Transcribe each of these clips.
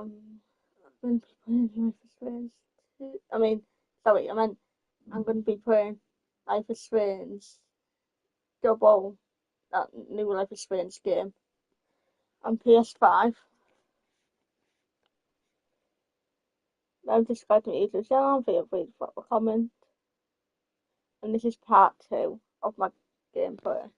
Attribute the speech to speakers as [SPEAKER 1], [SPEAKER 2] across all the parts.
[SPEAKER 1] I'm going to be playing Life is Strange 2. Sorry, I'm going to be playing Life is Strange Double, that new Life is Strange game, on PS5. I've just got to YouTube channel, feel free to put a comment. And this is part 2 of my gameplay.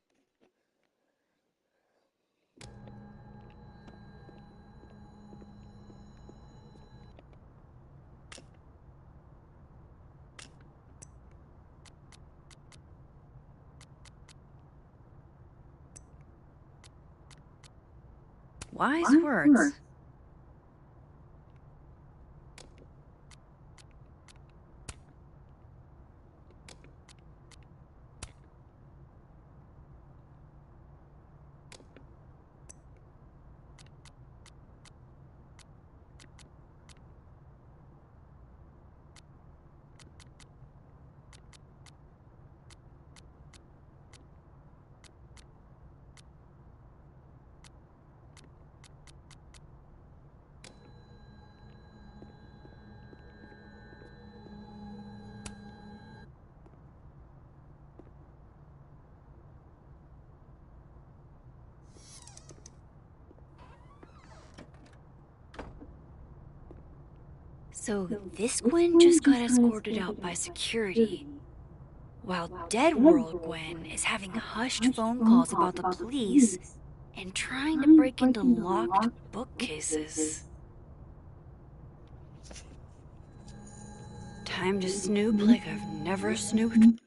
[SPEAKER 2] Wise words. So this Gwen just got escorted out by security, while Dead World Gwen is having hushed phone calls about the police and trying to break into locked bookcases. Time to snoop like I've never snooped.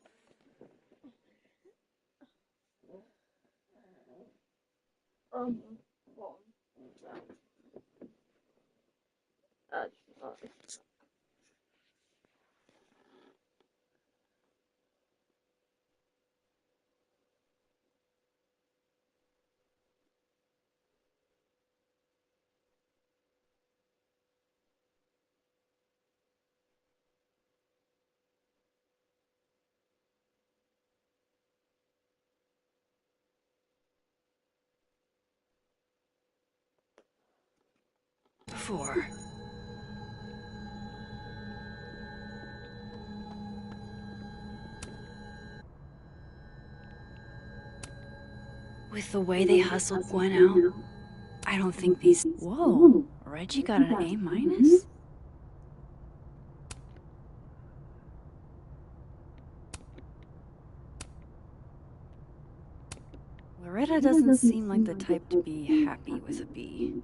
[SPEAKER 2] Before. With the way they hustled Gwen out, I don't think these... Whoa, Reggie got an A-? Loretta doesn't seem like the type to be happy with a B.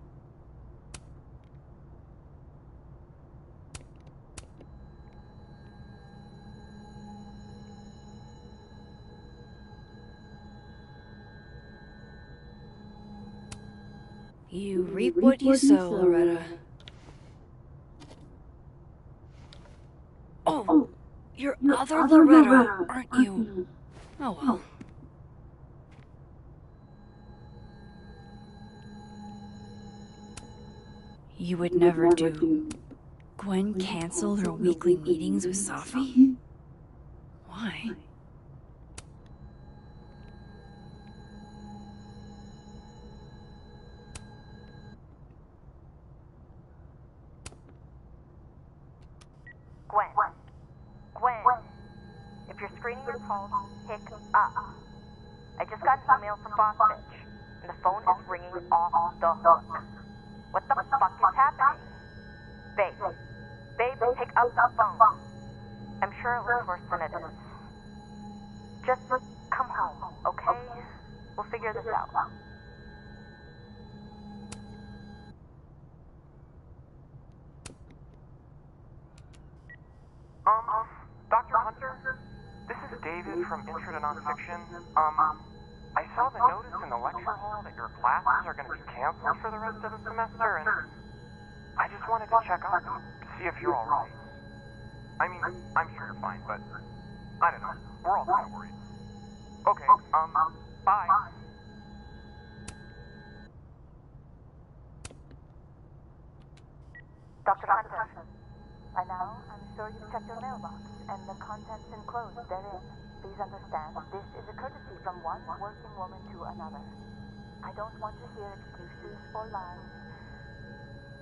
[SPEAKER 2] You reap what you sow, Loretta. Oh, you're other Loretta, aren't you? Oh well. You would never do... Gwen canceled her weekly meetings with Safi? Why?
[SPEAKER 3] Gwen, if you're screening your calls, pick up. I just got an email from Boss Bitch, and the phone is ringing off the hook. What the fuck is happening? Babe, pick up the phone. I'm sure it looks worse than it is. Just come home, okay? We'll figure this out.
[SPEAKER 4] Dr. Hunter? This is David from Intro to Nonfiction. I saw the notice in the lecture hall that your classes are going to be canceled for the rest of the semester, and I just wanted to check up, see if you're alright. I mean, I'm sure you're fine, but I don't know. We're all kind of worried. Okay, bye.
[SPEAKER 3] Dr. Hunter, by now, I'm sure you've checked your mailbox, and the contents enclosed therein. Please understand, this is a courtesy from one working woman to another. I don't want to hear excuses or lies.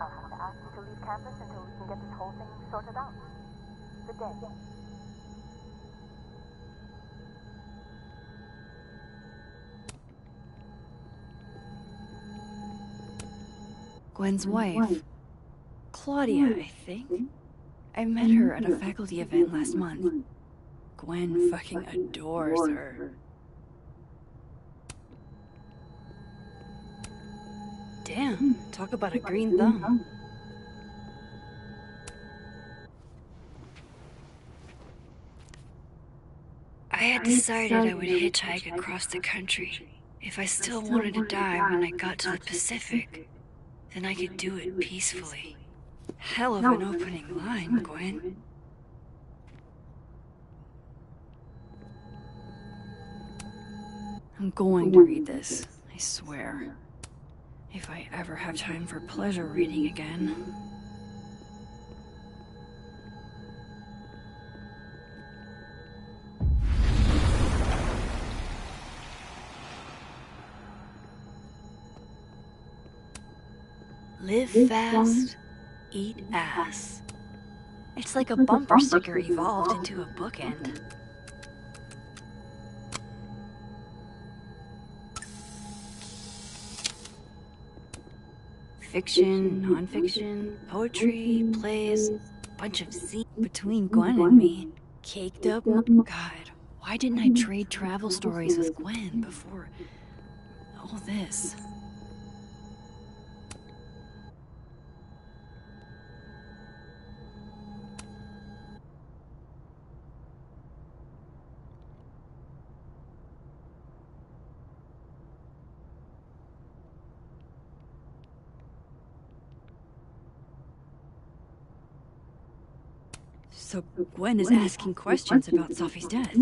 [SPEAKER 3] I'll have to ask ask you to leave campus until we can get this whole thing sorted out. Good day.
[SPEAKER 2] Gwen's wife. Claudia, I think. I met her at a faculty event last month. Gwen fucking adores her. Damn, talk about a green thumb. I had decided I would hitchhike across the country. If I still wanted to die when I got to the Pacific, then I could do it peacefully. Hell of an opening line, Gwen. I'm going to read this, I swear. If I ever have time for pleasure reading again. Live fast, eat ass. It's like a bumper sticker evolved into a bookend. Fiction, non-fiction, poetry, plays, bunch of Z between Gwen and me. Caked up. God, why didn't I trade travel stories with Gwen before all this? So Gwen is asking questions about Sophie's death.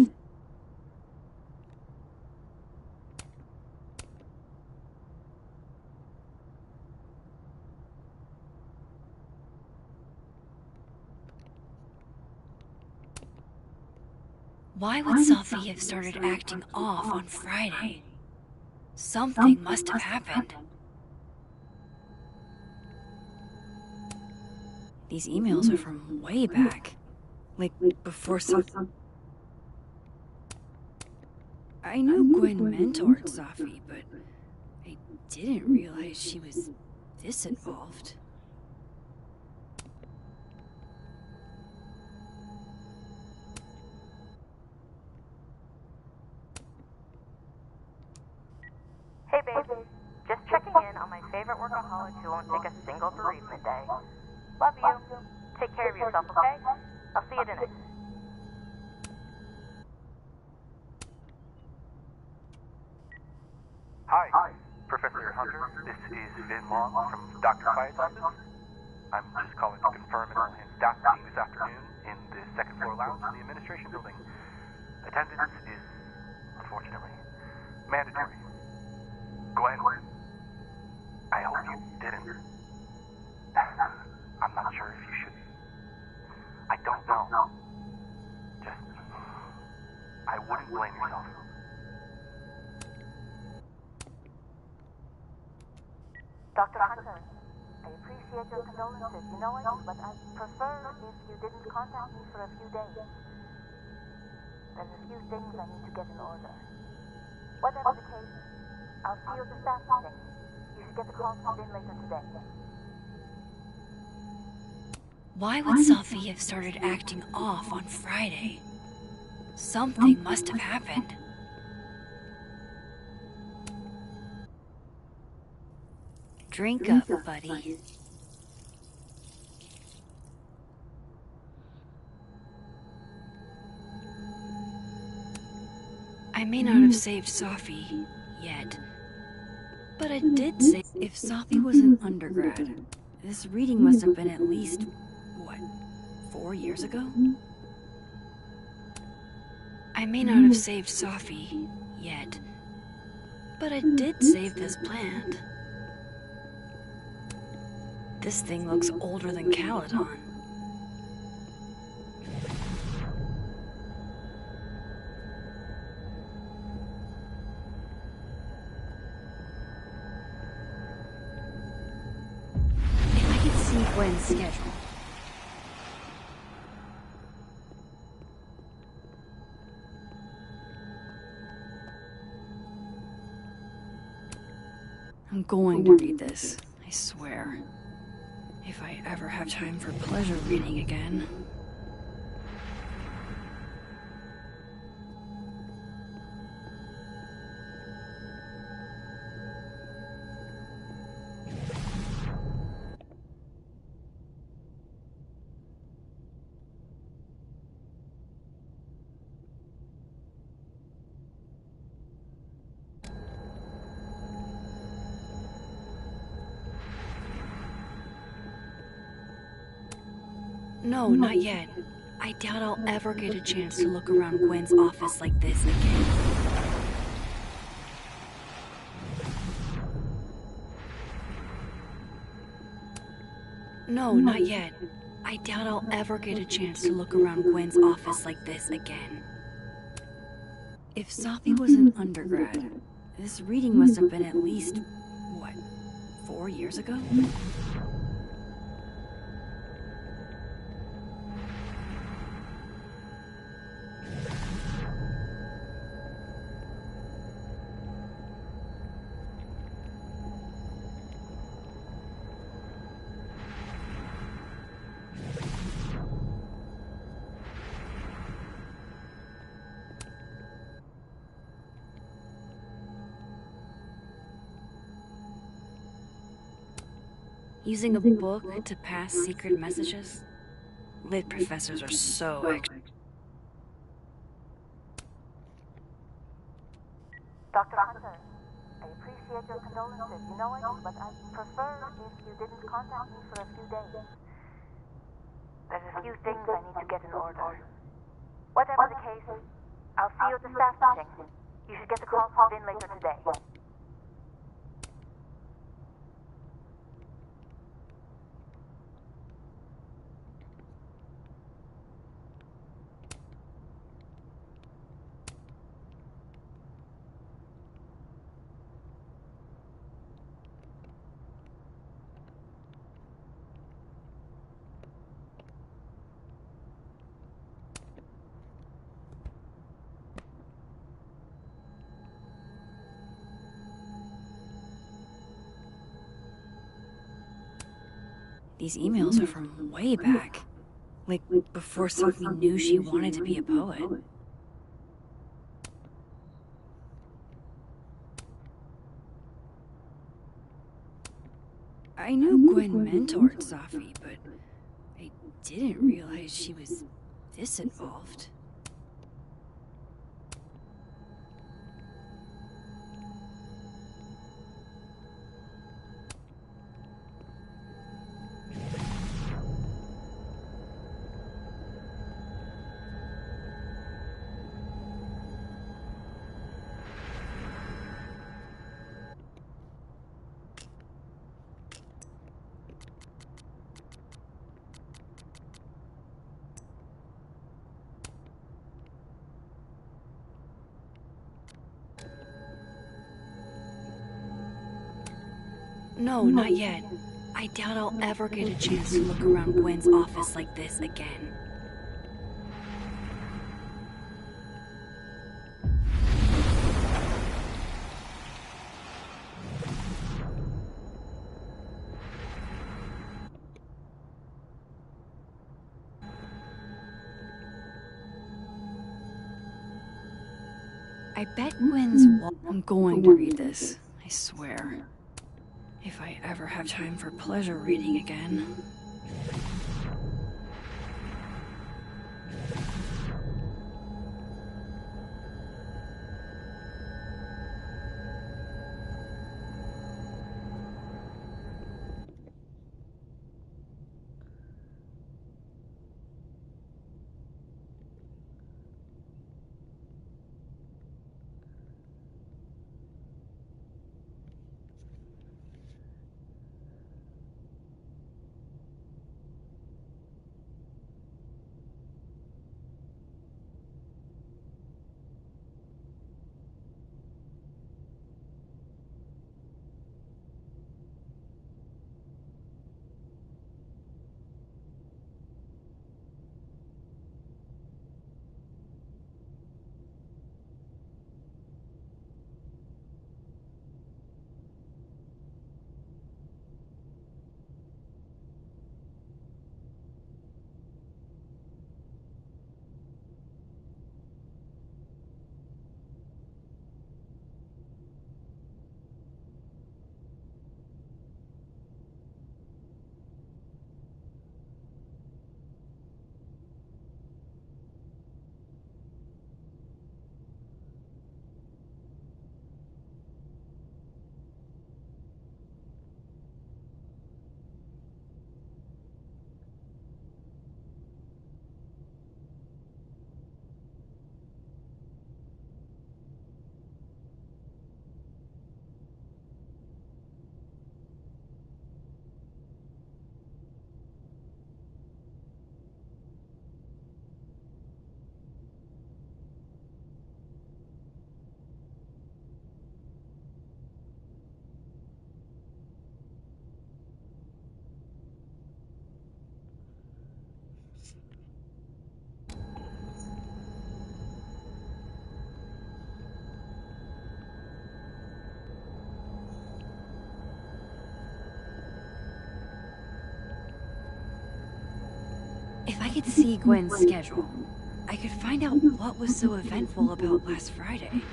[SPEAKER 2] Why would Sophie have started acting off on Friday? Something must have happened. These emails are from way back. Like, before I knew Gwen mentored Sophie, but I didn't realize she was this involved.
[SPEAKER 3] Hey babe, just checking in on my favorite workaholic who won't take a single bereavement day. Love you. Take care of yourself, okay? I'll see you tonight.
[SPEAKER 4] Hi, Professor Hunter. This is Vin Long from Dr. Fye's office. I'm just calling to confirm an all-hands staff meeting this afternoon in the second floor lounge of the administration building. Attendance is, unfortunately, mandatory. Gwen, I hope you didn't. I'm not sure if you should. I don't know. Just, I wouldn't blame yourself.
[SPEAKER 3] Dr. Hunter, I appreciate your condolences, you know it, but I prefer if you didn't contact me for a few days. There's a few things I need to get in order. Whatever the case, I'll see you at the staff meeting. You should get the call from Vin later today.
[SPEAKER 2] Why would Sophie have started acting off on Friday? Something must have happened. Drink up, buddy. I may not have saved Sophie yet, but I did save. If Sophie was an undergrad, this reading must have been at least, 4 years ago? I may not have saved Sophie yet, but I did save this plant. This thing looks older than Caledon. If I could see Gwen's schedule. I'm going to read this, I swear. If I ever have time for pleasure reading again. No, not yet. I doubt I'll ever get a chance to look around Gwen's office like this again. No, not yet. I doubt I'll ever get a chance to look around Gwen's office like this again. If Safi was an undergrad, this reading must have been at least, what, 4 years ago? Using a book to pass secret messages? Lit professors are so
[SPEAKER 3] Dr. Hunter, I appreciate your condolences. You know I do, but I'd prefer if you didn't contact me for a few days. There's a few things I need to get in order. Whatever the case, I'll see you at the staff meeting. You should get the call from Vin later today.
[SPEAKER 2] These emails are from way back. Like, before Sophie knew she wanted to be a poet. I knew Gwen mentored Sophie, but I didn't realize she was this involved. No, not yet. I doubt I'll ever get a chance to look around Gwen's office like this again. I bet Gwen's I'm going to read this, I swear. If I ever have time for pleasure reading again. If I could see Gwen's schedule, I could find out what was so eventful about last Friday.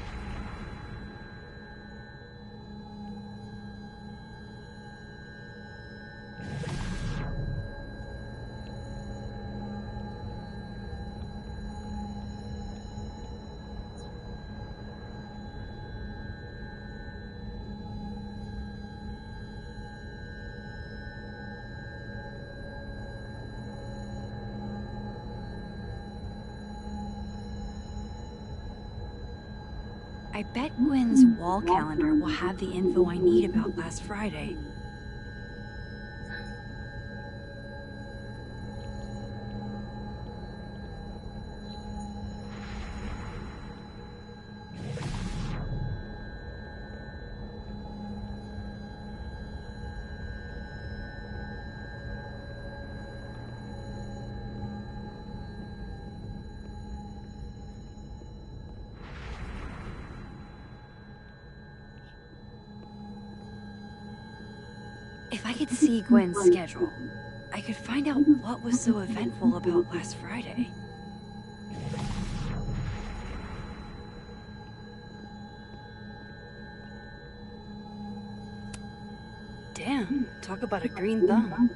[SPEAKER 2] I bet Gwen's wall calendar will have the info I need about last Friday. If I could see Gwen's schedule, I could find out what was so eventful about last Friday. Damn, talk about a green thumb.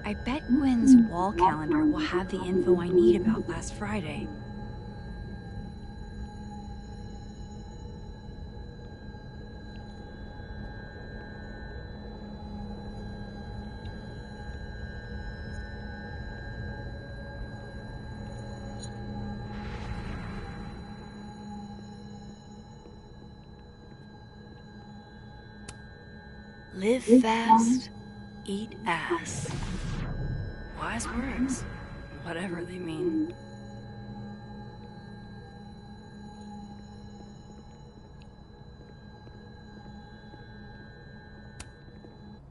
[SPEAKER 2] I bet Gwen's wall calendar will have the info I need about last Friday. Live fast, eat ass. Wise words, whatever they mean.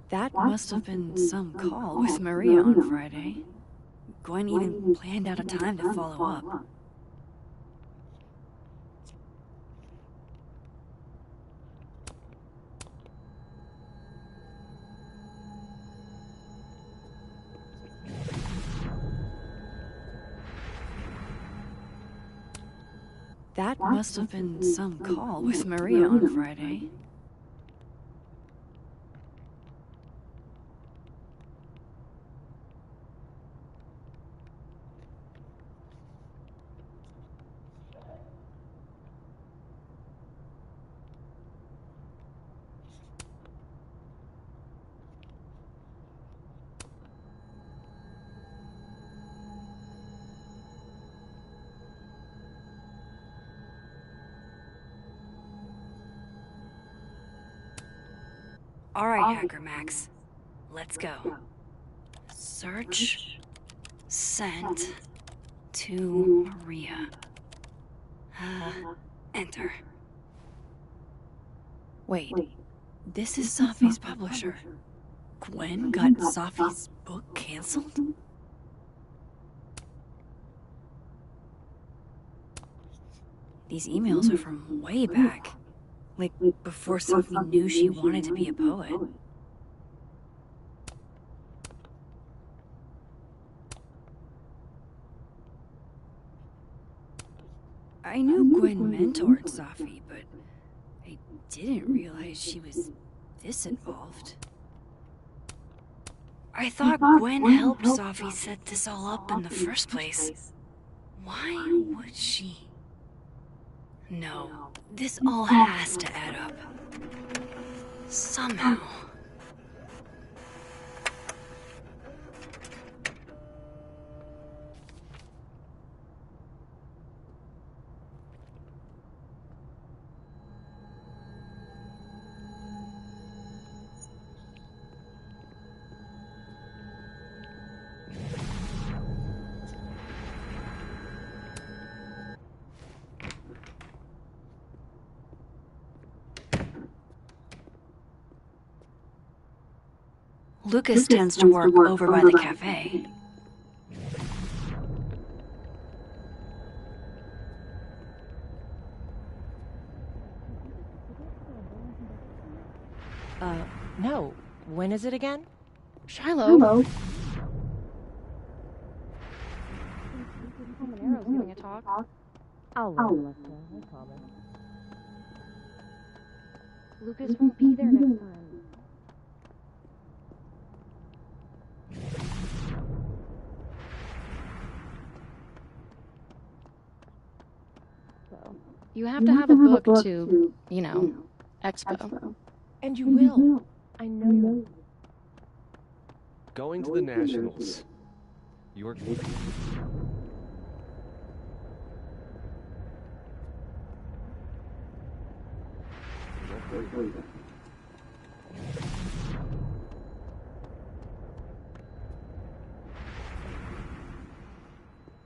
[SPEAKER 2] That must have been some call with Maria on Friday. Gwen even planned out a time to follow up. That must have been some call with Maria on Friday. All right, Hacker Max. Let's go. Search sent to Maria. Enter. Wait, this is Safi's publisher. Gwen got Safi's book canceled? These emails are from way back. Like, before Safi knew she wanted to be a poet. I knew Gwen mentored Safi, but I didn't realize she was this involved. I thought Gwen helped Safi set this all up in the first place. Why would she? No, this all has to add up. Somehow. Lucas tends to work over by the cafe.
[SPEAKER 5] No. When is it again? Shiloh. Arrow's giving a talk. I'll let her, I promise. Lucas won't be there next time. You have to have a book to, expo. And you will. I know you will.
[SPEAKER 6] Going to the Nationals. You're...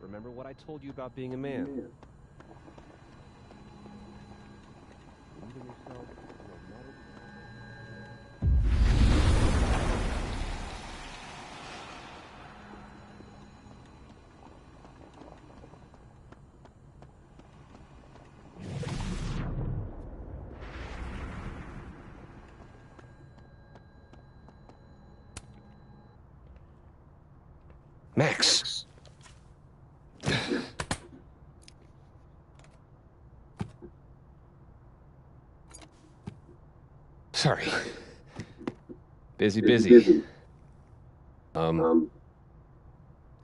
[SPEAKER 6] Remember what I told you about being a man? Believe in yourself, no matter... Max! Sorry. Busy.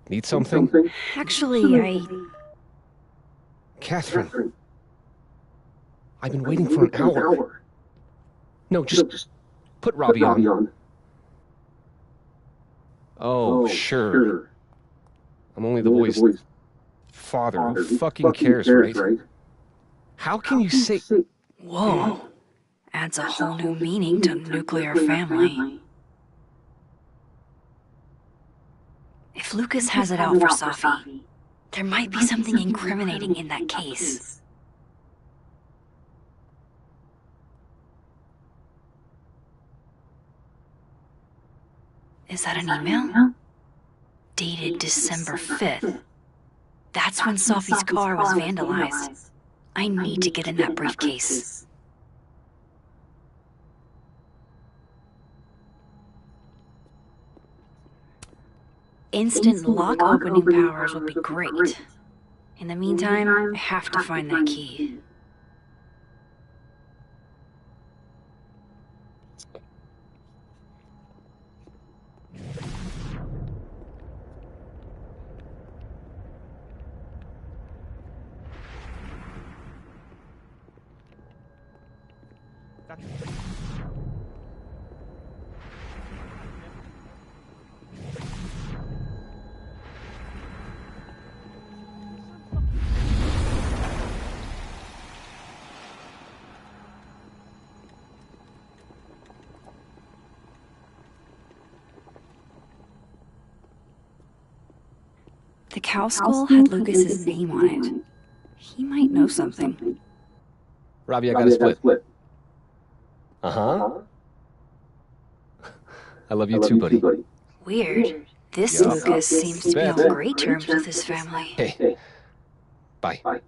[SPEAKER 6] Need something?
[SPEAKER 2] Actually,
[SPEAKER 6] Catherine. I've been waiting for an hour. No, just put Robbie on. Oh, sure. I'm only the boy's father. Who fucking cares, right? How can you say...
[SPEAKER 2] Whoa. Adds a whole new meaning to nuclear family. If Lucas has it out for Safi, there might be something incriminating in that case. Is that an email? Dated December 5th. That's when Safi's car was vandalized. I need to get in that briefcase. Instant lock opening powers would be great. In the meantime, I have to find that key. The cow skull had Lucas's name on it. He might know something.
[SPEAKER 6] Robbie, I got a split. Uh-huh. I love you too, buddy.
[SPEAKER 2] Weird. This Lucas seems to be on great terms with his family.
[SPEAKER 6] Hey. Bye.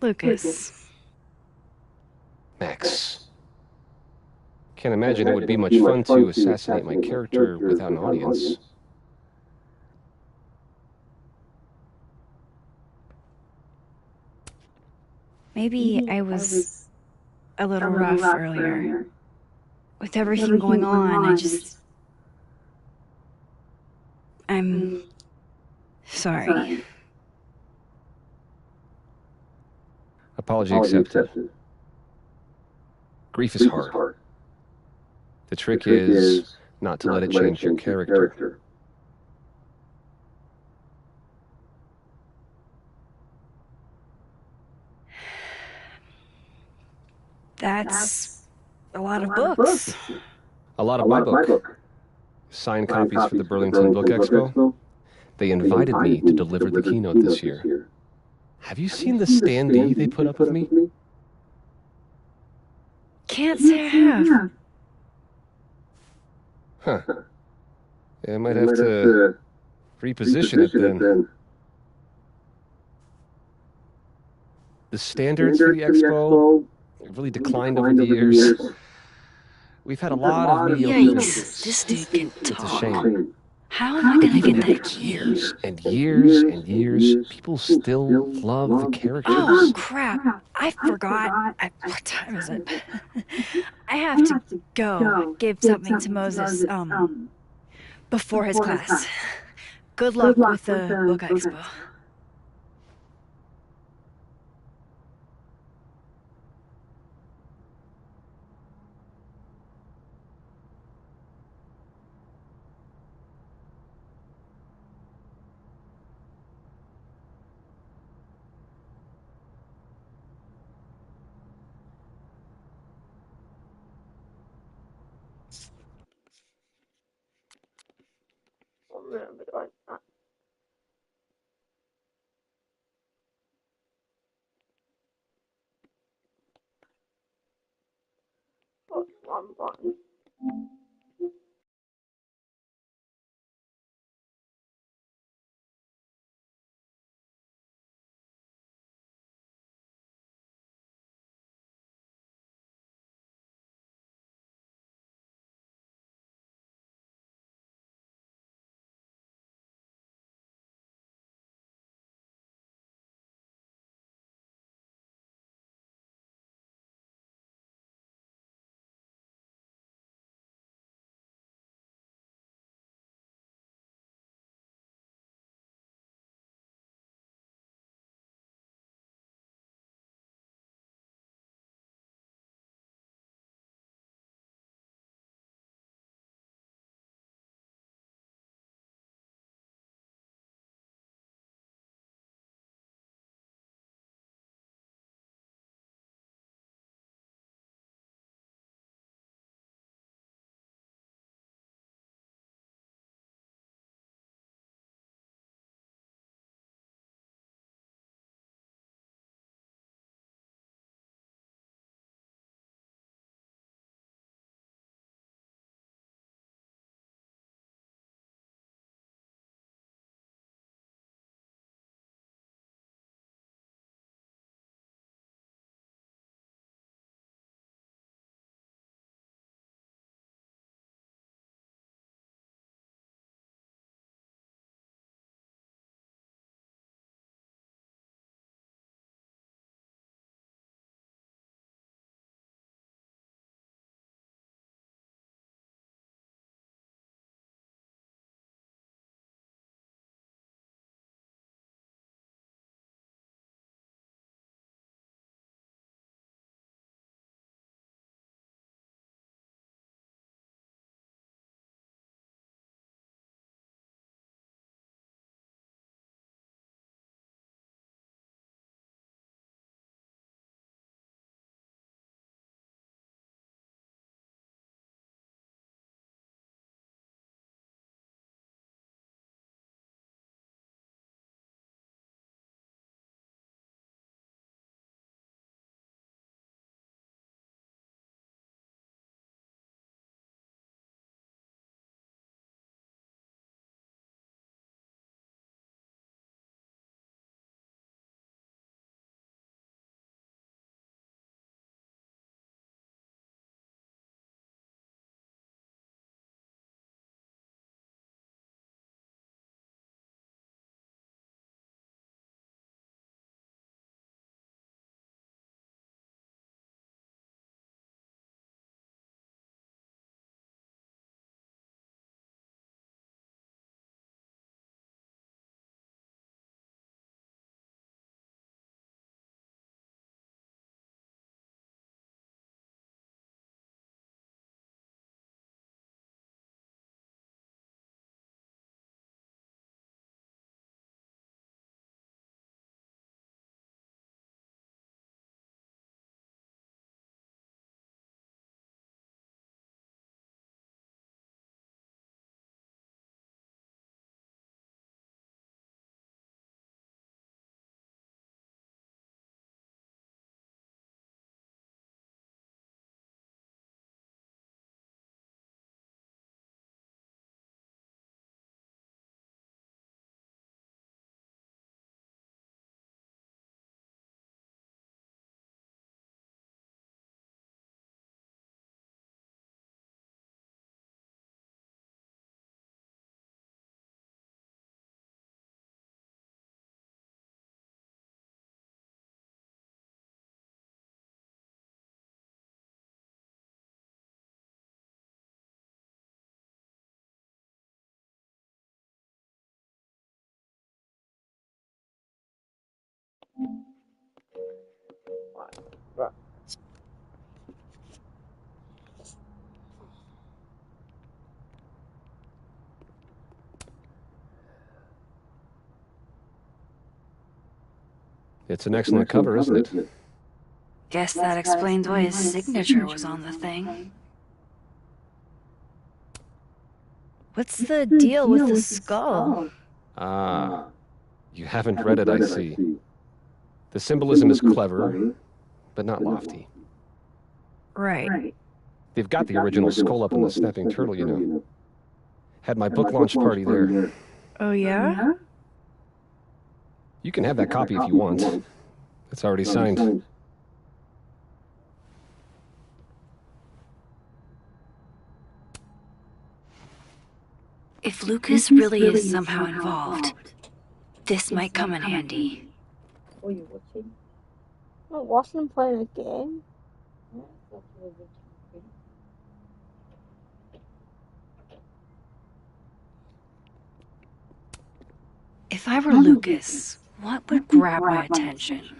[SPEAKER 2] Lucas.
[SPEAKER 6] Max. Can't imagine it would be much fun to assassinate my character without an audience.
[SPEAKER 2] Maybe I was a little rough earlier. With everything going on, I'm sorry.
[SPEAKER 6] Apology accepted. Grief is hard. The trick is not to let it change your character.
[SPEAKER 2] That's a lot of books.
[SPEAKER 6] A lot of my book. Signed copies for the Burlington Book Expo. They invited me to deliver the keynote this year. Have you seen the standee they put up with me?
[SPEAKER 2] Can't say I have.
[SPEAKER 6] Huh. Yeah, I might have to reposition it then. The standards for the expo have really declined over the years. We've had a lot of mediocre
[SPEAKER 2] Yikes,
[SPEAKER 6] visitors.
[SPEAKER 2] this dude can
[SPEAKER 6] It's a
[SPEAKER 2] talk.
[SPEAKER 6] shame.
[SPEAKER 2] How am I gonna get that key?
[SPEAKER 6] Years and years and years, people still love the characters.
[SPEAKER 2] Oh, crap. I forgot. What time is it? I have to go give something to Moses, before his class. Good luck with the book expo.
[SPEAKER 1] I'm gonna be like that. Put one button. Right.
[SPEAKER 6] It's an excellent cover, isn't it?
[SPEAKER 2] Guess that explains why his signature was on the thing. What's the deal with the skull?
[SPEAKER 6] Ah, you haven't read it, I see. The symbolism is clever, but not lofty.
[SPEAKER 2] Right.
[SPEAKER 6] They've got the original skull up in the snapping turtle, you know. Had my book launch party there.
[SPEAKER 2] Oh, yeah?
[SPEAKER 6] You can have that copy if you want. It's already signed.
[SPEAKER 2] If Lucas really is somehow involved, this might come in handy.
[SPEAKER 1] What are you watching? I'm not watching him playing a game.
[SPEAKER 2] If I were Lucas, what would grab my attention?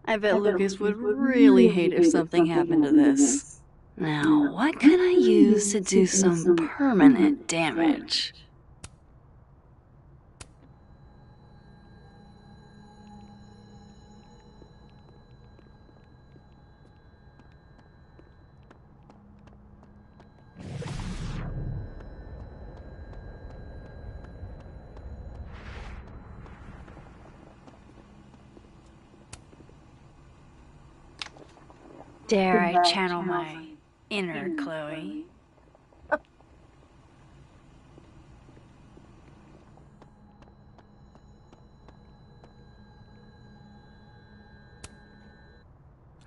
[SPEAKER 2] I bet Lucas would really hate if something happened to this. Now, what can I use to do some permanent damage? Dare I channel my inner Chloe?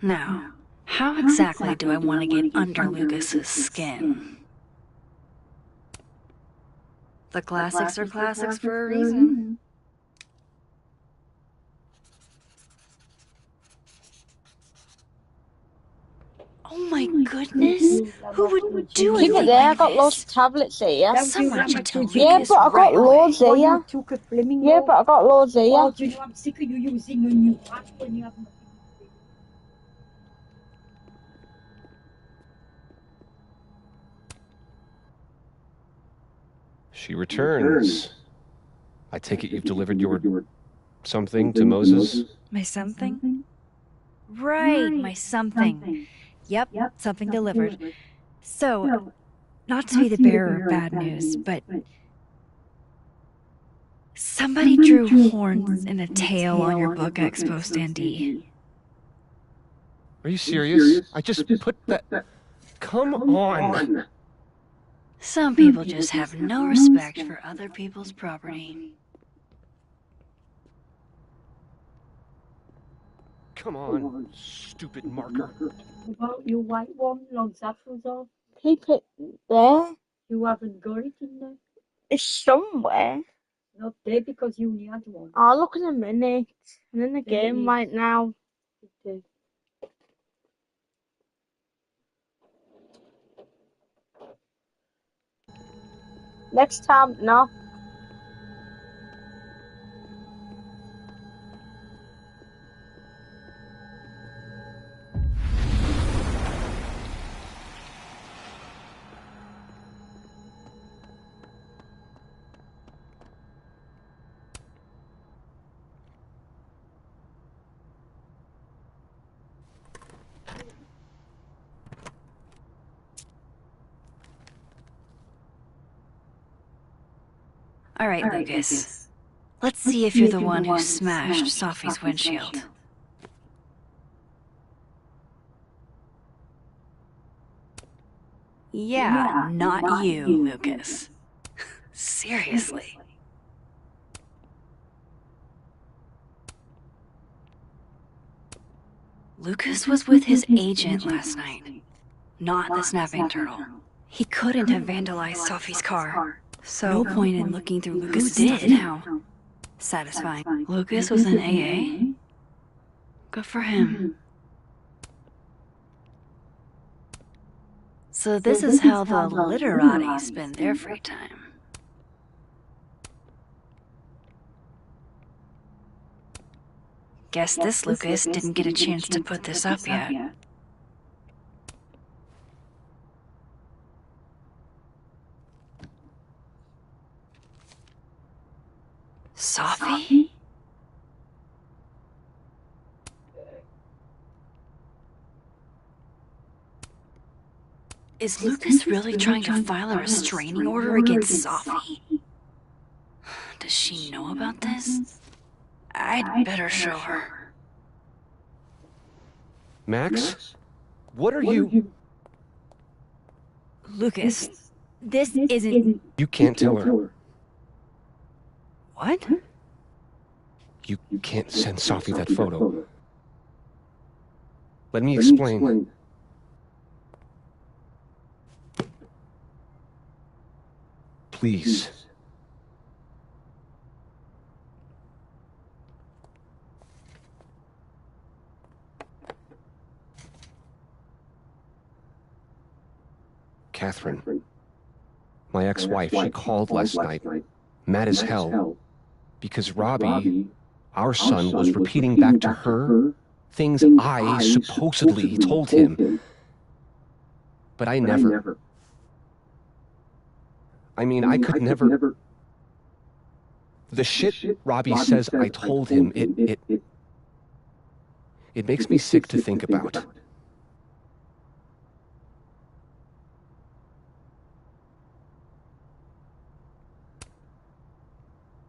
[SPEAKER 2] Now, how exactly do I want to get under Lucas's skin? The classics are classics for a reason. Oh my goodness! Who would do
[SPEAKER 1] Keep
[SPEAKER 2] it
[SPEAKER 1] it there, I
[SPEAKER 2] like
[SPEAKER 1] got loads
[SPEAKER 2] this?
[SPEAKER 1] of tablets here.
[SPEAKER 2] Someone should tell Lucas
[SPEAKER 1] Yeah, but I got
[SPEAKER 2] right
[SPEAKER 1] loads
[SPEAKER 2] away.
[SPEAKER 1] here. Yeah, but I got loads here.
[SPEAKER 7] Oh, do you know, I'm sick of you using a new app when you have nothing to do.
[SPEAKER 6] She returns. I take it you've delivered your something to Moses?
[SPEAKER 2] My something? Right, my something. Yep, something delivered. So, not to be the bearer of bad news, but somebody drew horns and a tail on your book expo standee.
[SPEAKER 6] Are you serious? I just put that... Come on!
[SPEAKER 2] Some people just have no respect for other people's property.
[SPEAKER 6] Come on, stupid marker.
[SPEAKER 7] About your white one, long saffrons on.
[SPEAKER 1] Keep it there.
[SPEAKER 7] You haven't got it in there.
[SPEAKER 1] It's somewhere.
[SPEAKER 7] Not there because you only had one.
[SPEAKER 1] I'll look in a minute. I'm in the game right now.
[SPEAKER 7] Okay.
[SPEAKER 1] Next time, no.
[SPEAKER 2] All right, Lucas. Let's see if you're the one who smashed Sophie's windshield. Yeah, not you, Lucas. Seriously. Lucas was with his agent last night, not the snapping turtle. He couldn't have vandalized Sophie's car. So, no point in looking through Lucas' stuff now. Satisfying. Lucas was in AA? Good for him. So this is how the literati spend their free time. Guess this Lucas didn't get a chance to put this up yet. Sophie? Is Lucas really trying to file a restraining order against Sophie? Does she know about this? I'd better show her.
[SPEAKER 6] Max? What are you...
[SPEAKER 2] Lucas, this isn't...
[SPEAKER 6] You can't tell her.
[SPEAKER 2] What?
[SPEAKER 6] You can't send Sophie that photo. Let me explain. Please. Catherine, my ex-wife, she called last night, mad as hell, because Robbie, our son, was repeating back to her things I supposedly told him. But I never. I mean, I could never... The shit Robbie says I told him, it makes me sick to think about.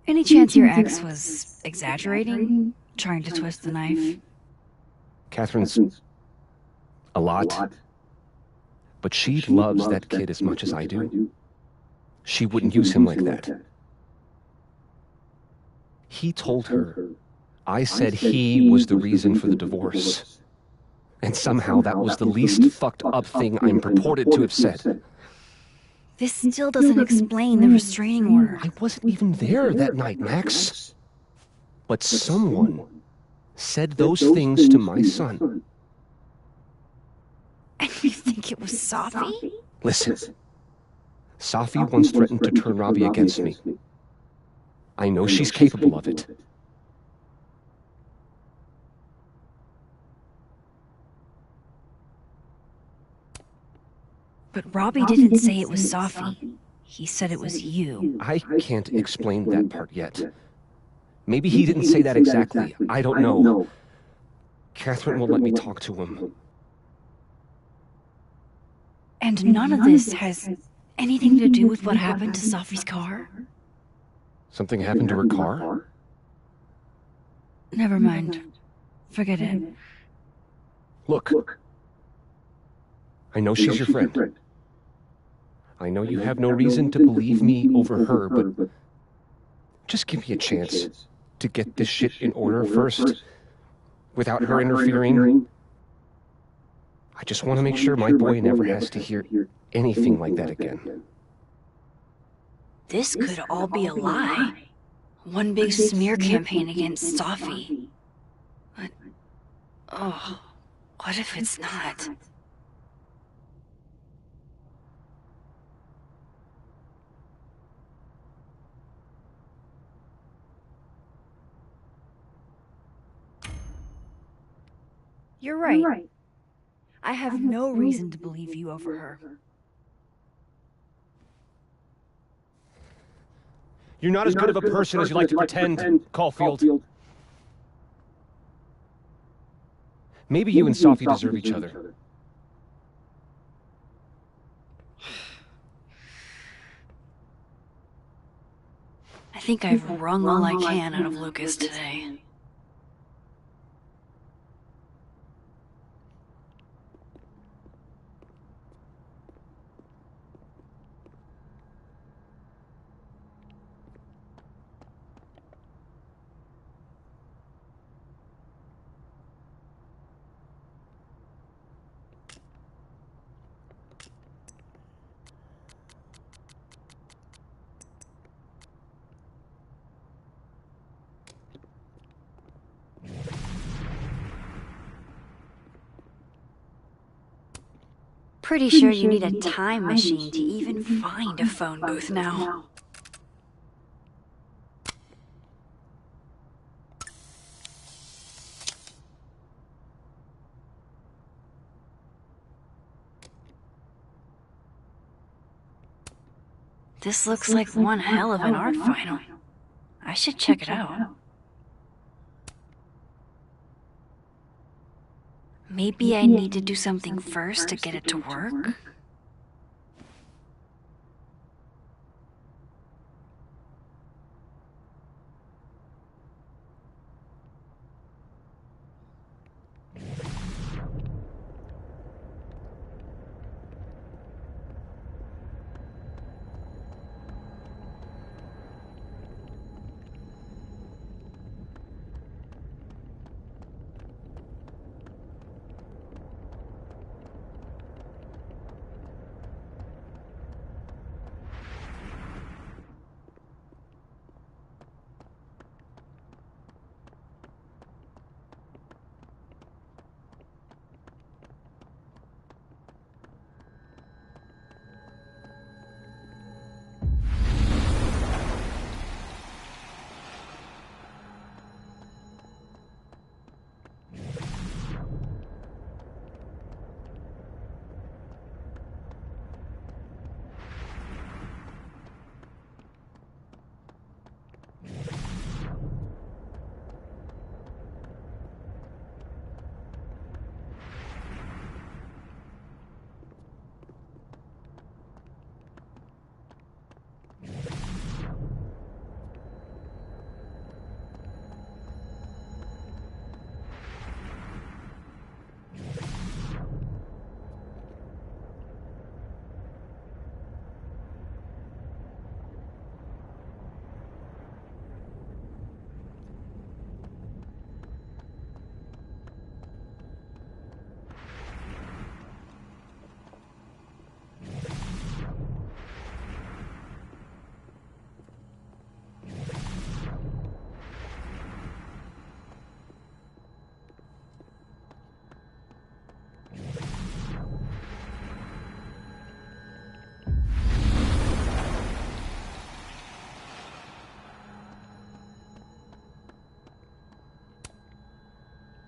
[SPEAKER 2] Any chance your ex was exaggerating? Trying to twist the knife?
[SPEAKER 6] Catherine's a lot. But she loves that kid as much as I do. She wouldn't use him like that. He told her I said he was the reason for the divorce. And somehow that was the least fucked up thing I'm purported to have said.
[SPEAKER 2] This still doesn't explain the restraining order.
[SPEAKER 6] I wasn't even there that night, Max. But someone said those things to my son.
[SPEAKER 2] And you think it was Sophie?
[SPEAKER 6] Listen, Sophie once threatened to turn Robbie against me. I know she's capable of it.
[SPEAKER 2] But Robbie didn't say it was Sophie. He said it was you.
[SPEAKER 6] I can't explain that part yet. Maybe he didn't say that exactly. I don't know. Catherine won't let me talk to him.
[SPEAKER 2] And none of this has anything to do with what happened to Sophie's car?
[SPEAKER 6] Something happened to her car?
[SPEAKER 2] Never mind. Forget it.
[SPEAKER 6] Look. I know she's your friend. I know you have no reason to believe me over her, but just give me a chance to get this shit in order first, without her interfering. I just want to make sure my boy never has to hear anything like that again.
[SPEAKER 2] This could all be a lie. One big smear campaign against Sophie. But, what if it's not? You're right. I have no reason to believe you over her.
[SPEAKER 6] You're not as good of a person as you like to pretend, Caulfield. Maybe you and Sophie deserve each other.
[SPEAKER 2] I think I've wrung all I can out of Lucas today. Pretty sure you need a time machine to even find a phone booth now. This looks like one hell of an art final. I should check it out. Maybe I need to do something first to get it to work?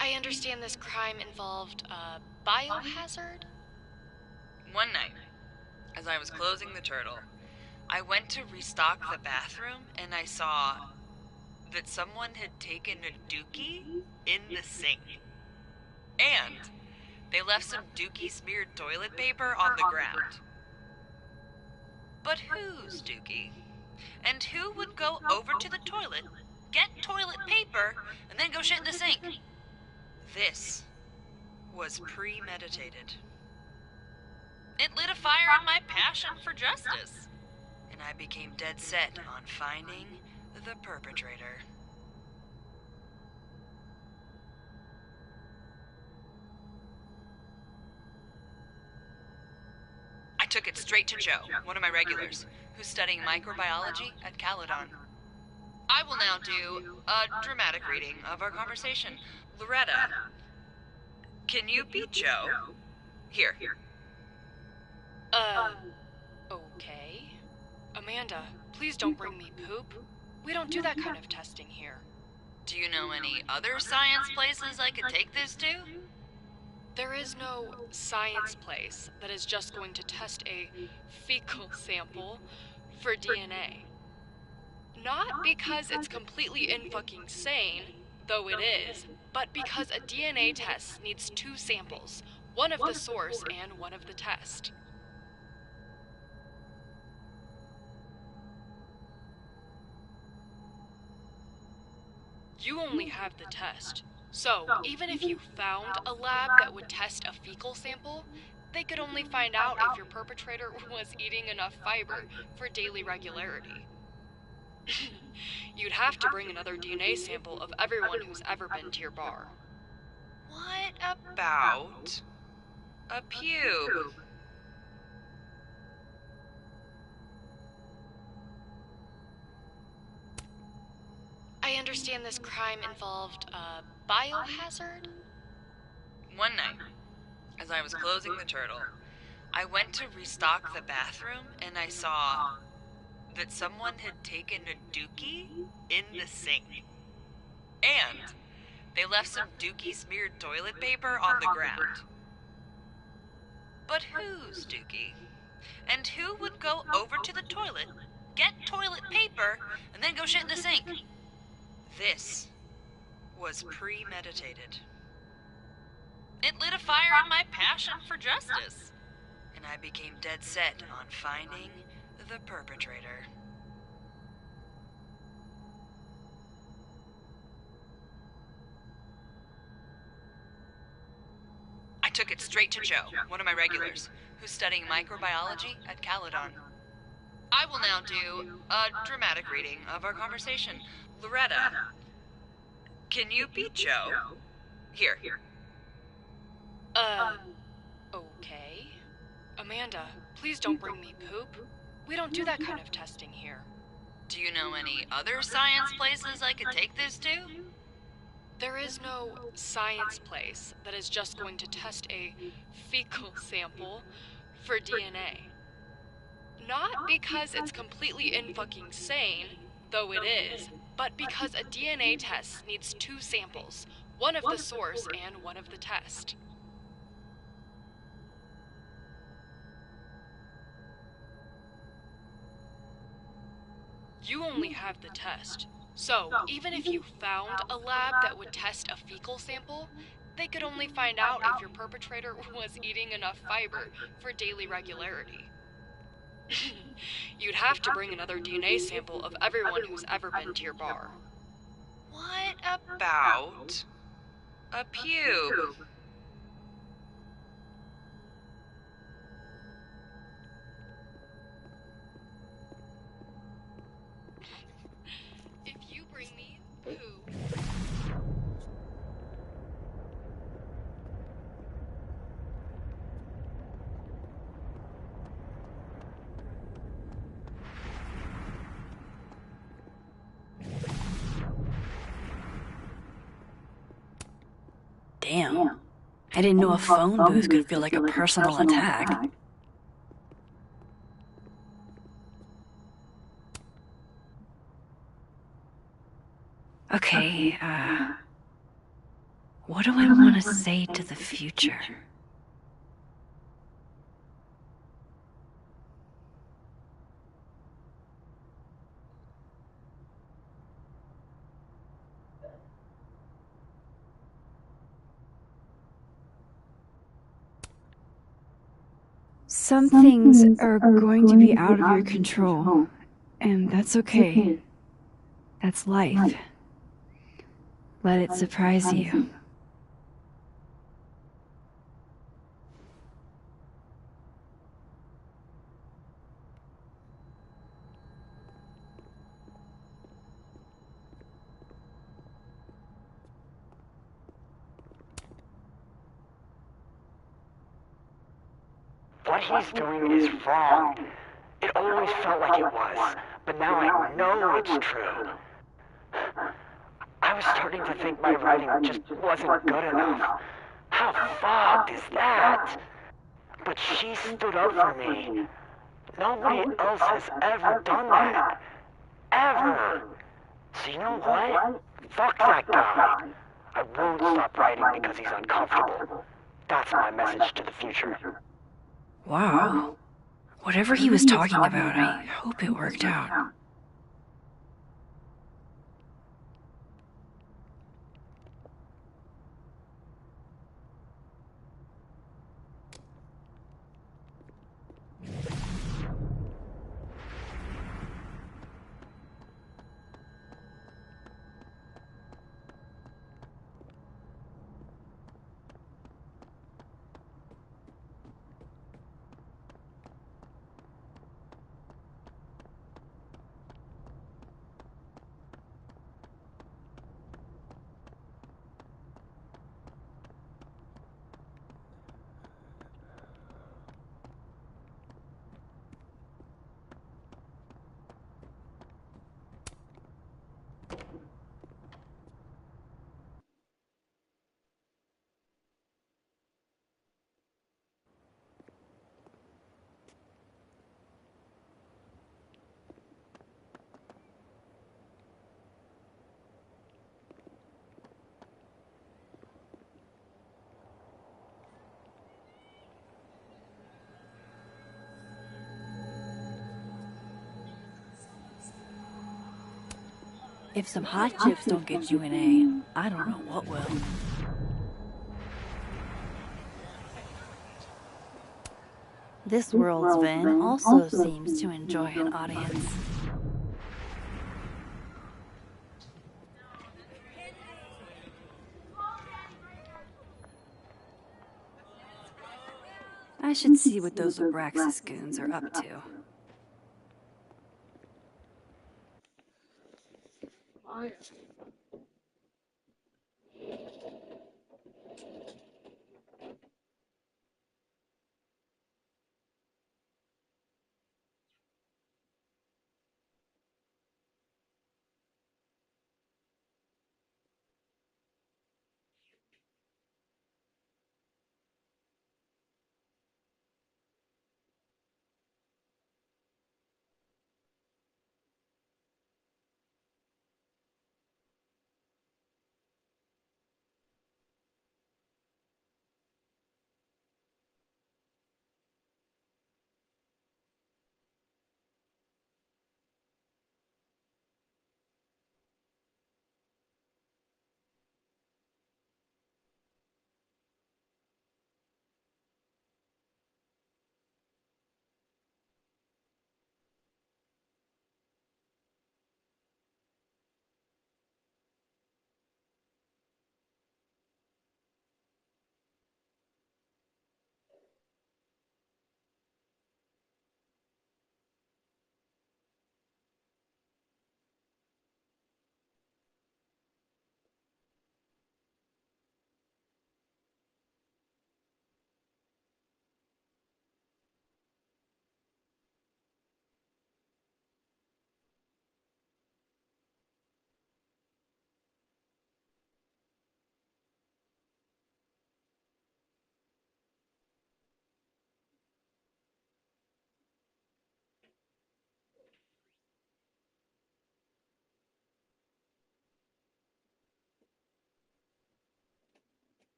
[SPEAKER 5] I understand this crime involved a biohazard?
[SPEAKER 8] One night, as I was closing the turtle, I went to restock the bathroom and I saw that someone had taken a dookie in the sink. And they left some dookie-smeared toilet paper on the ground. But whose dookie? And who would go over to the toilet, get toilet paper, and then go shit in the sink? This was premeditated. It lit a fire on my passion for justice, and I became dead set on finding the perpetrator. I took it straight to Joe, one of my regulars, who's studying microbiology at Caledon. I will now do a dramatic reading of our conversation. Loretta, can you be Joe? Here.
[SPEAKER 5] Okay. Amanda, please don't bring me poop. We don't do that kind of testing here.
[SPEAKER 8] Do you know any other science places I could take this to?
[SPEAKER 5] There is no science place that is just going to test a fecal sample for DNA. Not because it's completely in-fucking sane, though it is, but because a DNA test needs two samples, one of the source and one of the test. You only have the test. So, even if you found a lab that would test a fecal sample, they could only find out if your perpetrator was eating enough fiber for daily regularity. You'd have to bring another DNA sample of everyone who's ever been to your bar.
[SPEAKER 8] What about a pube?
[SPEAKER 5] I understand this crime involved a biohazard?
[SPEAKER 8] One night, as I was closing the turtle, I went to restock the bathroom and I saw that someone had taken a dookie in the sink. And they left some dookie-smeared toilet paper on the ground. But whose dookie? And who would go over to the toilet, get toilet paper, and then go shit in the sink? This was premeditated. It lit a fire in my passion for justice, and I became dead set on finding the perpetrator. I took it straight to Joe, one of my regulars, who's studying microbiology at Caledon. I will now do a dramatic reading of our conversation. Loretta, can you be Joe? Here.
[SPEAKER 5] Okay. Amanda, please don't bring me poop. We don't do that kind of testing here.
[SPEAKER 8] Do you know any other science places I could take this to?
[SPEAKER 5] There is no science place that is just going to test a fecal sample for DNA. Not because it's completely in-fucking-sane, though it is, but because a DNA test needs 2 samples, one of the source and one of the test. You only have the test. So, even if you found a lab that would test a fecal sample, they could only find out if your perpetrator was eating enough fiber for daily regularity. You'd have to bring another DNA sample of everyone who's ever been to your bar.
[SPEAKER 8] What about a pube?
[SPEAKER 5] If you bring me poo...
[SPEAKER 2] Damn. I didn't know a phone booth could feel like a personal attack. Okay, what do I want to say to the future? Some things are going to be out of your control, and that's okay. That's life. Let it surprise you.
[SPEAKER 9] What he's doing is wrong. It always felt like it was, but now I know it's true. I was starting to think my writing just wasn't good enough. How fucked is that? But she stood up for me. Nobody else has ever done that. Ever. So you know what? Fuck that guy. I won't stop writing because he's uncomfortable. That's my message to the future.
[SPEAKER 2] Wow. Whatever he was talking about, I hope it worked out. If some hot chips don't get you an A, I don't know what will. This world's Vin also seems to enjoy an audience. I should see what those Abraxas goons are up to.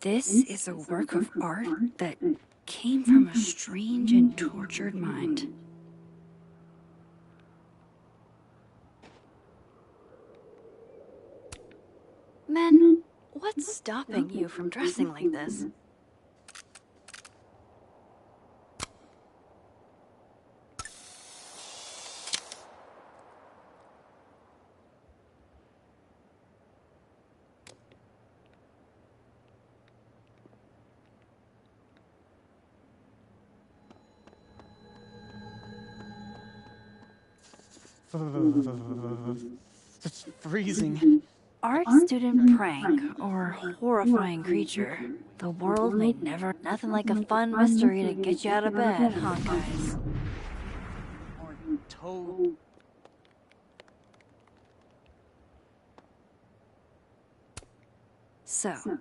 [SPEAKER 2] This is a work of art that came from a strange and tortured mind. Men, what's stopping you from dressing like this?
[SPEAKER 10] It's freezing.
[SPEAKER 2] Art student prank or horrifying creature. The world may never... Nothing like a fun mystery to get you out of bed, huh, guys?
[SPEAKER 10] Toad.
[SPEAKER 2] So,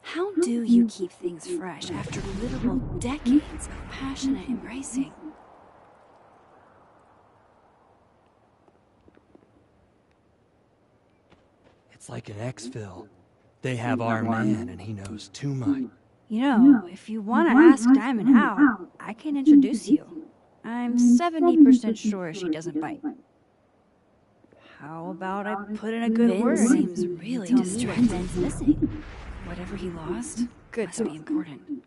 [SPEAKER 2] how do you keep things fresh after literal decades of passionate embracing?
[SPEAKER 10] It's like an exfil. They have our man, and he knows too much.
[SPEAKER 2] You know, if you want to ask Diamond out, I can introduce you. I'm 70% sure she doesn't bite. How about I put in a good word?
[SPEAKER 11] Seems really distracted.
[SPEAKER 2] Missing. Whatever he lost, must be important.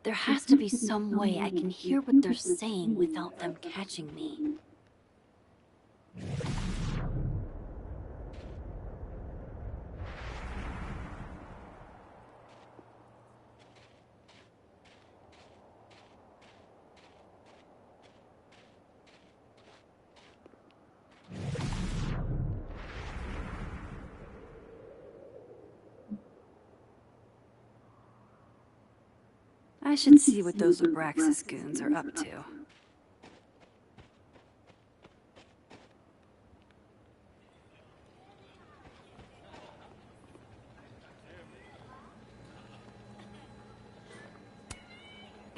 [SPEAKER 11] There has to be some way I can hear what they're saying without them catching me.
[SPEAKER 2] I should see what those Abraxas goons are up to.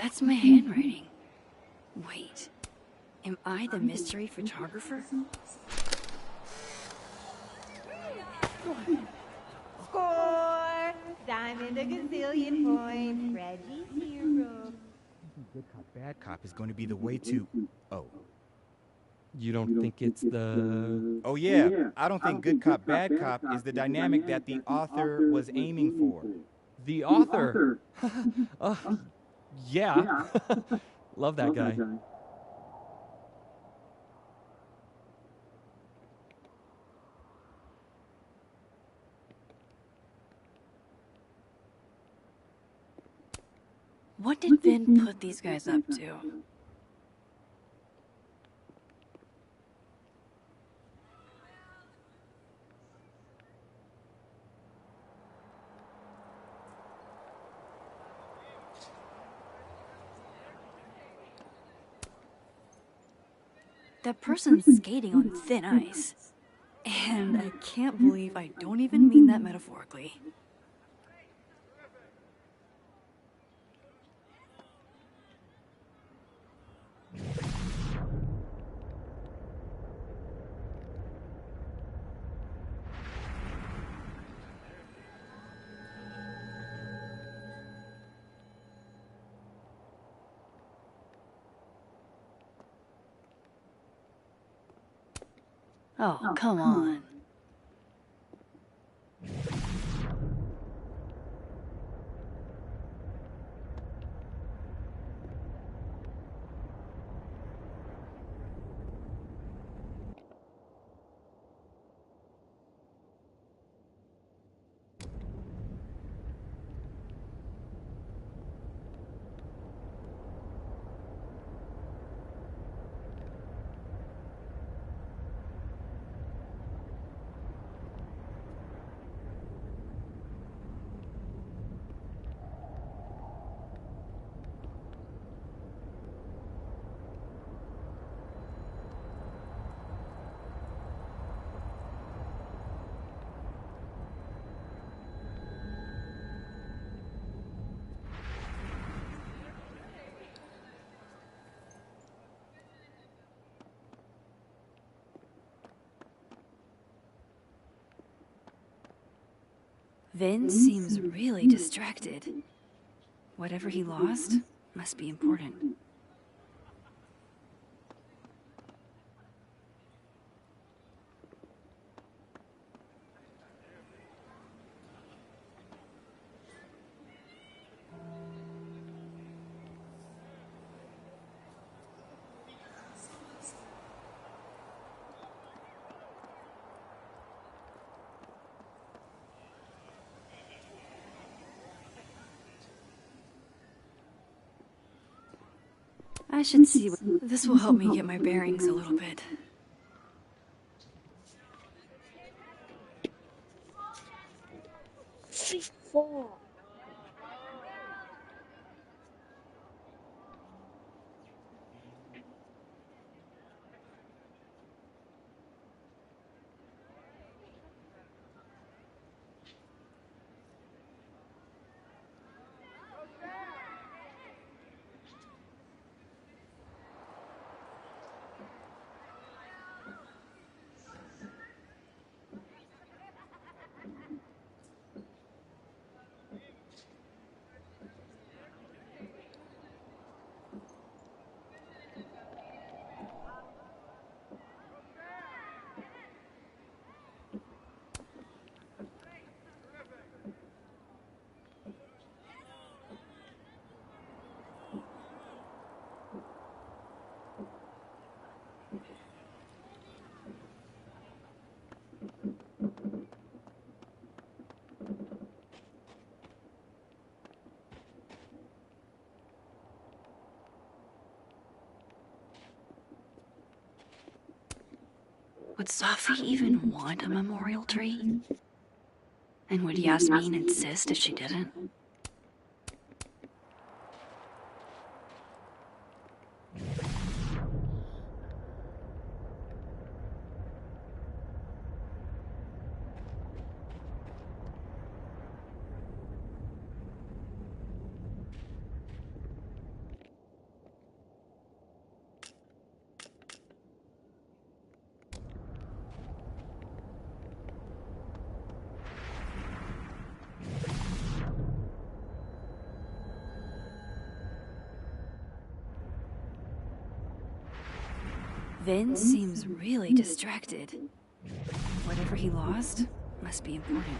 [SPEAKER 2] That's my handwriting. Wait, am I the mystery photographer?
[SPEAKER 12] Score! Diamond a gazillion points. Reggie's hero.
[SPEAKER 13] Good cop, bad cop is going to be the way to... Oh.
[SPEAKER 10] You don't think it's the...
[SPEAKER 13] Oh yeah, I don't think good cop, bad cop is the dynamic that the author was aiming for.
[SPEAKER 10] The author? Yeah. Love that guy.
[SPEAKER 2] What did Vin put these guys up to? That person's skating on thin ice. And I can't believe I don't even mean that metaphorically. Oh, come on. Vin seems really distracted. Whatever he lost must be important. I should see what... This will help me get my bearings a little bit.
[SPEAKER 1] Ps5.
[SPEAKER 2] Would Sophie even want a memorial tree? And would Yasmin insist if she didn't? Vin seems really distracted. Whatever he lost must be important.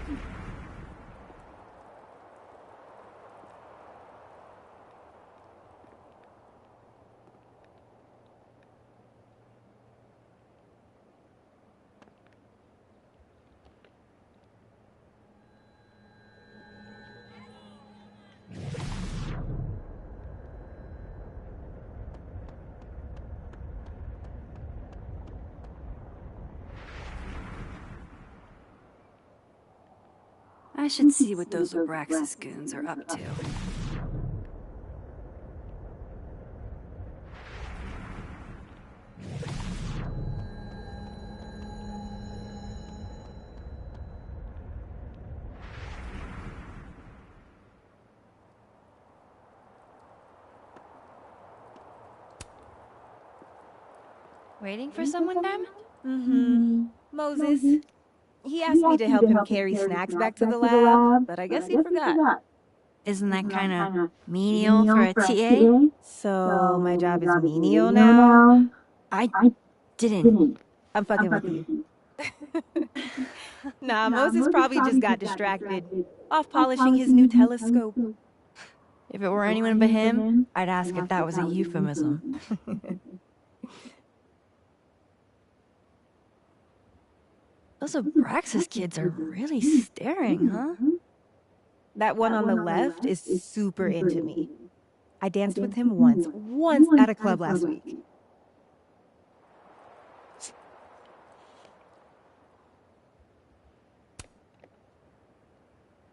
[SPEAKER 2] I should see what those Abraxas goons are up to.
[SPEAKER 12] Waiting for someone, ma'am? Mm-hmm. Moses. He asked me to help him carry snacks back to the lab, but I guess he forgot.
[SPEAKER 2] Isn't that kind of menial for a TA?
[SPEAKER 12] So, my job is menial now?
[SPEAKER 2] I didn't.
[SPEAKER 12] I'm fucking with you. Nah, Moses probably just got distracted, off polishing his new telescope.
[SPEAKER 2] If it were anyone but him, I'd ask if that was a euphemism. Those Abraxas kids are really staring, huh?
[SPEAKER 12] That one on the left is super into me. I danced with him once at a club last week.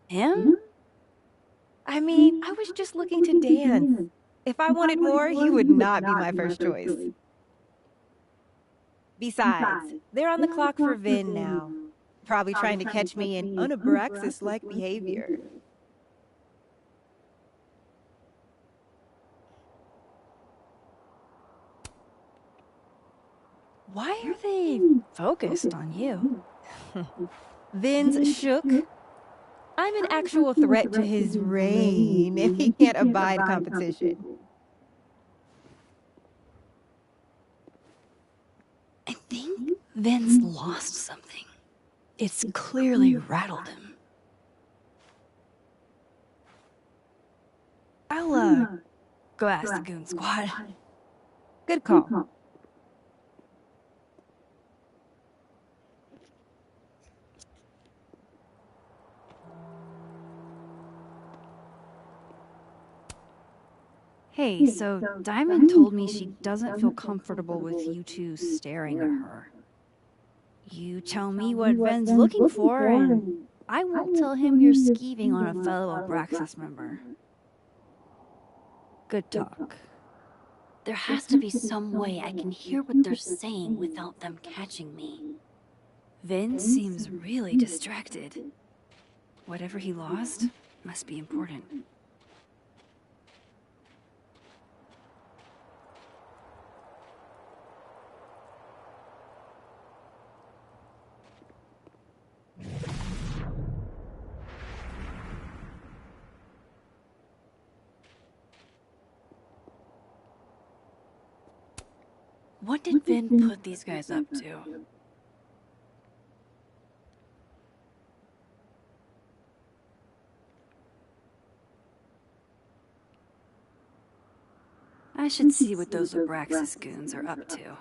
[SPEAKER 2] Him?
[SPEAKER 12] I mean, I was just looking to dance. If I wanted more, he would not be my first choice. Besides, they're on the clock for Vin now. Probably trying to catch me in unabraxas-like behavior.
[SPEAKER 2] Why are they focused on you?
[SPEAKER 12] Vin's shook. I'm an actual threat to his reign if he can't abide competition.
[SPEAKER 2] I think Vin's lost something. It's clearly rattled him. I'll, go ask the goon squad.
[SPEAKER 12] Good call.
[SPEAKER 2] Hey, so Diamond told me she doesn't feel comfortable with you two staring at her. You tell me what Ven's looking for, and I won't tell him you're skeeving on a fellow Abraxas member. Good talk.
[SPEAKER 11] There has to be some way I can hear what they're saying without them catching me.
[SPEAKER 2] Vin seems really distracted. Whatever he lost must be important. What did Vin put these guys up to? I should see what those Abraxas goons are up to.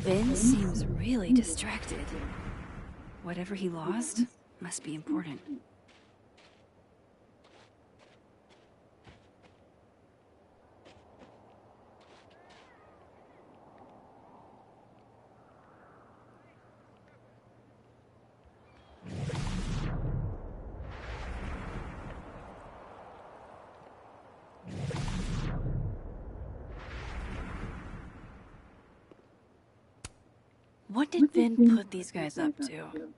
[SPEAKER 2] Vin seems really distracted. Whatever he lost must be important.
[SPEAKER 11] What did Vin put these guys up to?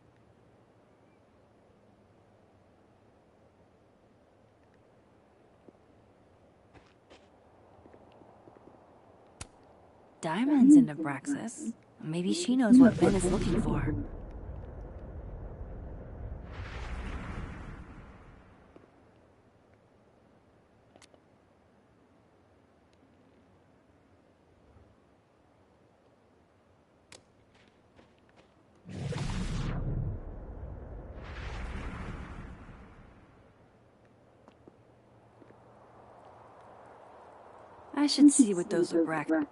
[SPEAKER 11] Diamond's in Abraxas. Maybe she knows what Vin is looking for. I should see what those Abraxas...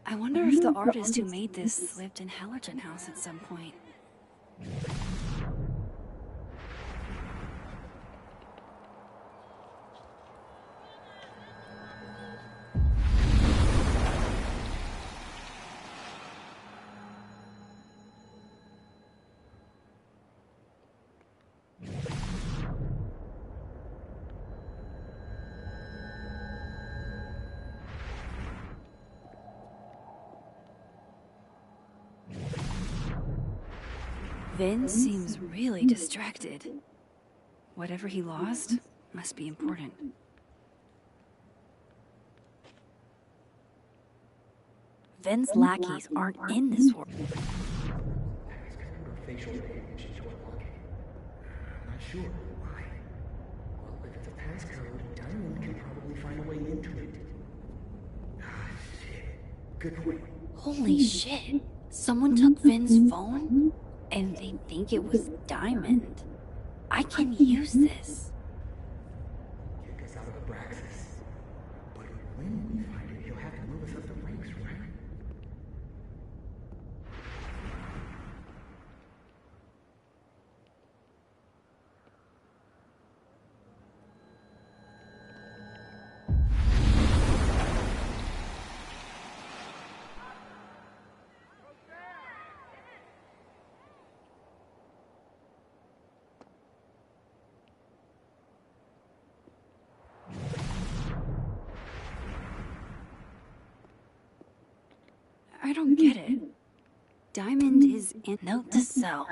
[SPEAKER 11] I wonder if the artist who made this lived in Hallerton House at some point. Vin seems really distracted. Whatever he lost must be important. Vin's lackeys aren't in this world.
[SPEAKER 14] Facial recognition to unlock it. I'm not sure why. Well, if it's a passcode, Diamond can probably find a way into it. Ah, shit. Good point.
[SPEAKER 11] Holy shit. Someone took Vin's phone? And they think it was Diamond. I can use this.
[SPEAKER 14] Kick us out of Abraxas. But when we find it, he'll have to move us up the ranks, right?
[SPEAKER 11] I don't get it. Diamond is in... Note to self.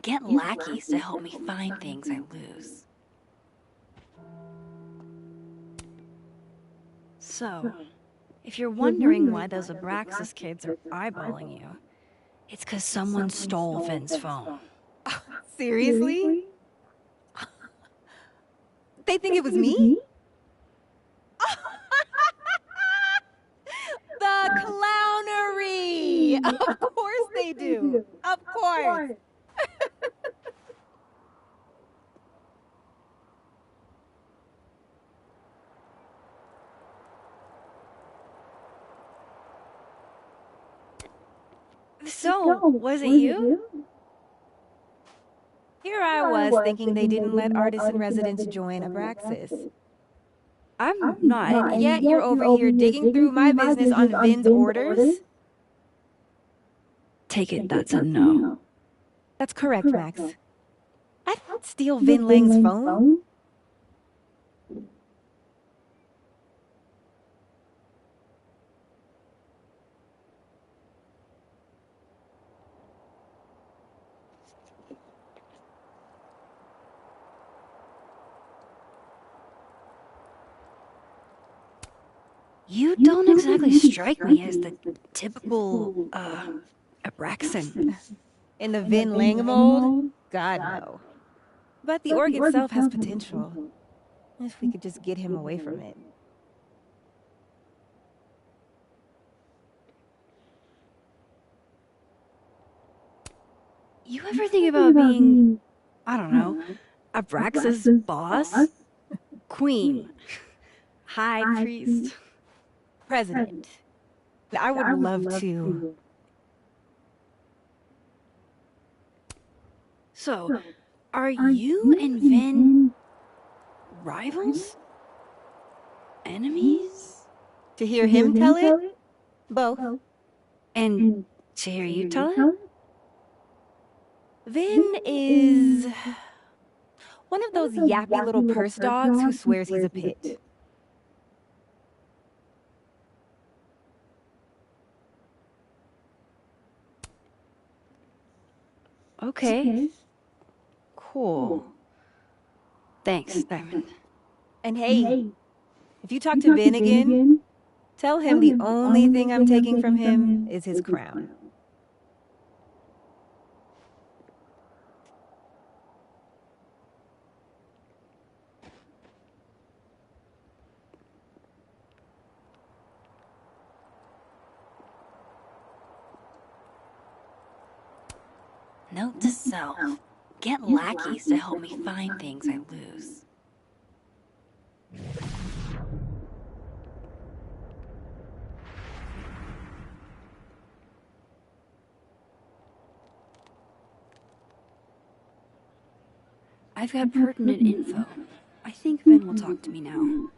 [SPEAKER 11] Get lackeys to help me find things I lose. So, if you're wondering why those Abraxas kids are eyeballing you, it's because someone stole Vin's phone.
[SPEAKER 12] Seriously? They think it was me? The clownery! Of course they do. Of course. So, was it you? Here I was thinking they didn't let artists and residents join Abraxas. I'm not, yet you're over here digging through my business on Vin's orders?
[SPEAKER 11] Take it that's a no.
[SPEAKER 12] That's correct, Max. I'd steal Vin Lang's phone?
[SPEAKER 11] You don't exactly strike me as the typical, Abraxan.
[SPEAKER 12] In the Vin Lang mold? God, no. But the org itself has potential. If we could just get him away from it.
[SPEAKER 11] You ever think about being, I don't know, Abraxas' boss? Queen? High priest?
[SPEAKER 12] President. I would love to.
[SPEAKER 11] So, Are you and Vin rivals? Enemies?
[SPEAKER 12] To hear him tell it? Both.
[SPEAKER 11] And to hear you tell it?
[SPEAKER 12] Vin is one of those yappy little purse dogs who swears he's a pit.
[SPEAKER 11] Okay. Cool. Thanks, Diamond.
[SPEAKER 12] And hey, if you talk to Vin again, tell him the only thing I'm taking from him is his crown.
[SPEAKER 2] Note to self. Get lackeys to help me find things I lose.
[SPEAKER 11] I've got pertinent info. I think Vin will talk to me now.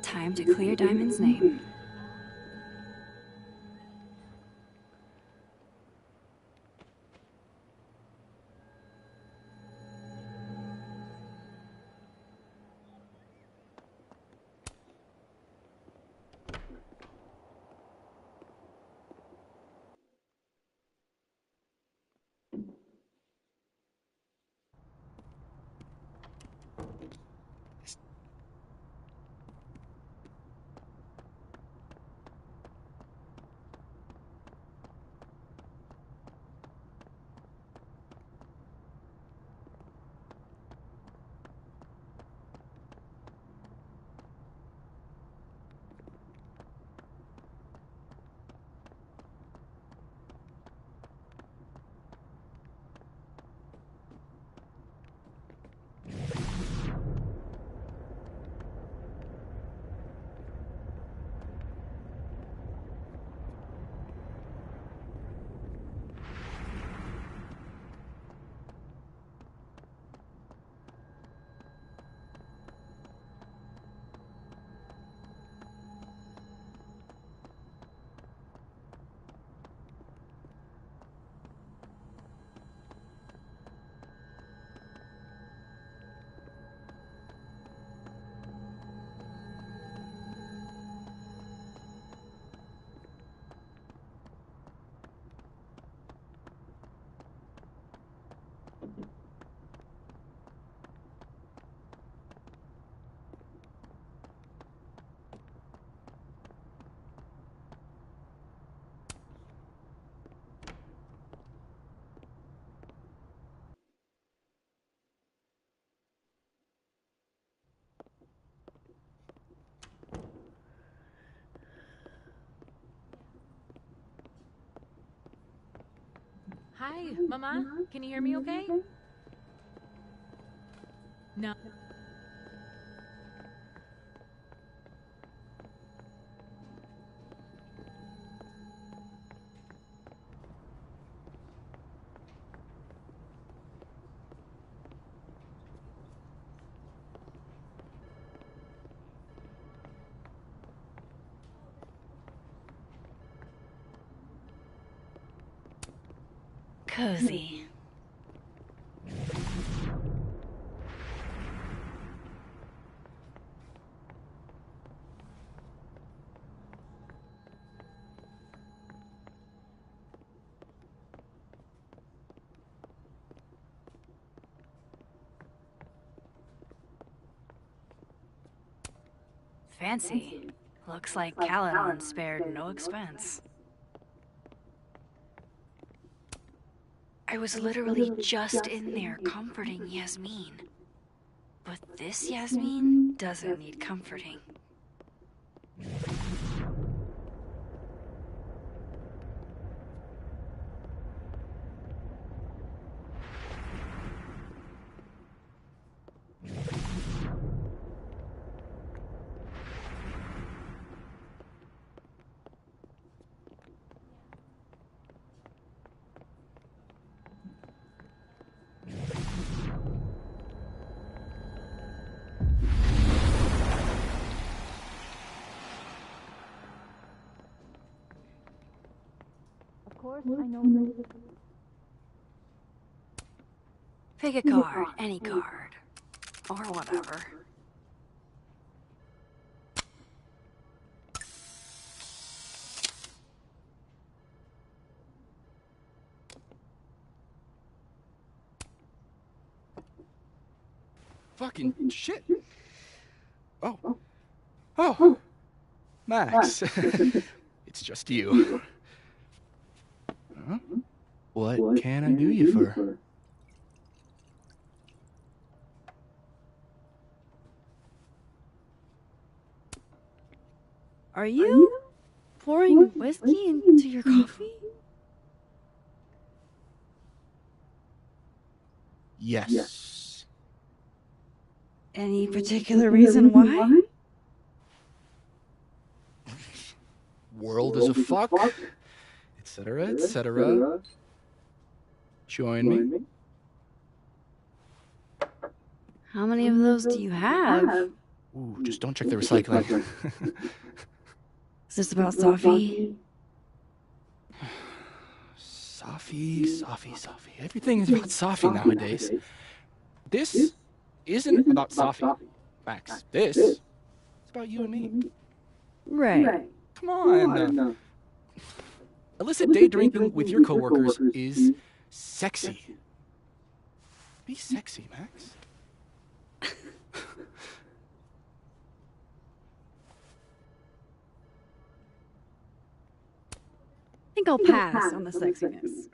[SPEAKER 11] Time to clear Diamond's name.
[SPEAKER 15] Hi, Mama. Can you hear me okay? No.
[SPEAKER 2] Cozy. Fancy. Looks like Caledon spared no expense. I was literally just in there comforting Yasmin. But this Yasmin doesn't need comforting.
[SPEAKER 12] I know.
[SPEAKER 2] Pick a card, any card. Or whatever.
[SPEAKER 6] Fucking shit. Oh. Max. It's just you. Huh? What can I do you for?
[SPEAKER 11] Are you pouring whiskey into your coffee?
[SPEAKER 6] Yes.
[SPEAKER 11] Any particular reason why?
[SPEAKER 6] World is a fuck, etc., etc. Join me.
[SPEAKER 11] How many of those do you have?
[SPEAKER 6] Ooh, just don't check the recycling.
[SPEAKER 11] Is this about Safi?
[SPEAKER 6] Safi. Everything is about Safi nowadays. This isn't about Safi, Max. This is about you and me.
[SPEAKER 11] Right.
[SPEAKER 6] Come on. Illicit day drinking with your coworkers is sexy. Be sexy, Max.
[SPEAKER 11] I think I'll pass on the sexiness.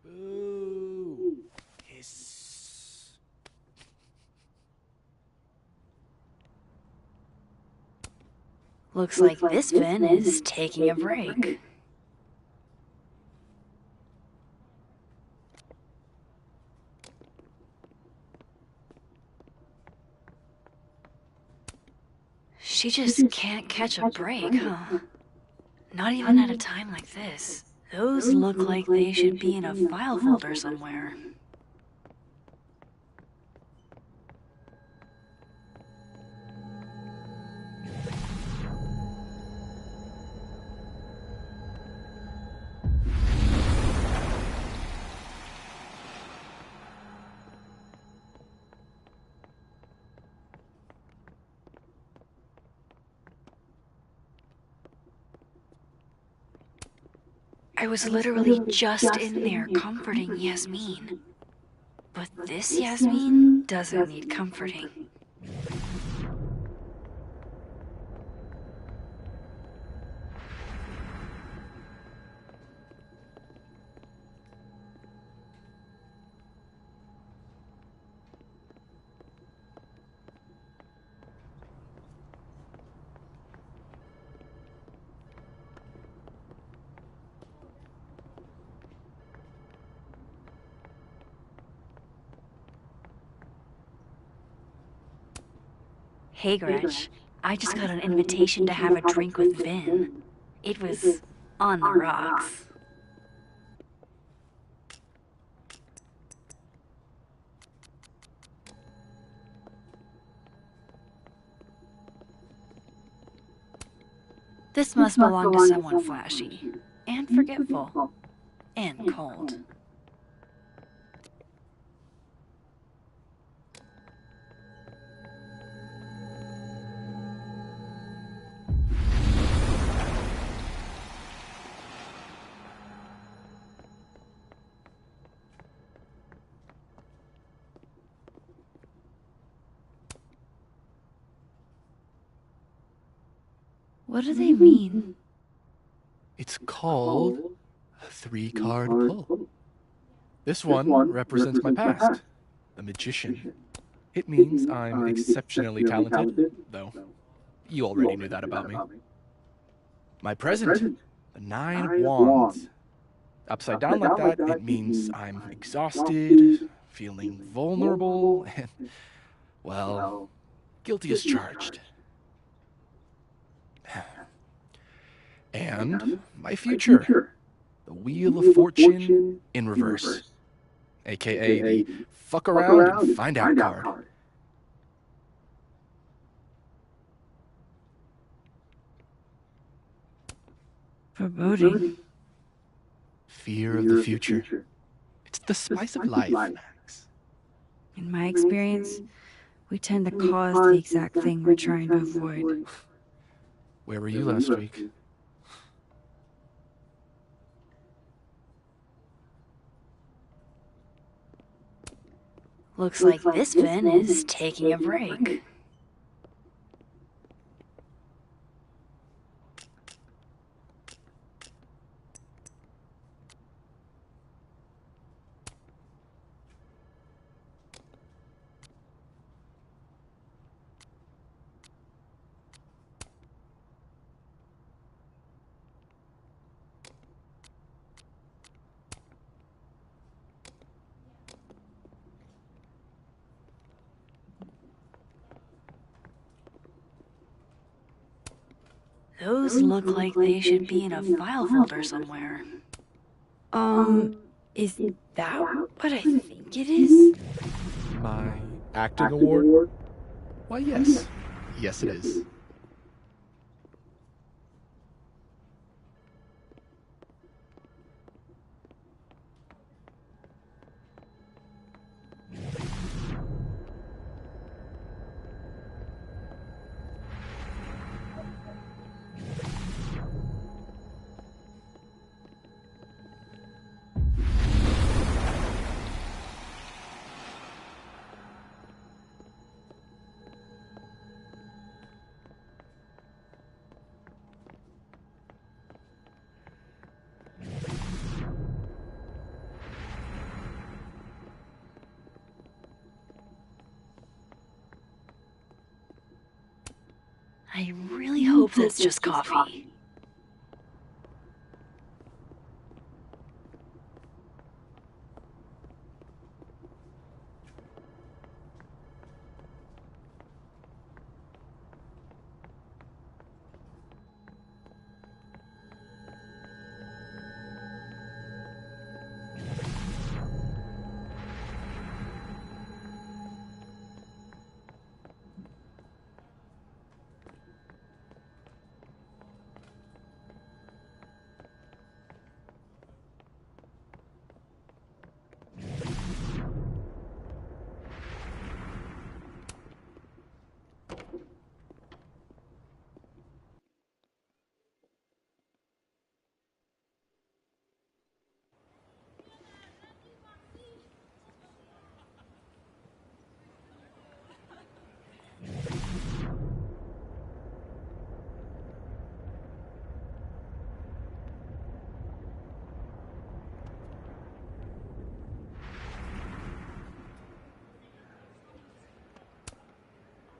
[SPEAKER 6] Boo. Hiss.
[SPEAKER 2] Looks like this Vin is taking a break. She just can't catch a break, huh? Not even at a time like this. Those look like they should be in a file folder somewhere. I was literally just in there comforting Yasmin. But this Yasmin doesn't need comforting. Hey, Gretch. I just got an invitation to have a drink with Vin. It was on the rocks. This must belong to someone flashy, and forgetful, and cold. What do they mean?
[SPEAKER 6] It's called a 3-card pull. This one represents my past, the magician. It means I'm exceptionally talented, though you already knew that about me. My present, the 9 of Wands. Upside down like that, it means I'm exhausted, feeling vulnerable, and, well, guilty as charged. And my future, the Wheel of Fortune in reverse, aka the fuck around and find out card.
[SPEAKER 2] Foreboding.
[SPEAKER 6] Fear of the future. It's the spice of life, Max.
[SPEAKER 2] In my experience, we tend to cause the exact thing we're trying to avoid.
[SPEAKER 6] Where were you last week?
[SPEAKER 2] Looks like this Finn is taking a break. Those look like they should be in a file folder somewhere. Is that what I think it is?
[SPEAKER 6] My acting award? Why, yes. Yes, it is.
[SPEAKER 2] I really hope that's just coffee.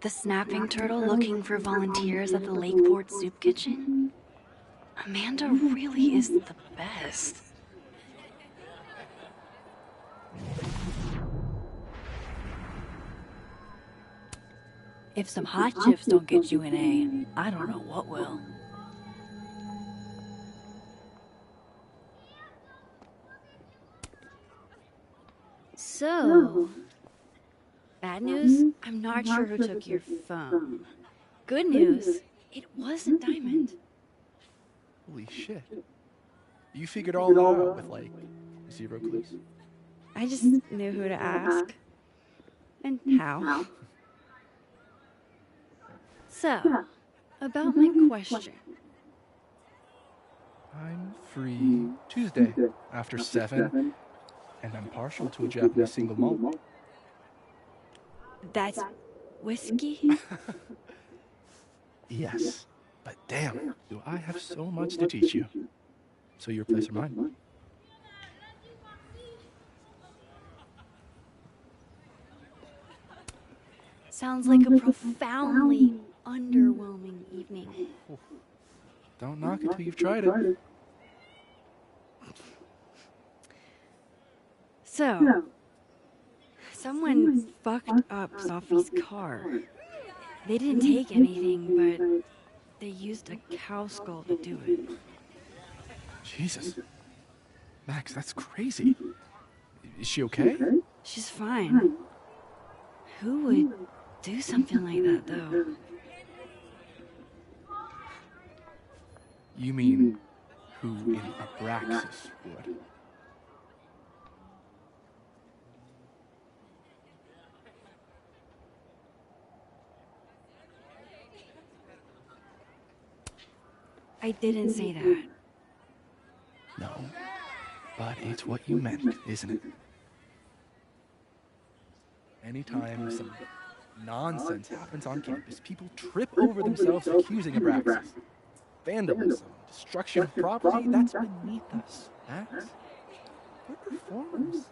[SPEAKER 2] The snapping turtle looking for volunteers at the Lakeport Soup Kitchen? Amanda really is the best. If some hot chips don't get you an A, I don't know what will. So, bad news, I'm not sure who took your phone. Good news, it wasn't Diamond.
[SPEAKER 6] Holy shit. You figured all that out with, like, 0 clues?
[SPEAKER 11] I just knew who to ask. And how. So, about my question.
[SPEAKER 6] I'm free Tuesday after 7, and I'm partial to a Japanese single malt.
[SPEAKER 11] That's whiskey?
[SPEAKER 6] Yes.
[SPEAKER 16] But damn, do I have so much to teach you. So your place or mine?
[SPEAKER 11] Sounds like a profoundly underwhelming evening.
[SPEAKER 16] Don't knock it till you've tried it.
[SPEAKER 11] So, someone fucked up Sophie's car. They didn't take anything, but they used a cow skull to do it.
[SPEAKER 16] Jesus. Max, that's crazy. Is she okay?
[SPEAKER 11] She's fine. Who would do something like that, though?
[SPEAKER 16] You mean who in Abraxas would?
[SPEAKER 11] I didn't say that.
[SPEAKER 16] No, but it's what you meant, isn't it? Anytime some nonsense happens on campus, people trip over themselves accusing Abraxas. Vandalism, destruction of property, that's beneath us, Max. We're performers.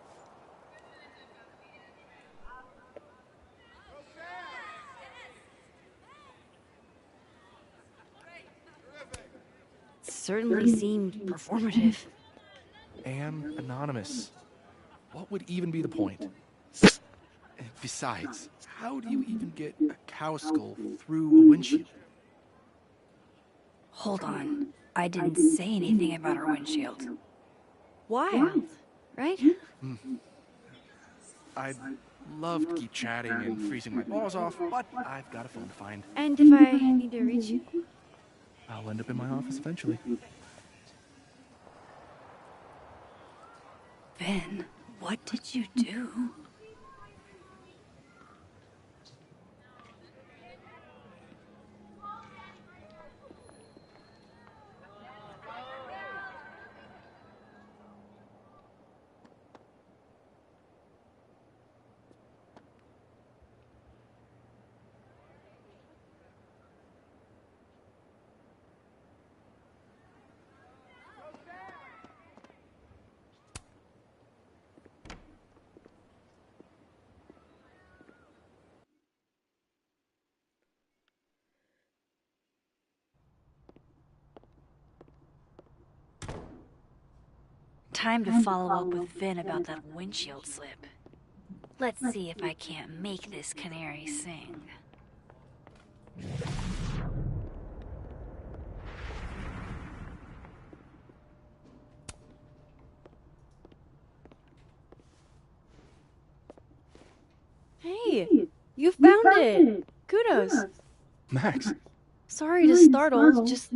[SPEAKER 11] Certainly seemed performative.
[SPEAKER 16] And anonymous. What would even be the point? And besides, how do you even get a cow skull through a windshield?
[SPEAKER 2] Hold on. I didn't say anything about her windshield.
[SPEAKER 11] Wild, right?
[SPEAKER 16] I'd love to keep chatting and freezing my balls off, but I've got a phone to find.
[SPEAKER 11] And if I need to reach you?
[SPEAKER 16] I'll end up in my office eventually.
[SPEAKER 2] Ben, what did you do? Time to follow up with Vin about that windshield slip. Let's see if I can't make this canary sing.
[SPEAKER 11] Hey, you found it! Kudos!
[SPEAKER 16] Max!
[SPEAKER 11] Sorry to startle, just...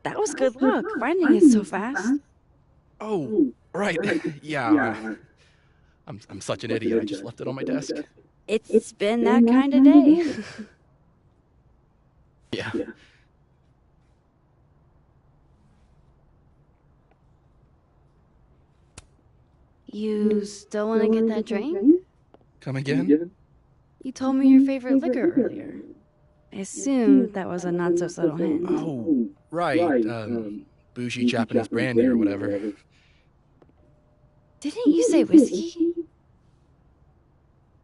[SPEAKER 11] That was good luck, finding it so fast.
[SPEAKER 16] Oh, right. Yeah. I'm such an idiot. I just left it on my desk.
[SPEAKER 11] It's been that kind of day.
[SPEAKER 16] Yeah.
[SPEAKER 11] You still want to get that drink?
[SPEAKER 16] Come again?
[SPEAKER 11] You told me your favorite liquor earlier. I assumed that was a not-so-subtle hint.
[SPEAKER 16] Oh, right. Bougie Japanese brandy or whatever.
[SPEAKER 11] Didn't you say whiskey?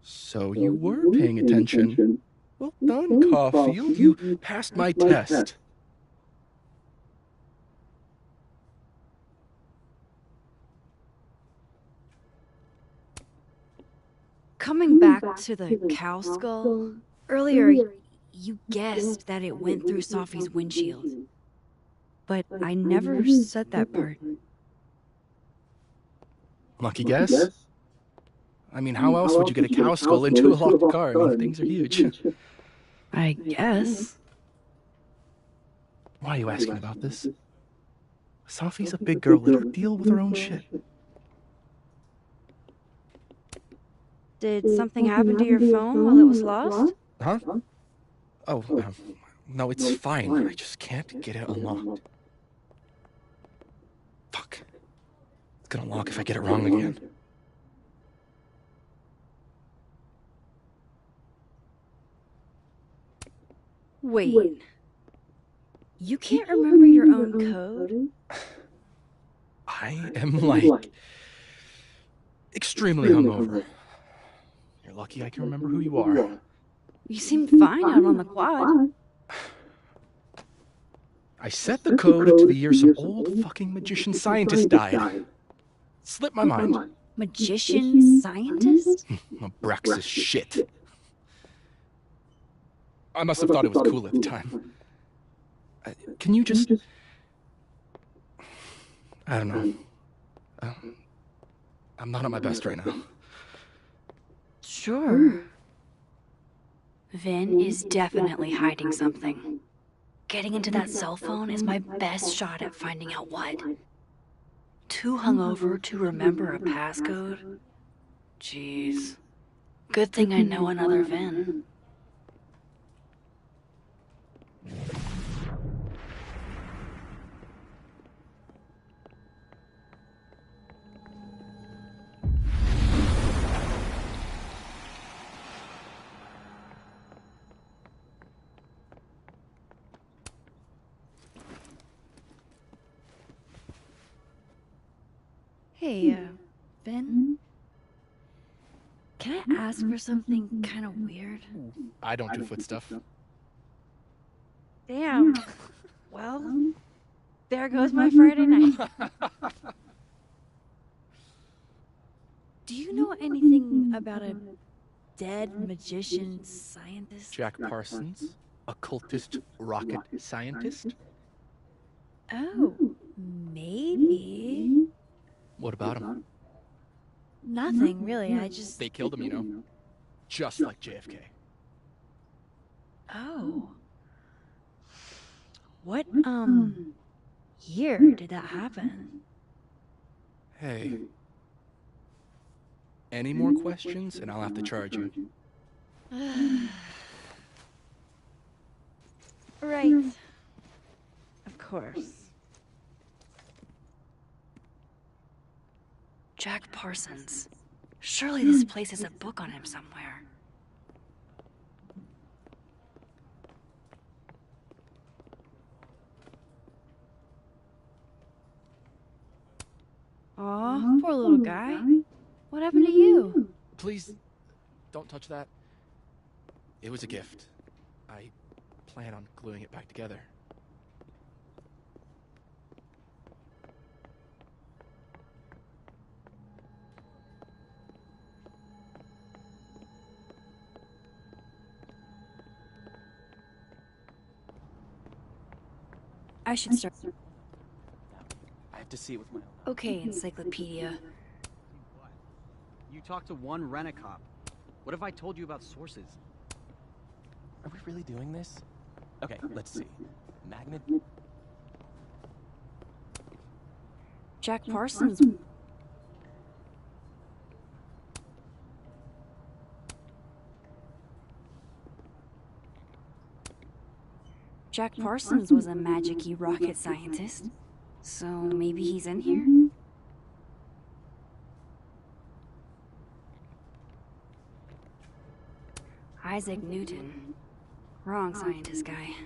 [SPEAKER 16] So you were paying attention. Well done, Caulfield. You passed my test.
[SPEAKER 11] Coming back to the cow skull, earlier you guessed that it went through Sophie's windshield. But I never said that part.
[SPEAKER 16] Lucky guess? I mean, how else would you get a cow skull into a locked car? I mean, things are huge.
[SPEAKER 11] I guess.
[SPEAKER 16] Why are you asking about this? Sophie's a big girl. Let her deal with her own shit.
[SPEAKER 11] Did something happen to your phone while it was lost?
[SPEAKER 16] Huh? Oh, no, it's fine. I just can't get it unlocked. Fuck. It's gonna lock if I get it wrong again.
[SPEAKER 11] Wait. You can't remember your own code?
[SPEAKER 16] I am, like, extremely hungover. You're lucky I can remember who you are.
[SPEAKER 11] You seemed fine out on the quad.
[SPEAKER 16] I set the code to the year some old fucking magician scientist died. Slipped my mind.
[SPEAKER 11] Magician scientist?
[SPEAKER 16] Abraxas shit. I must have thought it was cool at the time. Can you just... I don't know. I'm not at my best right now.
[SPEAKER 11] Sure.
[SPEAKER 2] Vin is definitely hiding something. Getting into that cell phone is my best shot at finding out what. Too hungover to remember a passcode? Jeez. Good thing I know another Vin.
[SPEAKER 11] Hey, Vin? Can I ask for something kind of weird?
[SPEAKER 16] I don't do foot stuff.
[SPEAKER 11] Damn. Well, there goes my Friday night. Do you know anything about a dead magician scientist?
[SPEAKER 16] Jack Parsons, occultist rocket scientist?
[SPEAKER 11] Oh, maybe.
[SPEAKER 16] What about him?
[SPEAKER 11] Nothing, really. I just...
[SPEAKER 16] They killed him, you know. Just like JFK.
[SPEAKER 11] Oh. What, year did that happen?
[SPEAKER 16] Hey. Any more questions and I'll have to charge you.
[SPEAKER 11] Right. Of course.
[SPEAKER 2] Jack Parsons. Surely this place has a book on him somewhere.
[SPEAKER 11] Aw, poor little guy. What happened to you?
[SPEAKER 16] Please, don't touch that. It was a gift. I plan on gluing it back together.
[SPEAKER 11] I should start.
[SPEAKER 17] I have to see it with my own eyes.
[SPEAKER 2] Okay, encyclopedia.
[SPEAKER 17] You talked to one rent-a-cop. What if I told you about sources?
[SPEAKER 18] Are we really doing this? Okay, let's see. Magnet?
[SPEAKER 11] Jack Parsons. Jack Parsons was a magic-y rocket scientist. So maybe he's in here?
[SPEAKER 2] Isaac Newton. Wrong scientist guy.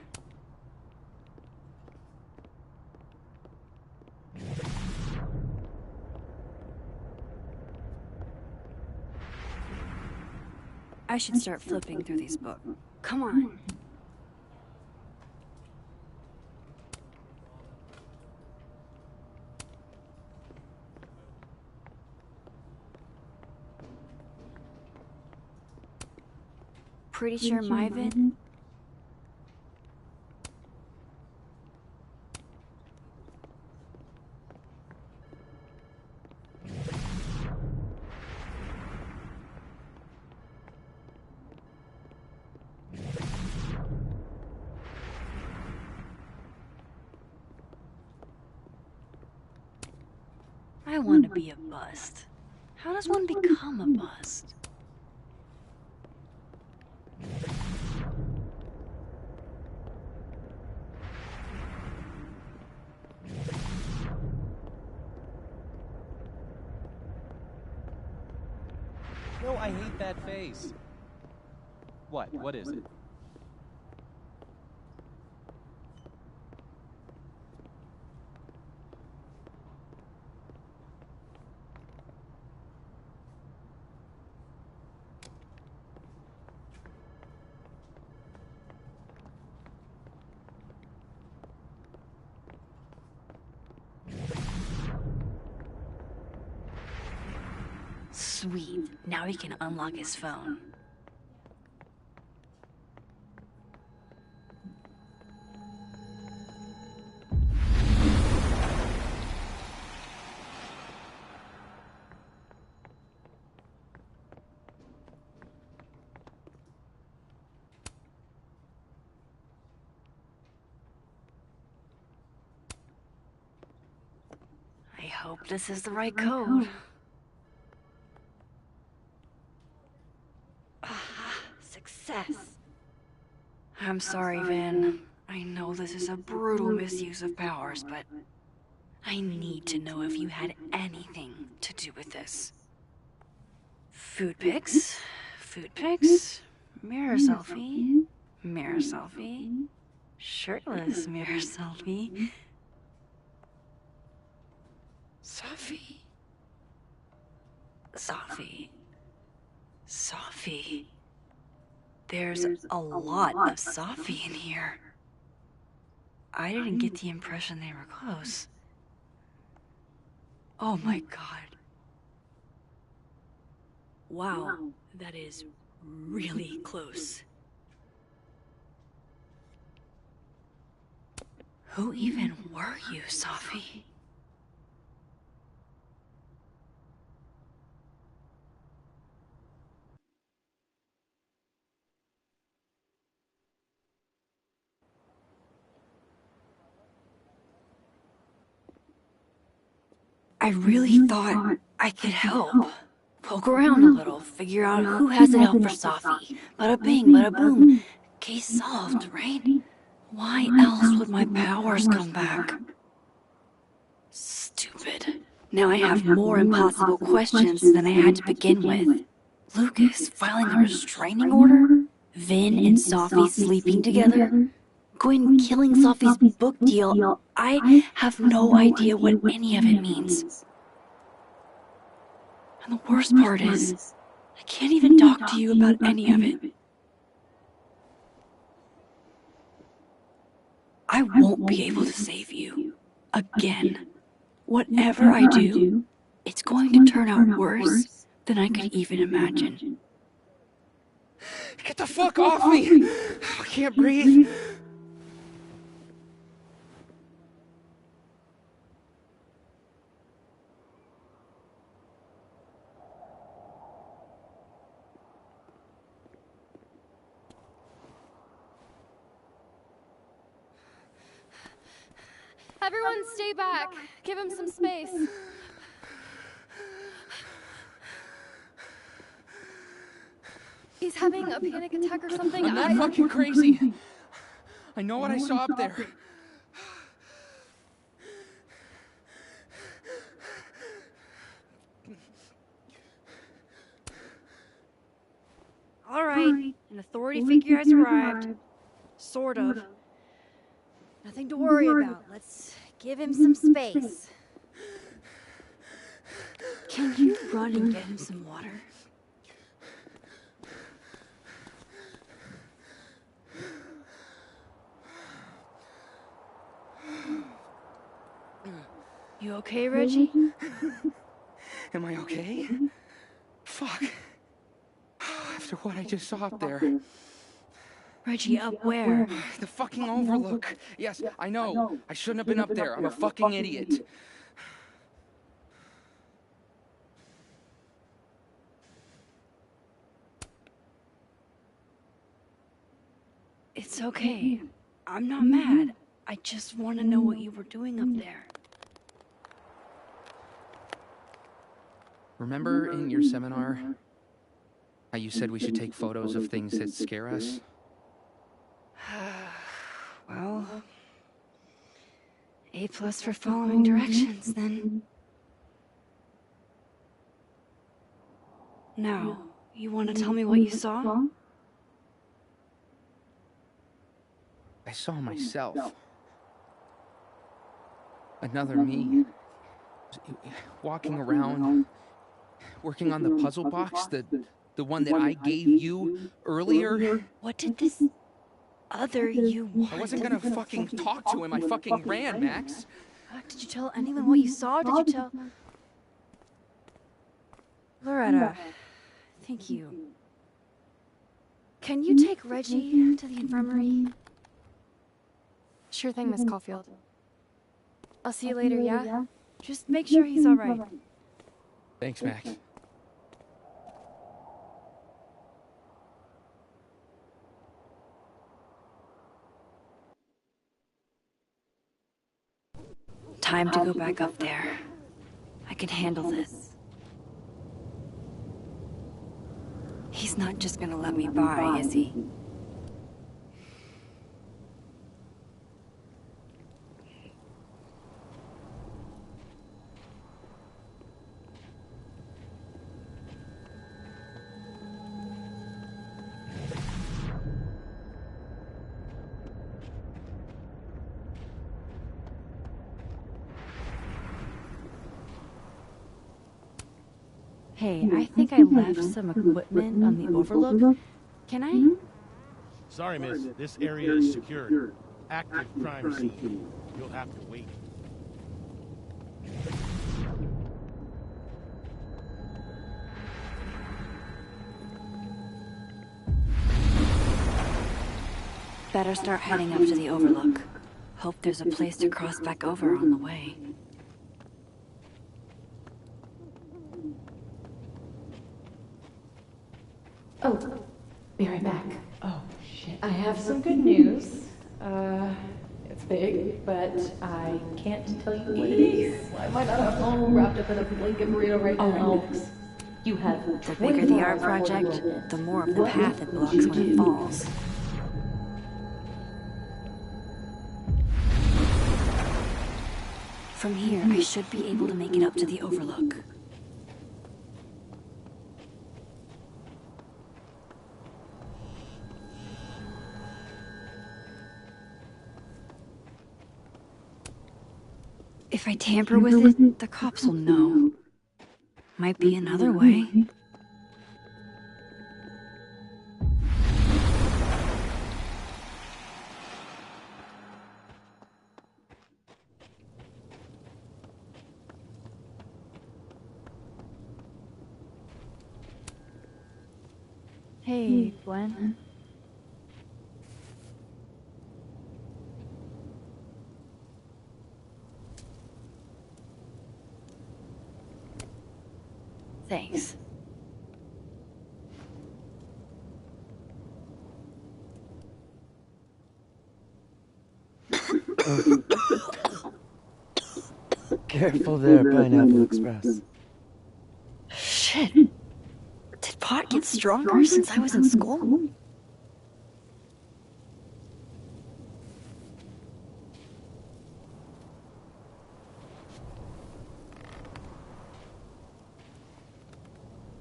[SPEAKER 11] I should start flipping through these books.
[SPEAKER 2] Come on. Pretty sure my Vin? I want to be a bust. How does one become a bust?
[SPEAKER 17] No, I hate that face. What? What is it?
[SPEAKER 2] Sweet. Now we can unlock his phone. I hope this is the right code. Ah, success. I'm sorry, Vin. I know this is a brutal misuse of powers, but I need to know if you had anything to do with this. Food pics, mirror selfie, shirtless mirror selfie. Sophie. There's a lot of Sophie in here. I didn't get the impression they were close. Oh my god. Wow, that is really close. Who even were you, Sophie? I really thought I could help. Poke around a little, figure out who has it out for Sophie. Bada bing, bada boom. Case solved, right? Why else would my powers come back? Stupid. Now I have more impossible questions than I had to begin with. Lucas filing a restraining order? Vin and Sophie sleeping together? Gwen killing Sophie's book deal? I have no idea what any of it means. And the worst part is, I can't even talk to you about any of it. I won't be able to save you. Again. Whatever I do, it's going to turn out worse than I could even imagine.
[SPEAKER 6] Get the fuck off me! I can't breathe.
[SPEAKER 5] Everyone stay back. Give him some space. He's having a panic attack or something.
[SPEAKER 16] I'm not fucking crazy. I know what I saw up there.
[SPEAKER 11] All right, an authority figure has arrived. Sort of. Nothing to worry about. Let's give him some space.
[SPEAKER 2] Can you run and get him some water? You okay, Reggie?
[SPEAKER 6] Am I okay? Fuck. After what I just saw up there.
[SPEAKER 2] Reggie, up where?
[SPEAKER 6] The fucking overlook. Yes, I know. I shouldn't have been up there. I'm a fucking idiot.
[SPEAKER 2] It's okay. I'm not mad. I just want to know what you were doing up there.
[SPEAKER 6] Remember in your seminar how you said we should take photos of things that scare us?
[SPEAKER 2] Well, A+ for following directions, then. Now, you want to tell me what you saw?
[SPEAKER 6] I saw myself. Another me. Walking around, working on the puzzle box, the one that I gave you earlier.
[SPEAKER 2] What did this other you want?
[SPEAKER 6] I wasn't gonna fucking talk to him. I fucking ran, Max.
[SPEAKER 11] Did you tell anyone what you saw? Did you tell... Loretta, thank you. Can you take Reggie to the infirmary?
[SPEAKER 5] Sure thing, Miss Caulfield. I'll see you later, yeah?
[SPEAKER 11] Just make sure he's alright.
[SPEAKER 16] Thanks, Mac.
[SPEAKER 11] Time to go back up there. I can handle this. He's not just gonna let me by, is he? Hey, I think I left some equipment on the overlook. Can I?
[SPEAKER 19] Sorry, miss. This area is secured. Active crime scene. You'll have to wait.
[SPEAKER 11] Better start heading up to the overlook. Hope there's a place to cross back over on the way.
[SPEAKER 20] Oh, be right back. Oh, shit. I have some good news. It's big, but I can't tell you what it is. I might not have home wrapped up in a blanket burrito right now. You have
[SPEAKER 11] The bigger the art project, the more of the path it blocks when it falls. From here, I should be able to make it up to the overlook. If I tamper with it, the cops will know. Might be another way. Hey, Gwen. Thanks.
[SPEAKER 21] Careful there, Pineapple Express.
[SPEAKER 11] Shit. Did pot get stronger since I was in school?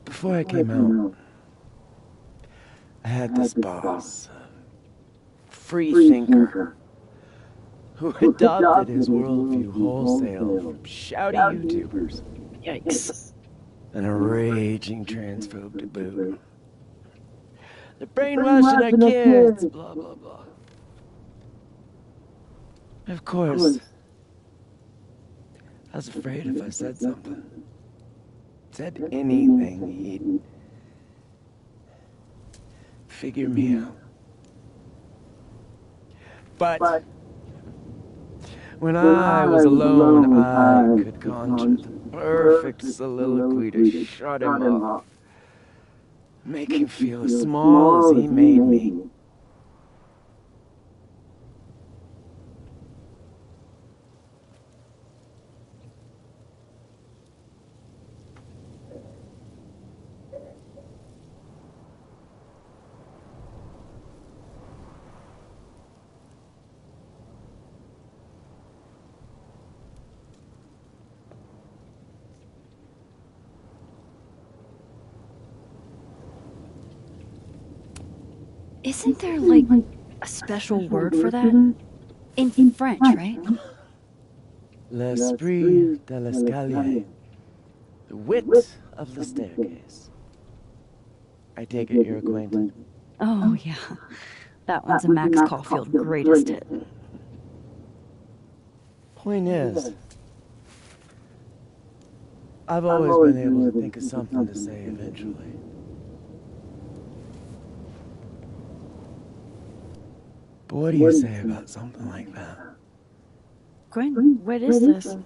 [SPEAKER 21] Before I came out, I had this boss, free thinker, who adopted his worldview wholesale from shouty YouTubers. Yikes. And a raging transphobe to boot. They're brainwashing our kids, blah, blah, blah. Of course, I was afraid if I said something, said anything, he'd figure me out. But when I was alone, I could conjure the perfect soliloquy to shut him up, make him feel as small as he made me.
[SPEAKER 11] Isn't there, like, a special word for that? In French, right?
[SPEAKER 21] L'esprit de l'escalier. The wit of the staircase. I take it you're acquainted.
[SPEAKER 11] Oh, yeah. That one's a Max Caulfield greatest hit.
[SPEAKER 21] Point is, I've always been able to think of something to say eventually. But what do you say about something like that?
[SPEAKER 11] Gwen, what is this?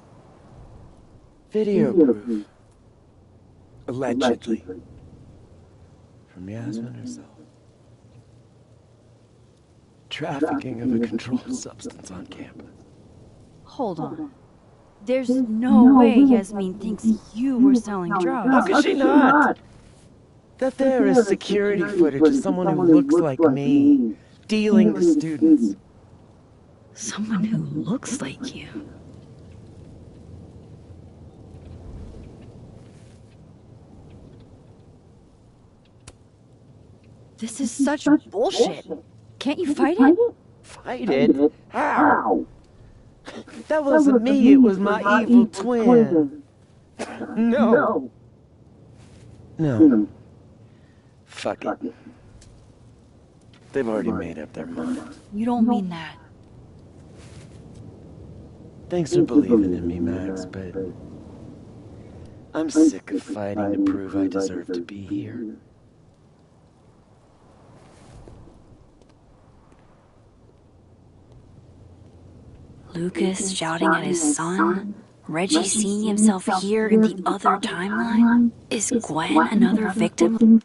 [SPEAKER 21] Video proof. Allegedly. From Yasmin herself. Trafficking of a controlled substance on campus.
[SPEAKER 11] Hold on. There's no way Yasmin thinks you were selling drugs.
[SPEAKER 21] How could she not? That there is security footage of someone who looks like me, dealing to students.
[SPEAKER 11] Someone who looks like you. This is such bullshit. Can't you fight it?
[SPEAKER 21] Fight it? How? That wasn't me, it was my evil twin. No. No. Fuck it. They've already made up their minds.
[SPEAKER 11] You don't mean that.
[SPEAKER 21] Thanks for believing in me, Max, but I'm sick of fighting to prove I deserve to be here.
[SPEAKER 2] Lucas shouting at his son, Reggie seeing himself here in the other timeline. Is Gwen another victim?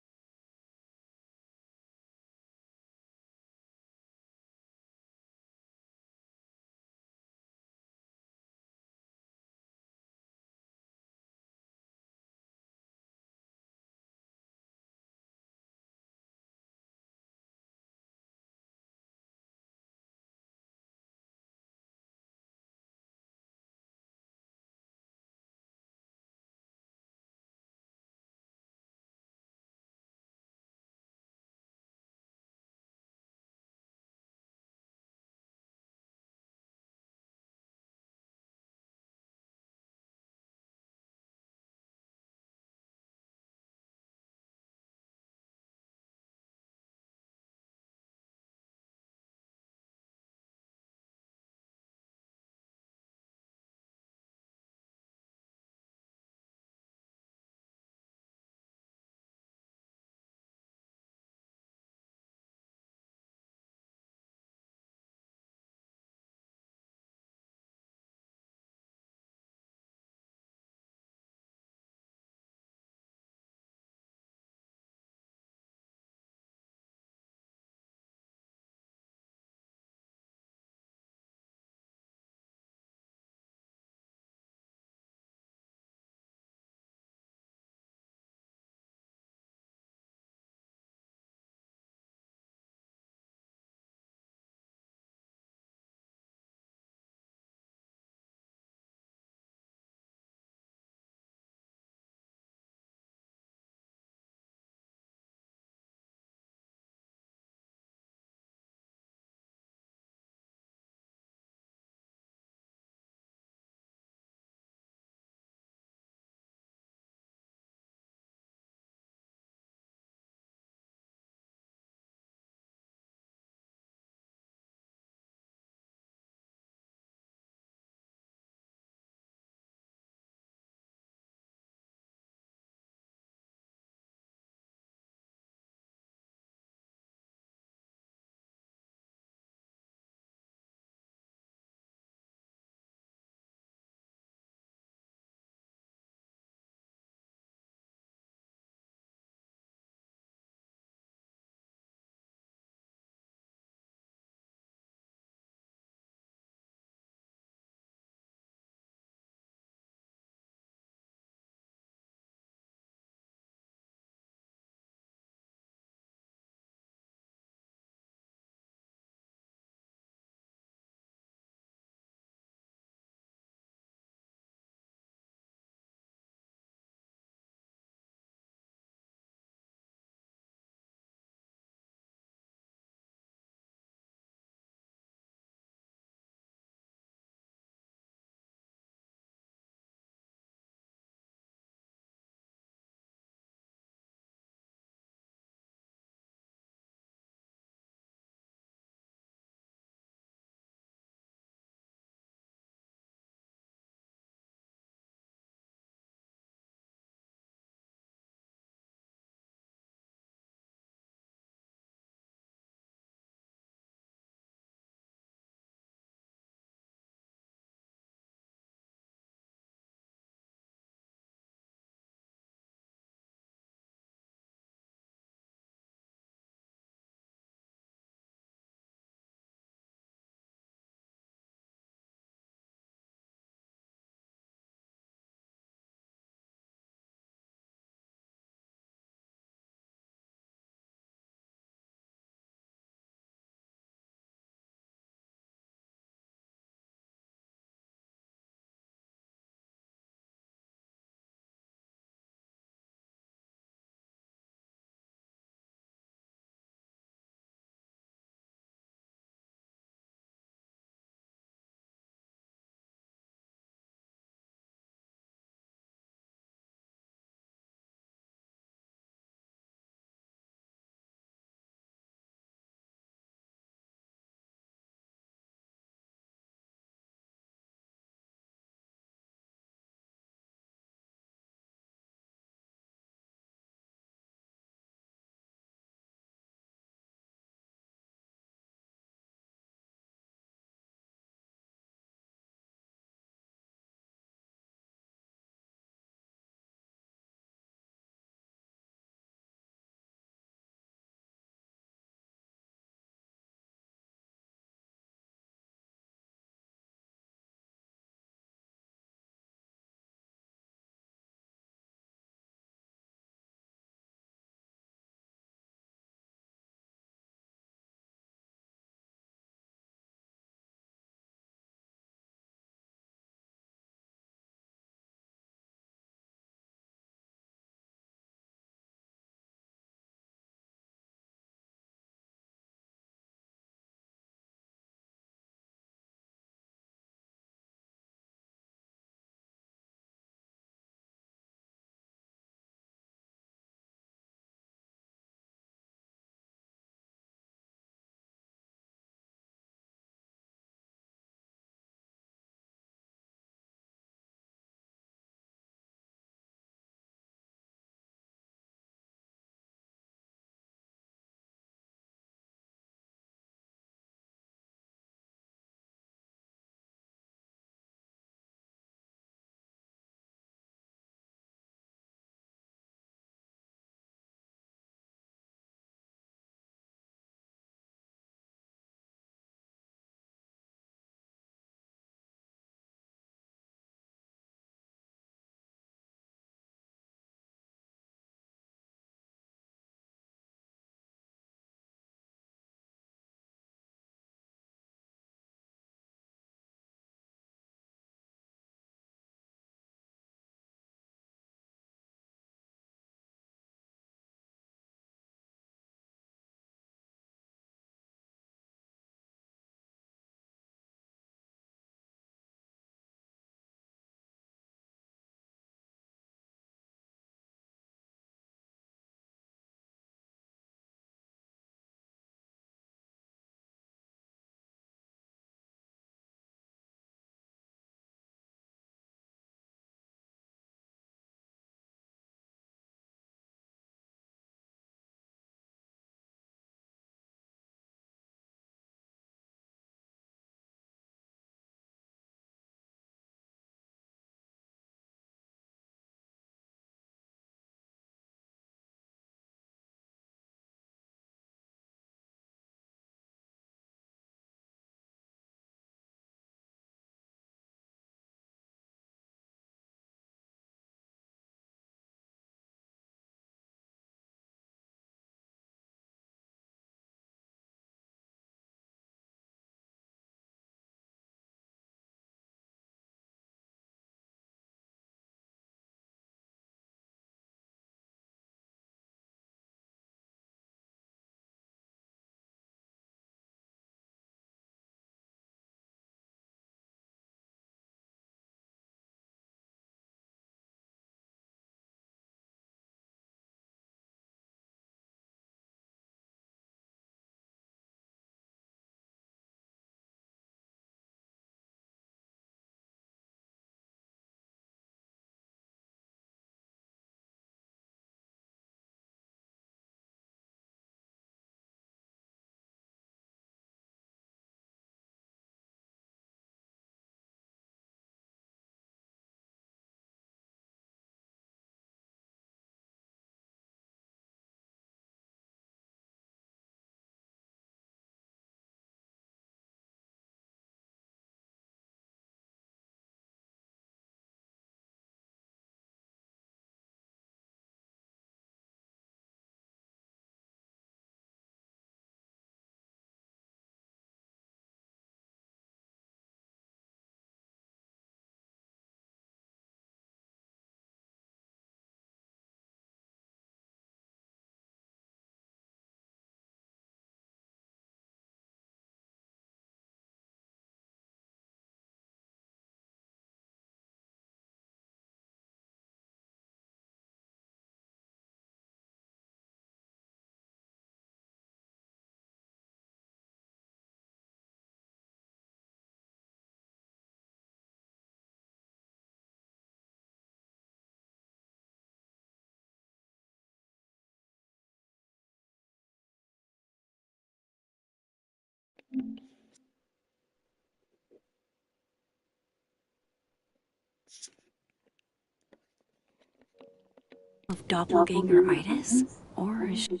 [SPEAKER 2] Of doppelganger-itis? Or is she...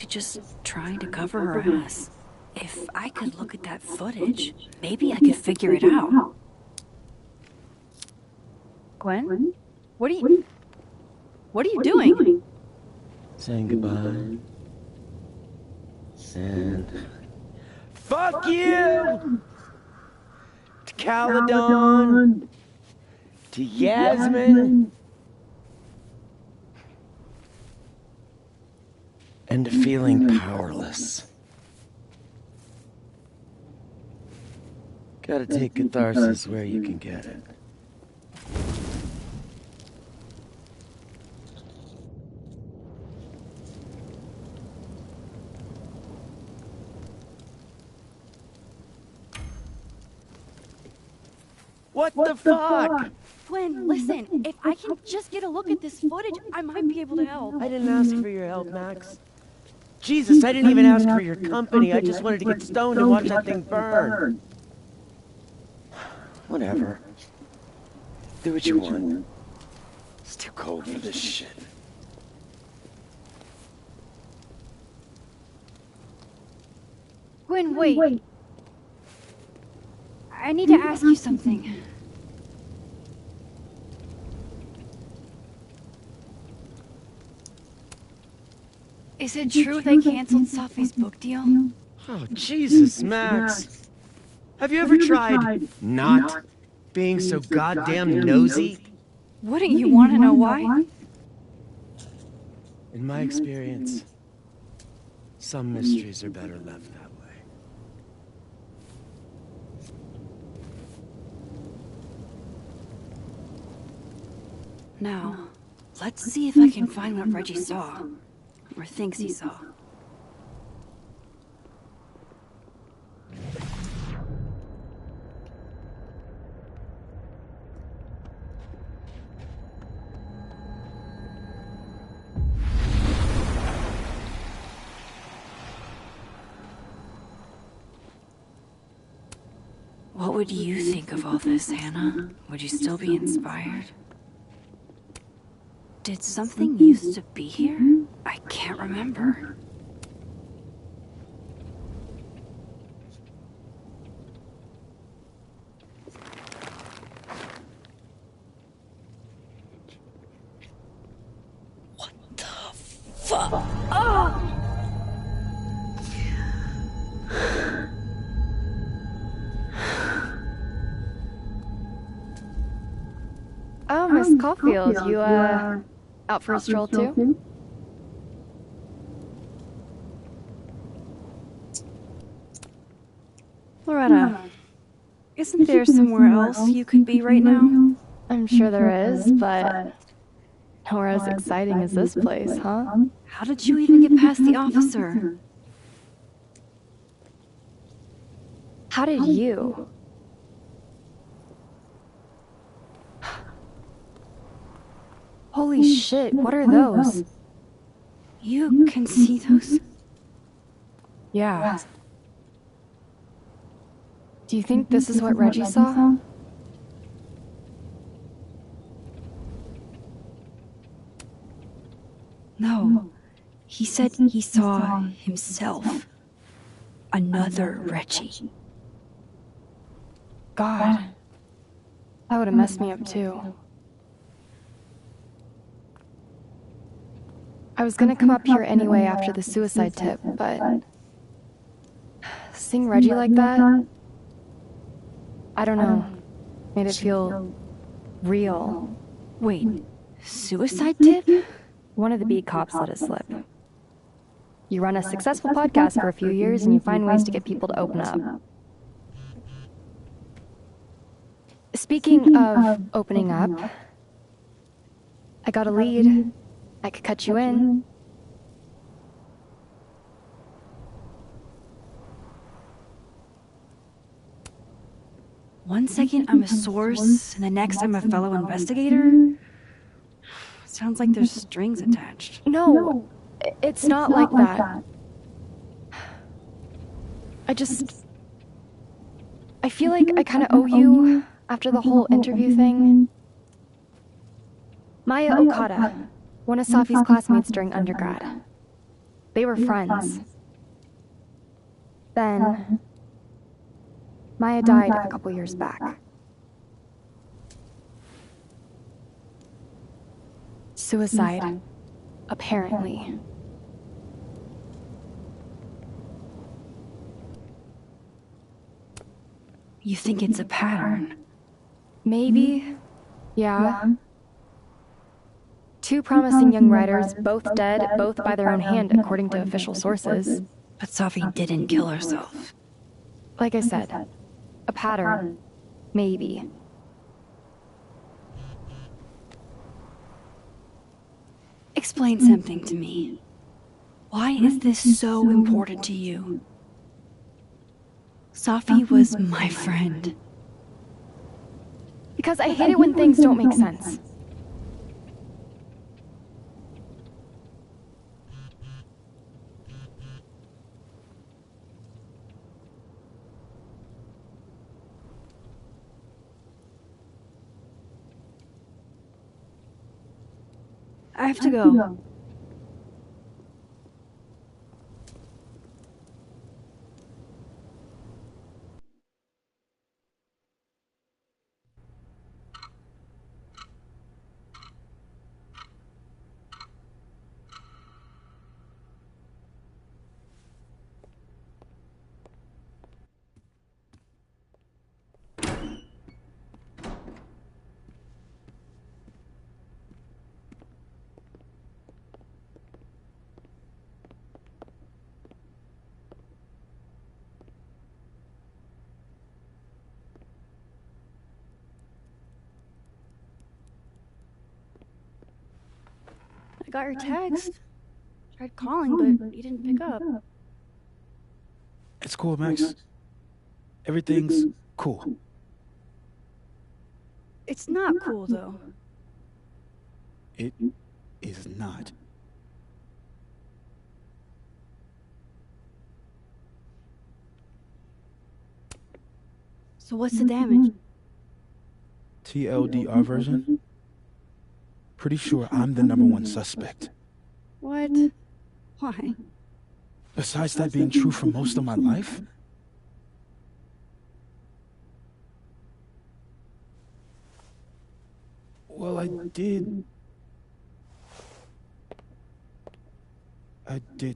[SPEAKER 2] just trying to cover her ass? If I could look at that footage, maybe I could figure it out.
[SPEAKER 11] Gwen? What are you doing?
[SPEAKER 21] Saying goodbye. And fuck you! To Caledon! To Yasmin! And to feeling powerless. Gotta take catharsis where you can get it. What the fuck?
[SPEAKER 11] Gwen, listen, if I can just get a look at this footage, I might be able to help.
[SPEAKER 21] I didn't ask for your help, Max. Jesus, I didn't even ask for your company. I just wanted to get stoned and watch that thing burn. Whatever. Do what you want. It's too cold for this shit.
[SPEAKER 11] Gwen, wait. I need to ask you something. Is it true they canceled Sophie's book deal?
[SPEAKER 21] Oh, Jesus, Max. Have you ever tried not being so goddamn nosy?
[SPEAKER 11] Wouldn't you want to know why?
[SPEAKER 21] In my experience, some mysteries are better left that way.
[SPEAKER 2] Now, let's see if I can find what Reggie saw. Or thinks he saw. What would you think of all this, Hannah? Would you still be inspired? Did something used to be here? I can't remember. What the fuck? Oh!
[SPEAKER 12] Oh, Miss Caulfield, you, out for a stroll too?
[SPEAKER 11] Loretta, isn't there somewhere else you could be right now?
[SPEAKER 12] I'm sure there is, but
[SPEAKER 20] Nowhere as exciting as this place, huh?
[SPEAKER 11] How did you even get past the officer?
[SPEAKER 20] How did you? Holy shit, what are those?
[SPEAKER 11] You can see those?
[SPEAKER 20] Yeah. Do you think this is what Reggie saw?
[SPEAKER 11] No. He said he saw himself. Another Reggie.
[SPEAKER 20] God. That would have messed me up too. I was gonna come up here anyway after the suicide tip, but seeing Reggie like that, I don't know, made it feel real.
[SPEAKER 11] Wait, suicide tip?
[SPEAKER 20] One of the beat cops let it slip. You run a successful podcast for a few years and you find ways to get people to open up. Speaking of opening up, I got a lead. I could cut you in.
[SPEAKER 11] One second I'm a source, and the next I'm a fellow investigator? Sounds like there's strings attached.
[SPEAKER 20] No, it's not like that. I feel like I kind of owe you after the whole interview thing. Maya Okada, one of Safi's classmates during undergrad. They were friends. Then, Maya died a couple years back. Suicide, apparently.
[SPEAKER 11] You think it's a pattern?
[SPEAKER 20] Maybe. Yeah. Two promising young writers, both dead, both by their own hand, according to official sources.
[SPEAKER 11] But Safi didn't kill herself.
[SPEAKER 20] Like I said, a pattern. Maybe.
[SPEAKER 11] Explain something to me. Why is this so important to you? Safi was my friend.
[SPEAKER 20] Because I hate it when things don't make sense.
[SPEAKER 11] I have to go. I got your text. Tried calling, but you didn't pick up.
[SPEAKER 16] It's cool, Max. Everything's cool.
[SPEAKER 11] It's not cool, though.
[SPEAKER 16] It is not.
[SPEAKER 11] So what's the damage?
[SPEAKER 16] TLDR version? Pretty sure I'm the #1 suspect.
[SPEAKER 11] What? Why?
[SPEAKER 16] Besides that being true for most of my life? Well, I did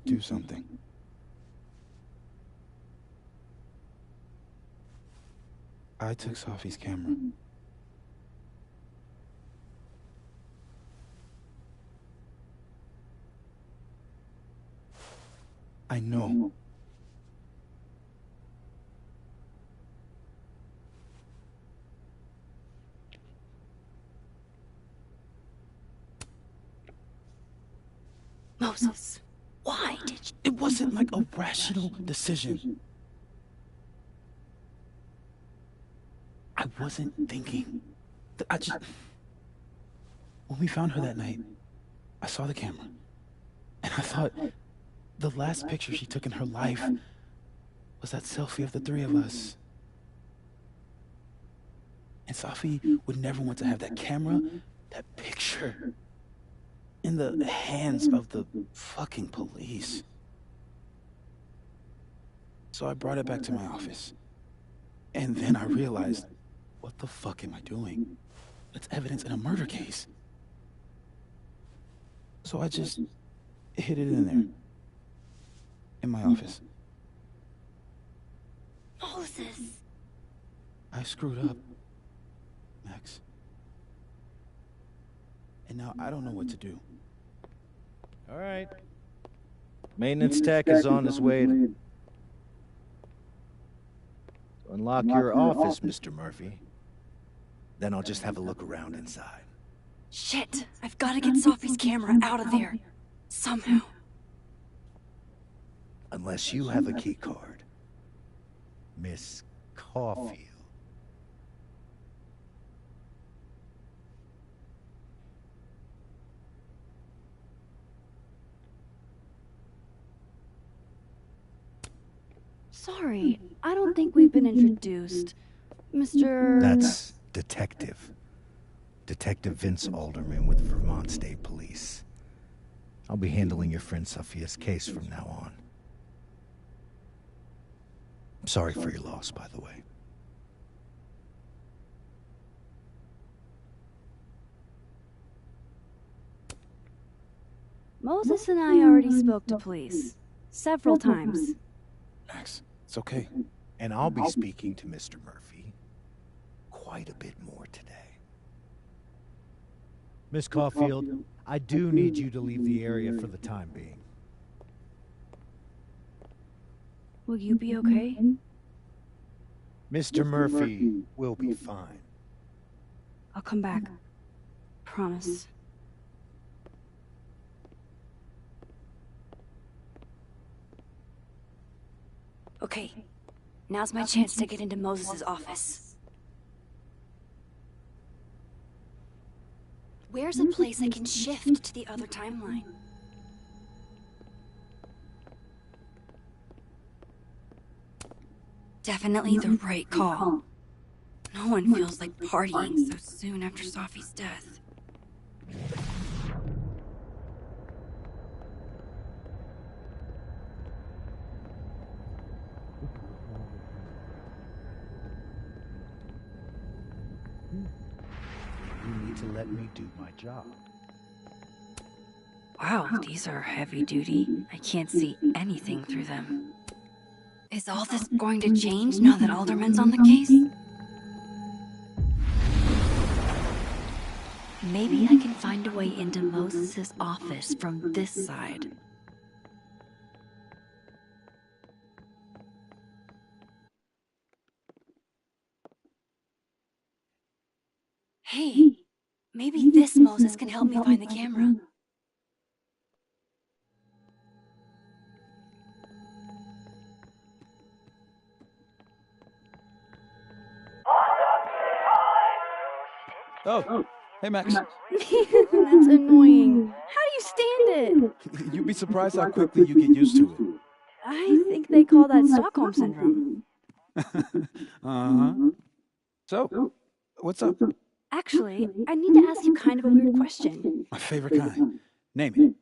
[SPEAKER 16] do something. I took Safi's camera. I know.
[SPEAKER 2] Moses, why did you?
[SPEAKER 16] It wasn't like a rational decision. I wasn't thinking. When we found her that night, I saw the camera. And I thought the last picture she took in her life was that selfie of the three of us. And Sophie would never want to have that camera, that picture, in the hands of the fucking police. So I brought it back to my office. And then I realized, what the fuck am I doing? That's evidence in a murder case. So I just hid it in there. In my office.
[SPEAKER 2] Moses!
[SPEAKER 16] I screwed up, Max. And now I don't know what to do.
[SPEAKER 19] All right. Maintenance tech is on his way to unlock your office, Mr. Murphy. Then I'll just have a look around inside.
[SPEAKER 2] Shit! I've got to get Sophie's camera out of there. Somehow.
[SPEAKER 19] Unless you have a key card. Miss Caulfield.
[SPEAKER 11] Sorry, I don't think we've been introduced. Mr.
[SPEAKER 19] That's Detective. Detective Vince Alderman with the Vermont State Police. I'll be handling your friend Sophia's case from now on. I'm sorry for your loss, by the way.
[SPEAKER 11] Moses and I already spoke to police. Several times.
[SPEAKER 16] Max, it's okay.
[SPEAKER 19] And I'll be speaking to Mr. Murphy quite a bit more today. Miss Caulfield, I do need you to leave the area for the time being.
[SPEAKER 11] Will you be okay?
[SPEAKER 19] Mr. Murphy will be fine.
[SPEAKER 11] I'll come back. Promise. Okay, now's my chance to get into Moses' office. Where's a place I can shift to the other timeline? Definitely the right call. No one feels like partying so soon after Sophie's death.
[SPEAKER 19] You need to let me do my job.
[SPEAKER 11] Wow, these are heavy duty. I can't see anything through them.
[SPEAKER 2] Is all this going to change now that Alderman's on the case?
[SPEAKER 11] Maybe I can find a way into Moses' office from this side.
[SPEAKER 2] Hey, maybe this Moses can help me find the camera.
[SPEAKER 16] Oh, hey Max.
[SPEAKER 11] That's annoying. How do you stand it?
[SPEAKER 16] You'd be surprised how quickly you get used to it.
[SPEAKER 11] I think they call that Stockholm Syndrome.
[SPEAKER 16] Uh-huh. So, what's up?
[SPEAKER 11] Actually, I need to ask you kind of a weird question.
[SPEAKER 16] My favorite kind. Name it.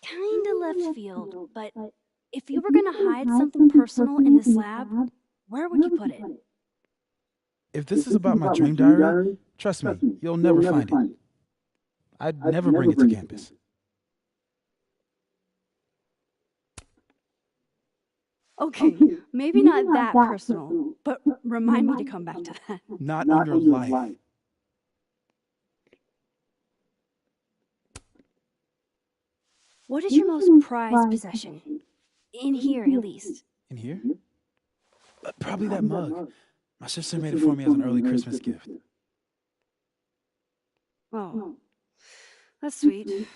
[SPEAKER 11] Kinda left field, but if you were gonna hide something personal in this lab, where would you put it?
[SPEAKER 16] If this is about my dream diary, trust me, you'll never find it. I'd never bring it to campus.
[SPEAKER 11] Okay, maybe not that personal, but remind me to come back to that.
[SPEAKER 16] Not on your life.
[SPEAKER 11] What is your most prized possession? In here, at least.
[SPEAKER 16] In here? Probably that mug. My sister made it for me as an early Christmas gift.
[SPEAKER 11] Oh, that's sweet.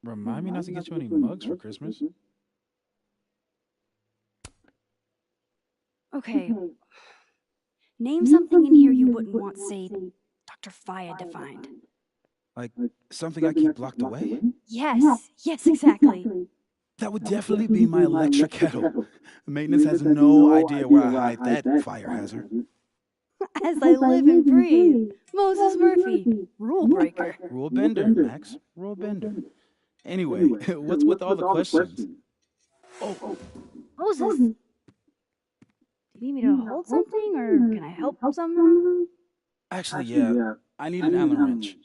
[SPEAKER 16] Remind me not to get you any mugs for Christmas.
[SPEAKER 11] Okay. Name something in here you wouldn't want, say, Dr. Faya to find.
[SPEAKER 16] Like something I keep locked away?
[SPEAKER 11] Yes, exactly.
[SPEAKER 16] That would definitely be my electric kettle. Maintenance has no idea where I hide that fire hazard.
[SPEAKER 11] As I live and breathe. Moses Murphy, rule breaker.
[SPEAKER 16] Rule bender, Max. Rule bender. Anyway, what's with all the questions? Oh,
[SPEAKER 11] Moses, do you need me to hold something, or can I help somehow?
[SPEAKER 16] actually, yeah. I need an Allen wrench.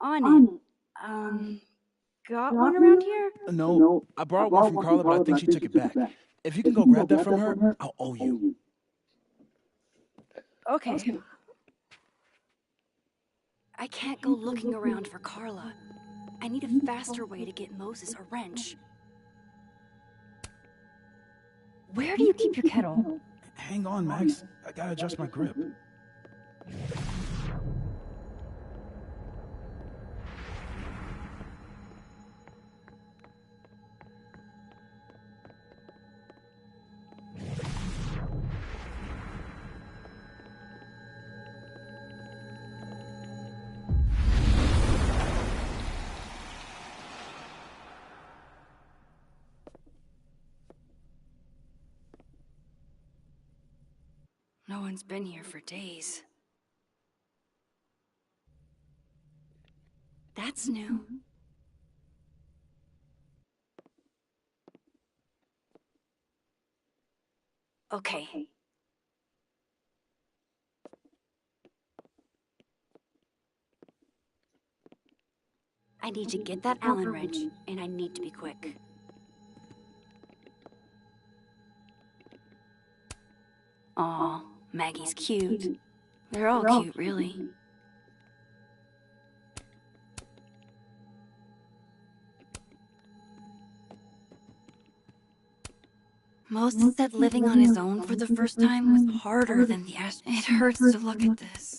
[SPEAKER 11] On it. Got one around here?
[SPEAKER 16] No, I borrowed one from Carla, but I think she took it back. If you can go grab that from her, I'll owe you.
[SPEAKER 11] Okay. I can't go looking around for Carla. I need a faster way to get Moses a wrench. Where do you keep your kettle?
[SPEAKER 16] Hang on, Max. I gotta adjust my grip.
[SPEAKER 11] No one's been here for days. That's new. Okay. I need to get that Allen wrench, and I need to be quick. Aw, Maggie's cute. They're all cute, really. Moses said living on his own for the first time was harder than the Ash. It hurts to look at this.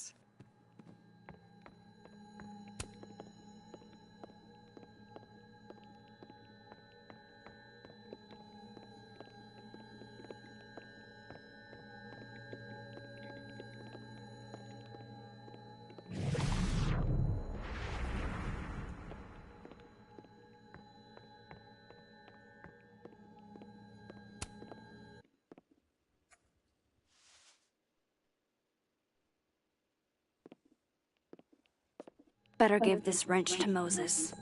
[SPEAKER 11] Better give this wrench to Moses.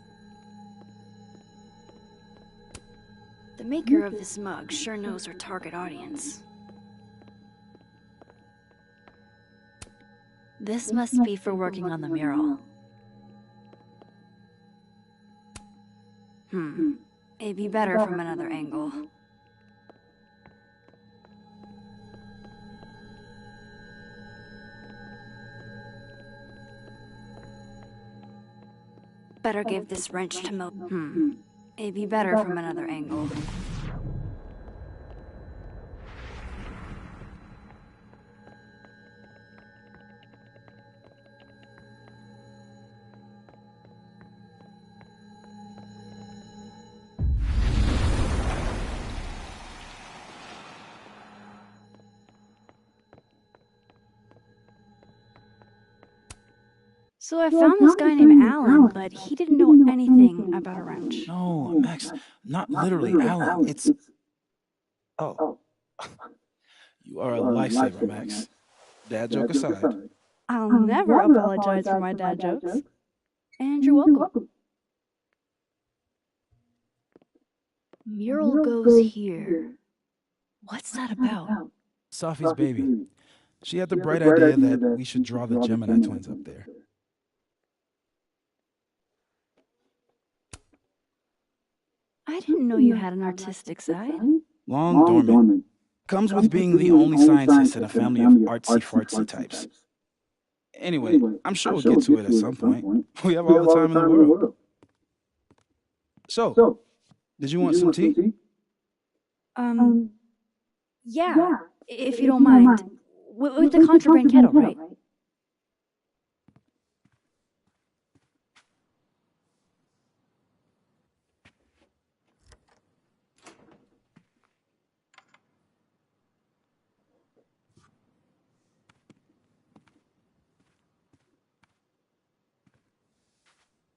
[SPEAKER 11] The maker of this mug sure knows her target audience. This must be for working on the mural. It'd be better from another angle. Better give this wrench to It'd be better from another angle. So I found this guy named Alan, but he didn't know anything about a wrench.
[SPEAKER 16] No, Max, not literally Alan. It's... Oh. You are a lifesaver, Max. Dad joke aside.
[SPEAKER 11] I'll never apologize for my dad jokes. And you're welcome. Mural goes here. What's that about?
[SPEAKER 16] Sophie's baby. She had the bright idea that we should draw the Gemini twins up there.
[SPEAKER 11] I didn't know you had an artistic side.
[SPEAKER 16] Long dormant. Comes with being the only scientist in a family of artsy-fartsy types. Anyway, I'm sure we'll get to it at some point. We have all the time in the world. So, did you want some tea?
[SPEAKER 11] Yeah, if you don't mind. With the contraband kettle, right?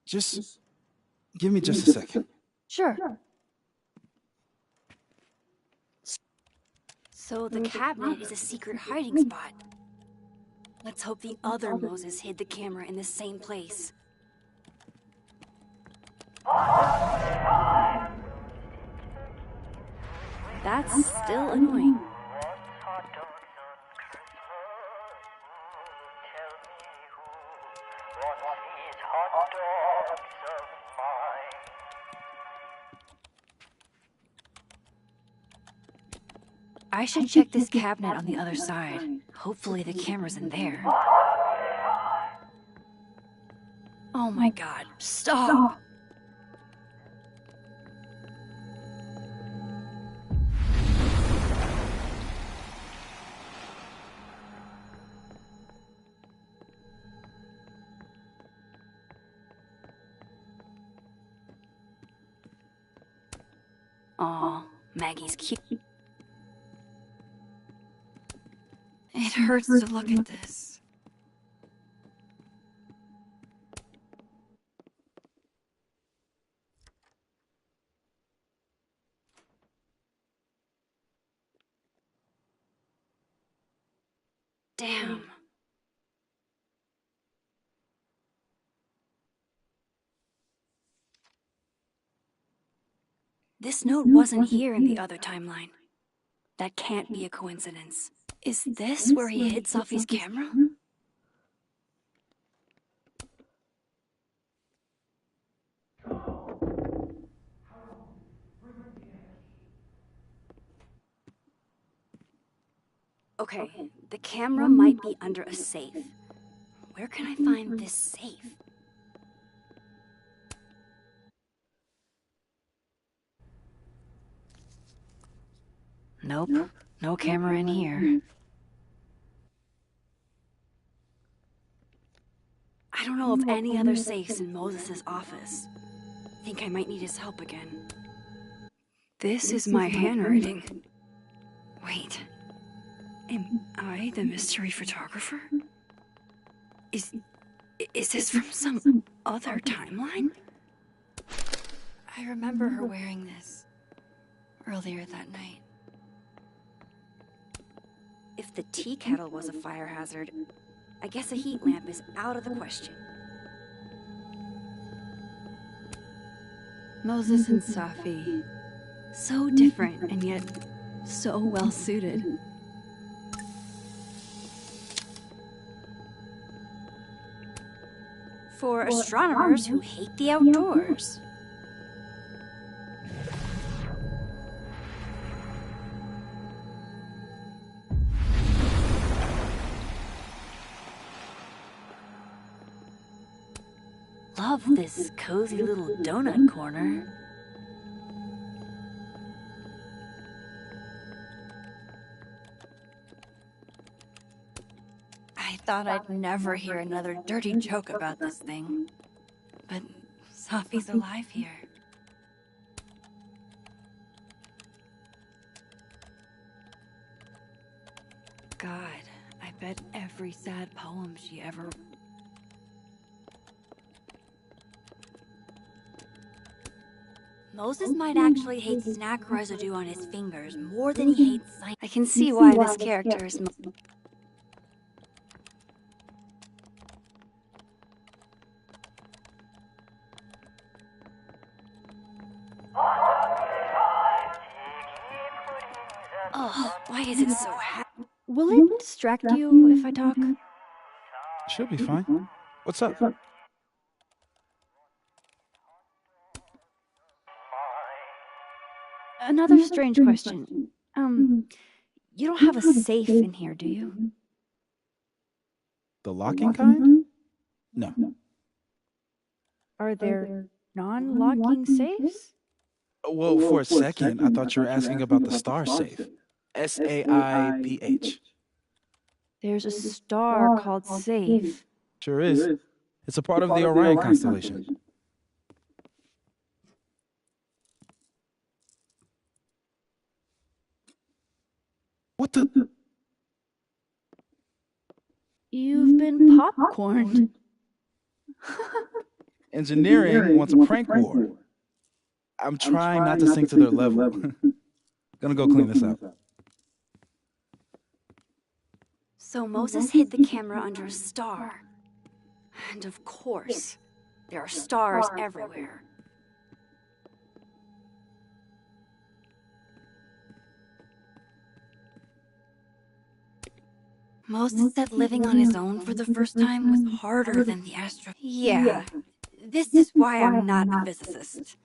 [SPEAKER 16] Just give me just a second.
[SPEAKER 11] Sure. So the cabinet is a secret hiding spot. Let's hope the other Moses hid the camera in the same place. That's still annoying. I should check this cabinet on the other side. Hopefully the camera's in there. Oh my god, stop! Aw, Maggie's cute. It hurts to look at this. Damn. This note wasn't here in the other timeline. That can't be a coincidence. Is this where he hid Sophie's camera? Okay, the camera might be under a safe. Where can I find this safe? Nope, no camera in here. I don't know of any other safes in Moses' office. Think I might need his help again. This is my handwriting. Wait. Am I the mystery photographer? Is this from some other timeline? I remember her wearing this earlier that night. If the tea kettle was a fire hazard, I guess a heat lamp is out of the question. Moses and Safi. So different and yet so well suited. For astronomers who hate the outdoors. Love this cozy little donut corner. I thought I'd never hear another dirty joke about this thing. But Safi's alive here. God, I bet every sad poem she ever... Moses might actually hate snack residue on his fingers more than he hates science. I can see why this character is... Ugh, why is it so Will it distract you if I talk?
[SPEAKER 16] She'll be fine. What's up?
[SPEAKER 11] Another strange question. You don't have a safe in here, do you?
[SPEAKER 16] The locking kind? No.
[SPEAKER 11] Are there non-locking safes?
[SPEAKER 16] Well, for a second, I thought you were asking about the star safe. SAIPH.
[SPEAKER 11] There's a star called Safe.
[SPEAKER 16] Sure is. It's a part of the Orion constellation. What the?
[SPEAKER 11] You've been popcorned.
[SPEAKER 16] Engineering wants a prank war. I'm trying not to sink to their level. Gonna go clean this up.
[SPEAKER 11] So Moses hid the camera under a star. And of course, there are stars everywhere. Moses said living on his own for the first time was harder than the astro... Yeah, this is why I'm not a physicist.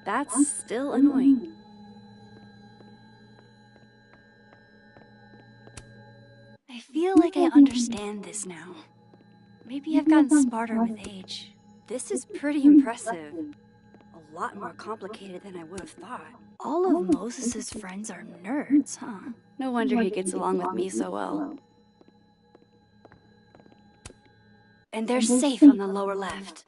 [SPEAKER 11] That's still annoying. I feel like I understand this now. Maybe I've gotten smarter with age. This is pretty impressive. A lot more complicated than I would have thought. All of Moses's friends are nerds, huh? No wonder he gets along with me so well. And they're safe on the lower left.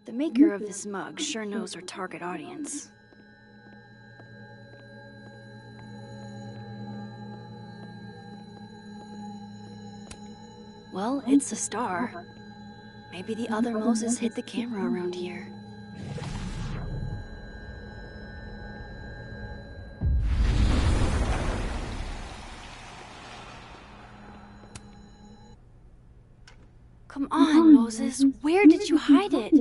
[SPEAKER 11] The maker of this mug sure knows our target audience. Well, it's a star. Maybe the other Moses hid the camera around here. Come on, Moses. Where did you hide it?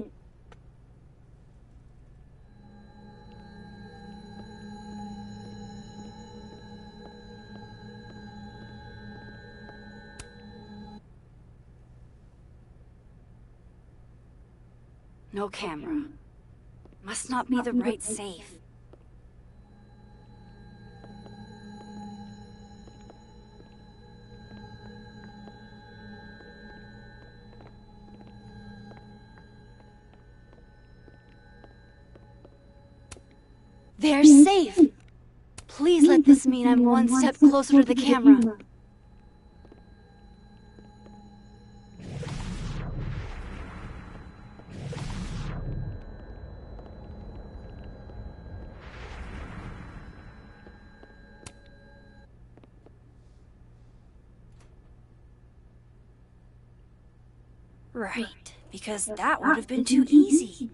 [SPEAKER 11] No camera. Must not be the right safe. They're safe! Please let this mean I'm one step closer to the camera. Right, because that would have been too easy.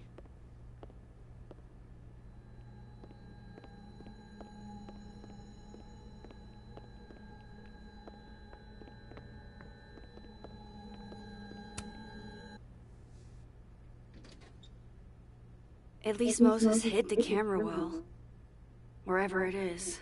[SPEAKER 11] At least Moses hid the camera well, wherever it is.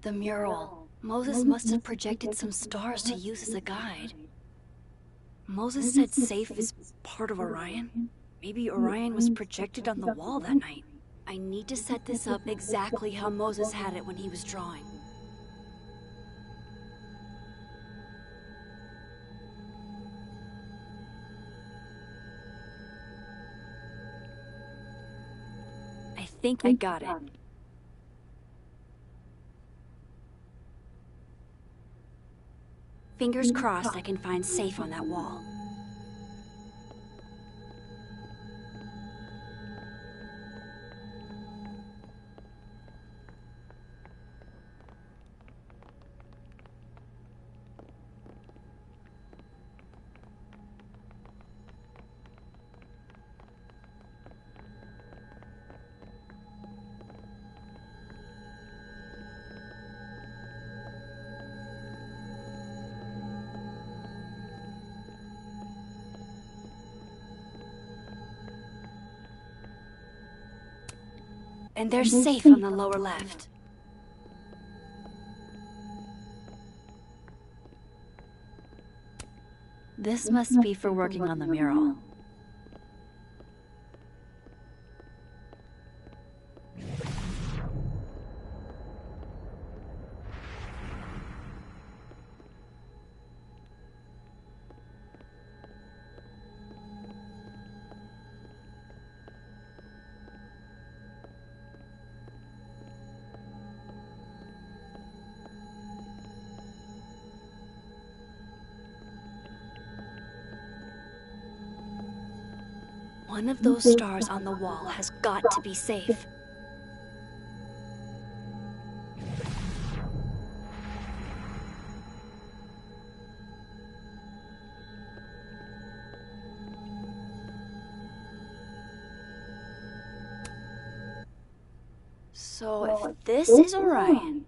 [SPEAKER 11] The mural. Moses must have projected some stars to use as a guide. Moses said Safe is part of Orion. Maybe Orion was projected on the wall that night. I need to set this up exactly how Moses had it when he was drawing. I think I got it. Fingers crossed I can find Safe on that wall. and they're safe on the lower left. This must be for working on the mural. One of those stars on the wall has got to be safe. So if this is Orion,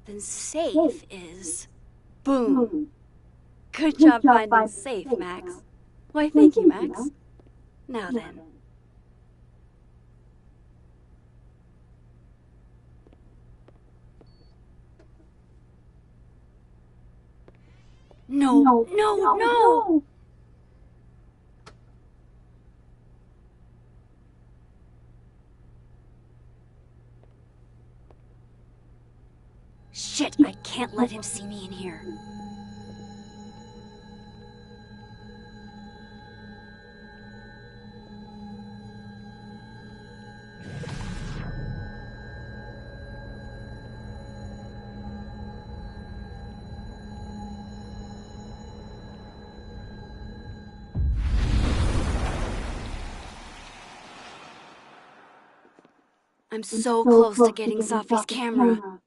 [SPEAKER 11] then safe is... Boom! Good job finding safe, Max. Why, thank you, Max. Now then. No! Shit, I can't let him see me in here. I'm so close to getting Sophie's camera.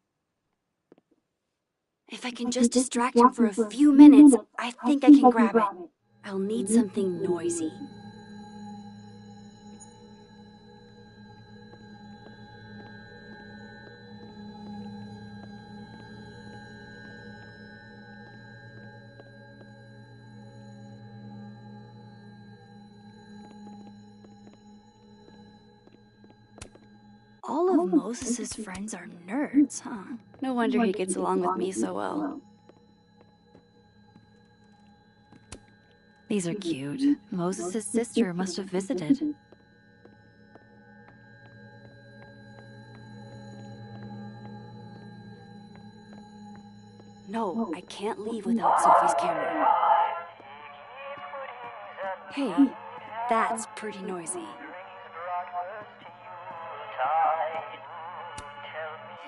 [SPEAKER 11] If I can just distract him for a few minutes, I think I can grab it. I'll need something noisy. All of Moses's friends are nerds, huh? No wonder he gets along with me so well. These are cute. Moses's sister must have visited. No, I can't leave without Sophie's camera. Hey, that's pretty noisy.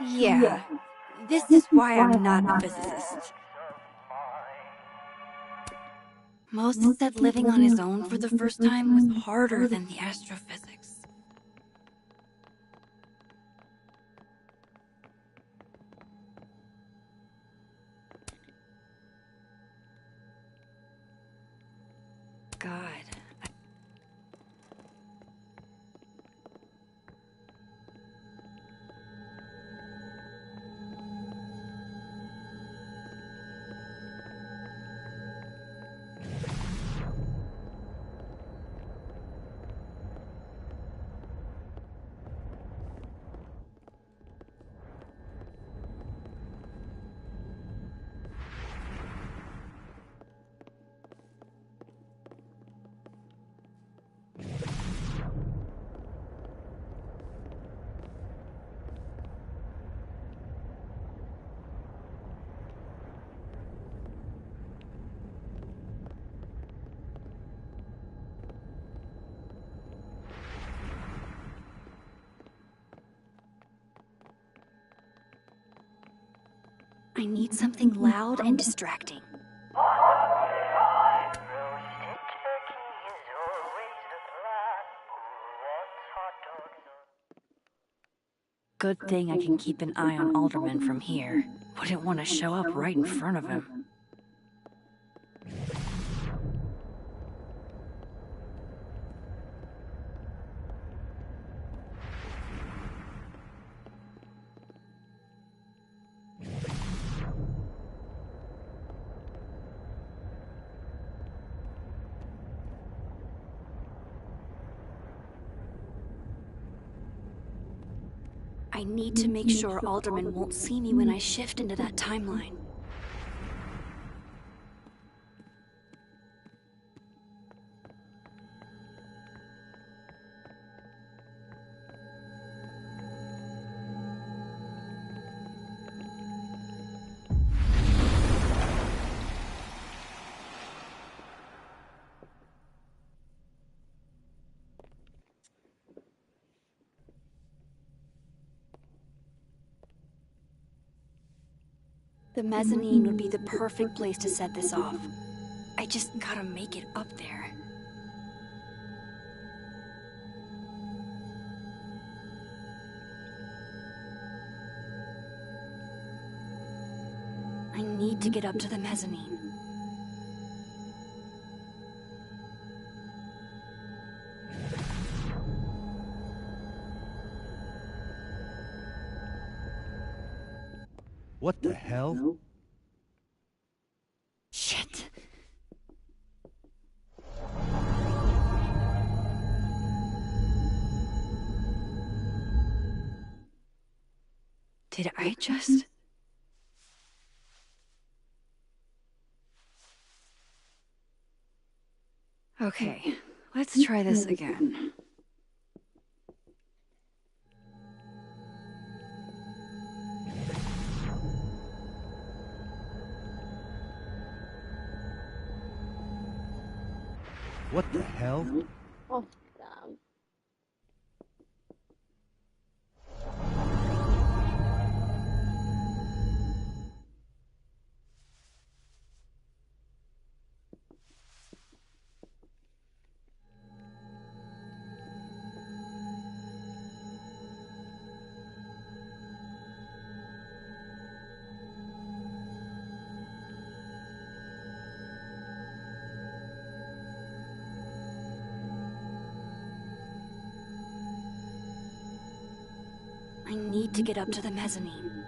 [SPEAKER 11] Yeah, this is why I'm not a physicist. Moses said living on his own for the first time was harder than the astrophysics. God. I need something loud and distracting. Good thing I can keep an eye on Alderman from here. Wouldn't want to show up right in front of him. I need to make sure Alderman won't see me when I shift into that timeline. The mezzanine would be the perfect place to set this off. I just gotta make it up there. I need to get up to the mezzanine.
[SPEAKER 19] What the hell?
[SPEAKER 11] Shit. Did I just... Okay, let's try this again.
[SPEAKER 19] What the hell?
[SPEAKER 1] Oh, damn.
[SPEAKER 11] I need to get up to the mezzanine.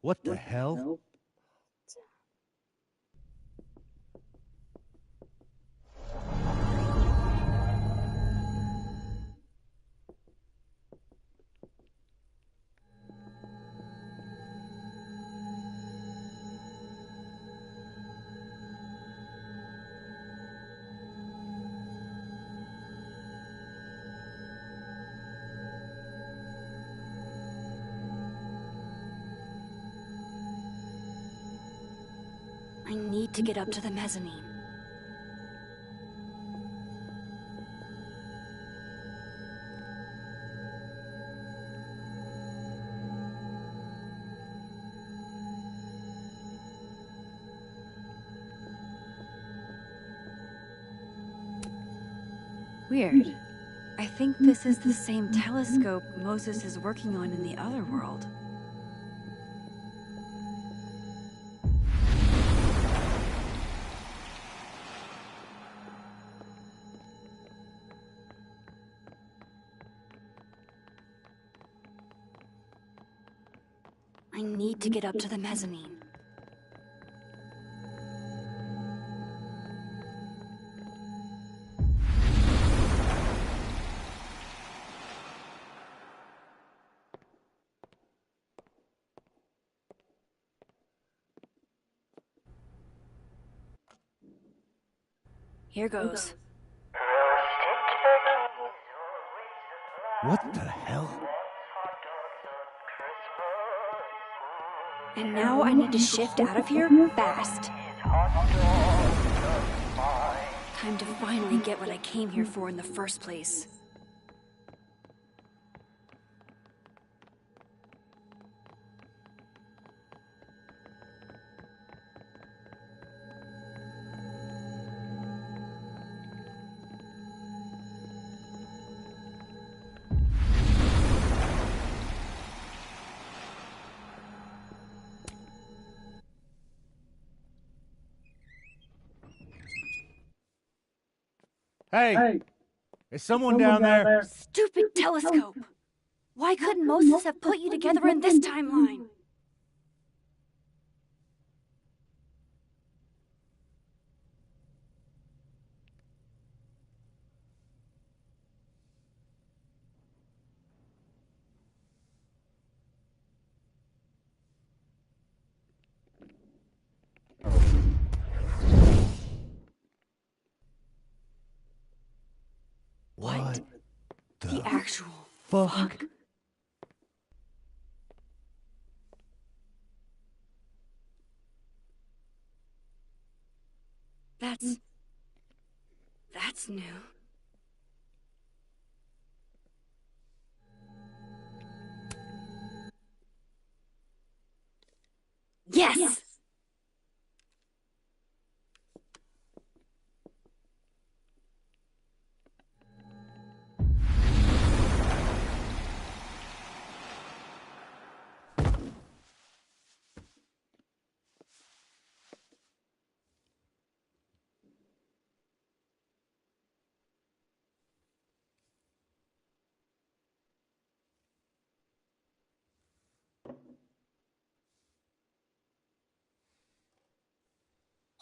[SPEAKER 19] What the hell?
[SPEAKER 2] I need to get up to the mezzanine.
[SPEAKER 11] Weird. I think this is the same telescope Moses is working on in the other world.
[SPEAKER 2] I need to get up to the mezzanine. Here goes.
[SPEAKER 19] What the hell?
[SPEAKER 2] And now I need to shift out of here fast. Time to finally get what I came here for in the first place.
[SPEAKER 13] Hey! Is someone down there?
[SPEAKER 2] Stupid telescope! Why couldn't Moses have put you together in this timeline?
[SPEAKER 19] What
[SPEAKER 2] The actual
[SPEAKER 19] fuck?
[SPEAKER 2] That's new. Yes!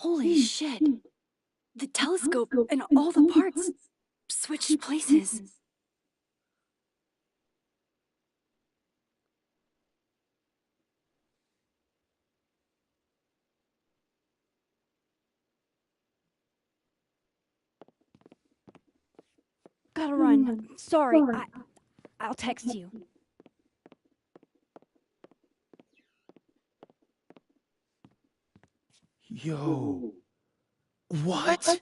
[SPEAKER 2] Holy shit! The telescope and all the parts switched places.
[SPEAKER 11] Gotta run. Sorry, I'll text you.
[SPEAKER 19] Yo. What?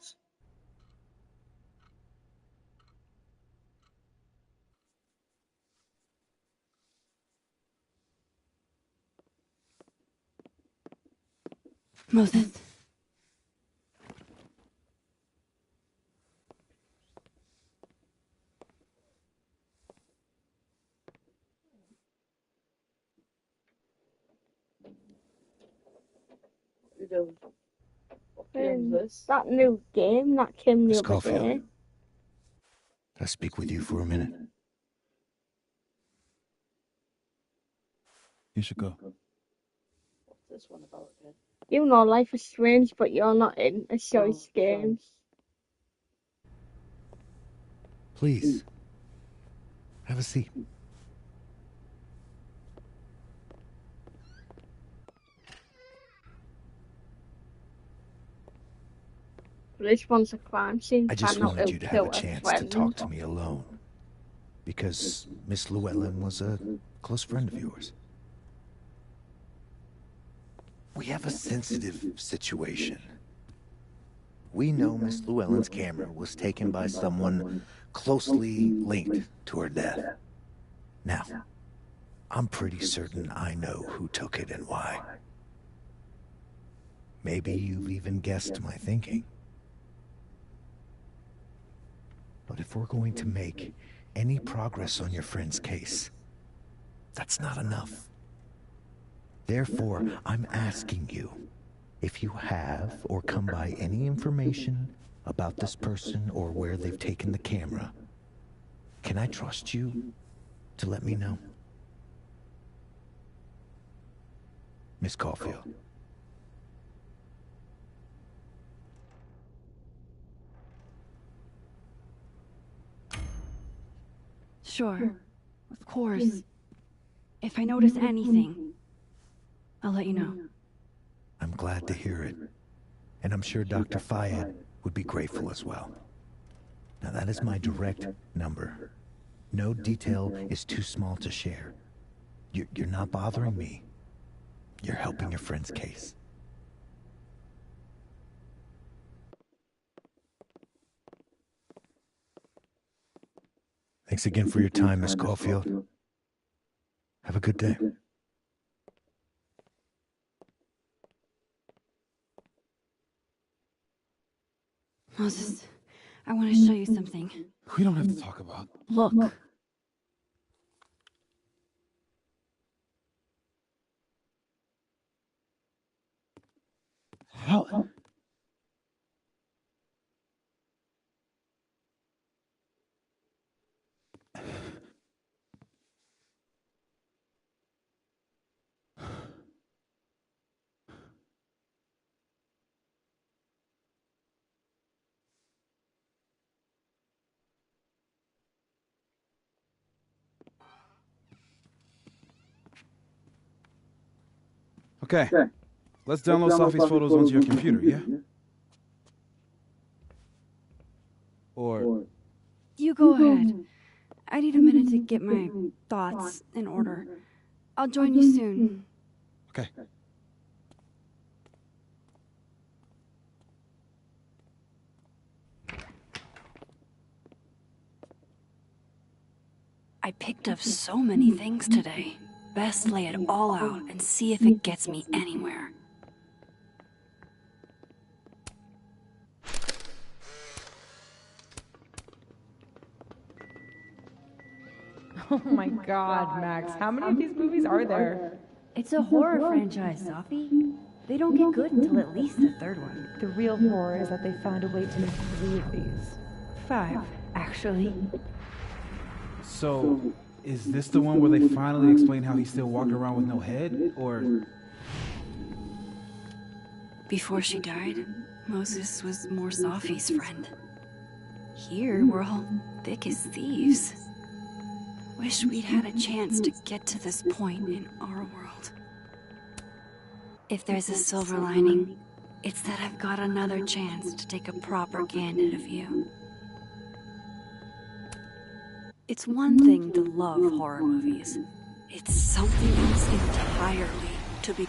[SPEAKER 11] Moses.
[SPEAKER 1] That new game that came the
[SPEAKER 19] Miss
[SPEAKER 1] other
[SPEAKER 19] Caulfield.
[SPEAKER 1] day.
[SPEAKER 19] Can I speak with you for a minute?
[SPEAKER 16] You should go.
[SPEAKER 4] What's this one about again?
[SPEAKER 1] You know life is strange, but you're not in a choice games.
[SPEAKER 19] Please. Have a seat.
[SPEAKER 1] This one's a crime scene.
[SPEAKER 19] I just
[SPEAKER 1] Find out
[SPEAKER 19] wanted
[SPEAKER 1] who
[SPEAKER 19] you to have a
[SPEAKER 1] killed her
[SPEAKER 19] chance to
[SPEAKER 1] friend.
[SPEAKER 19] talk to me alone. Because Miss Llewellyn was a close friend of yours. We have a sensitive situation. We know Miss Llewellyn's camera was taken by someone closely linked to her death. Now, I'm pretty certain I know who took it and why. Maybe you've even guessed my thinking. But if we're going to make any progress on your friend's case, that's not enough. Therefore, I'm asking you if you have or come by any information about this person or where they've taken the camera. Can I trust you to let me know? Miss Caulfield.
[SPEAKER 11] Sure. Of course. If I notice anything, I'll let you know.
[SPEAKER 19] I'm glad to hear it. And I'm sure Dr. Fayed would be grateful as well. Now that is my direct number. No detail is too small to share. You're not bothering me. You're helping your friend's case. Thanks again for your time, Miss Caulfield. Have a good day.
[SPEAKER 11] Moses, I want to show you something.
[SPEAKER 16] We don't have to talk about.
[SPEAKER 11] Look.
[SPEAKER 16] How? Okay. Let's download Sophie's photos onto your computer, yeah? Or...
[SPEAKER 11] You go ahead. I need a minute to get my thoughts in order. I'll join you soon.
[SPEAKER 16] Okay.
[SPEAKER 11] I picked up so many things today. Best lay it all out and see if it gets me anywhere.
[SPEAKER 20] Oh my god, Max, how many of these movies are there?
[SPEAKER 11] It's a horror franchise, Sophie. They don't get good until at least the third one.
[SPEAKER 20] The real horror is that they found a way to make 3 of these.
[SPEAKER 11] 5, actually.
[SPEAKER 16] So, is this the one where they finally explain how he still walked around with no head, or...?
[SPEAKER 11] Before she died, Moses was more Sophie's friend. Here, we're all thick as thieves. Wish we'd had a chance to get to this point in our world. If there's a silver lining, it's that I've got another chance to take a proper candid view. It's one thing to love horror movies. It's something else entirely to be...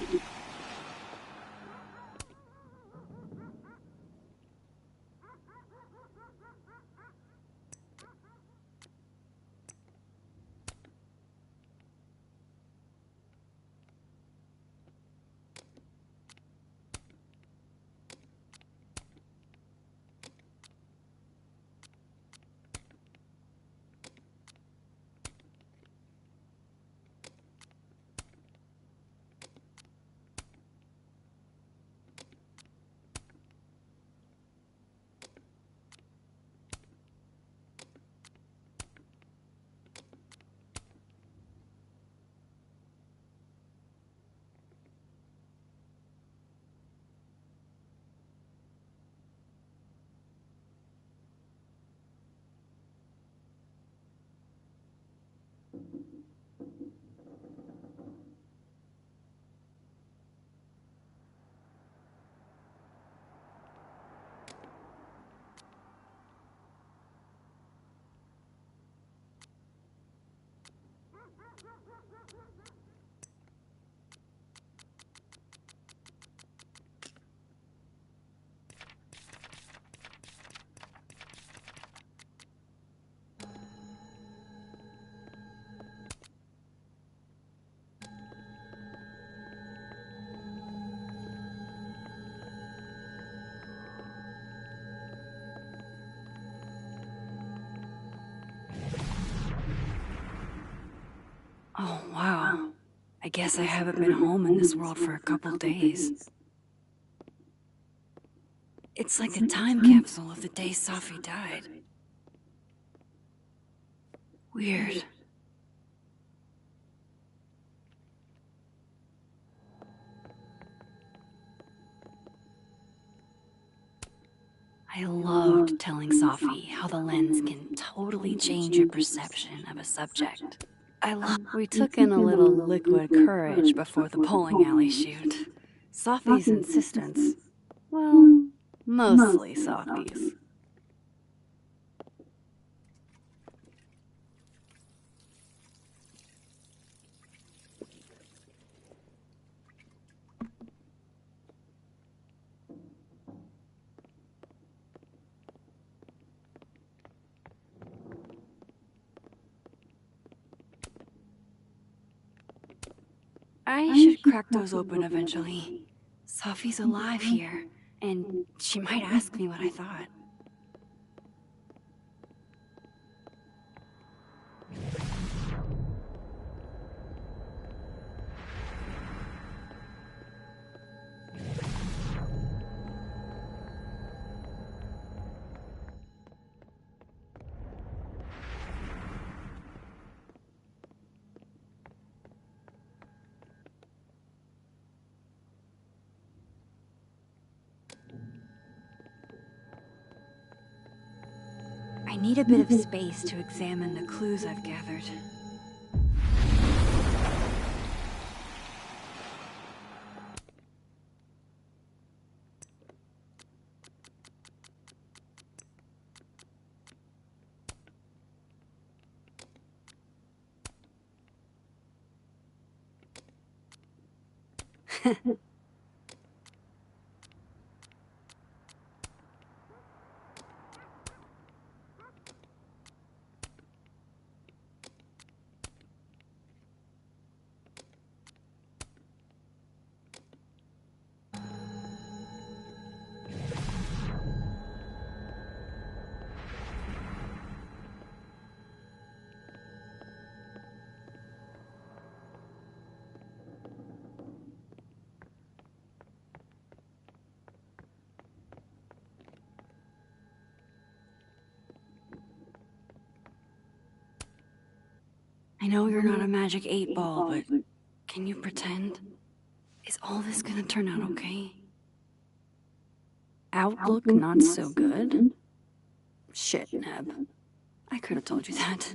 [SPEAKER 11] Wow. I guess I haven't been home in this world for a couple days. It's like a time capsule of the day Safi died. Weird. I loved telling Safi how the lens can totally change your perception of a subject. We took in a little liquid courage before the bowling alley shoot. Safi's insistence. Well, mostly Safi's. I should crack those open eventually. Safi's alive here, and she might ask me what I thought. I need a bit of space to examine the clues I've gathered. I know you're not a magic 8-ball, but can you pretend? Is all this gonna turn out okay? Outlook not so good? Shit, Neb. I could have told you that.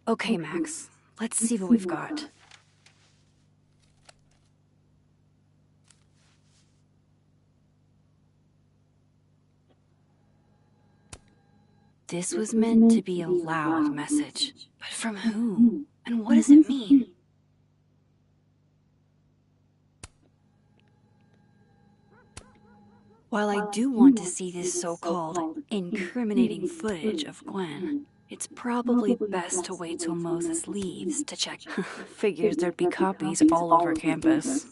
[SPEAKER 11] Okay, Max. Let's see what we've got. This was meant to be a loud message. But from who? And what does it mean? While I do want to see this so-called incriminating footage of Gwen, it's probably best to wait till Moses leaves to check. Figures there'd be copies all over campus.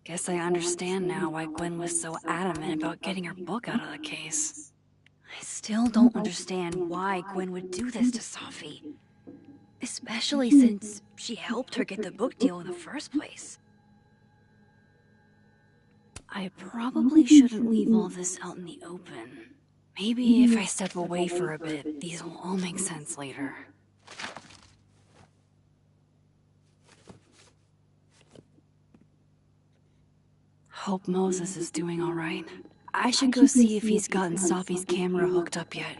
[SPEAKER 11] Guess I understand now why Gwen was so adamant about getting her book out of the case. I still don't understand why Gwen would do this to Safi. Especially since she helped her get the book deal in the first place. I probably shouldn't leave all this out in the open. Maybe if I step away for a bit, these will all make sense later. Hope Moses is doing all right. I should go see if he's gotten Safi's camera hooked up yet.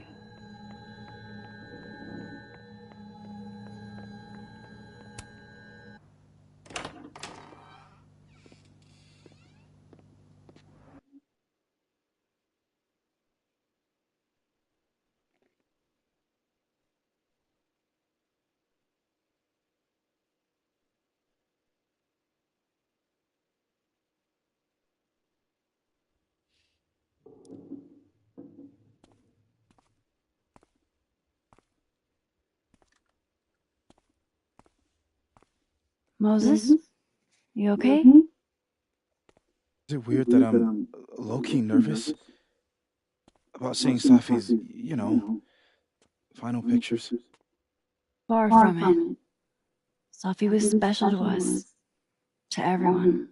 [SPEAKER 11] Moses? You okay?
[SPEAKER 13] Is it weird that I'm low-key nervous about seeing Safi's, final pictures?
[SPEAKER 11] Far from it. Sophie was special to us, to everyone.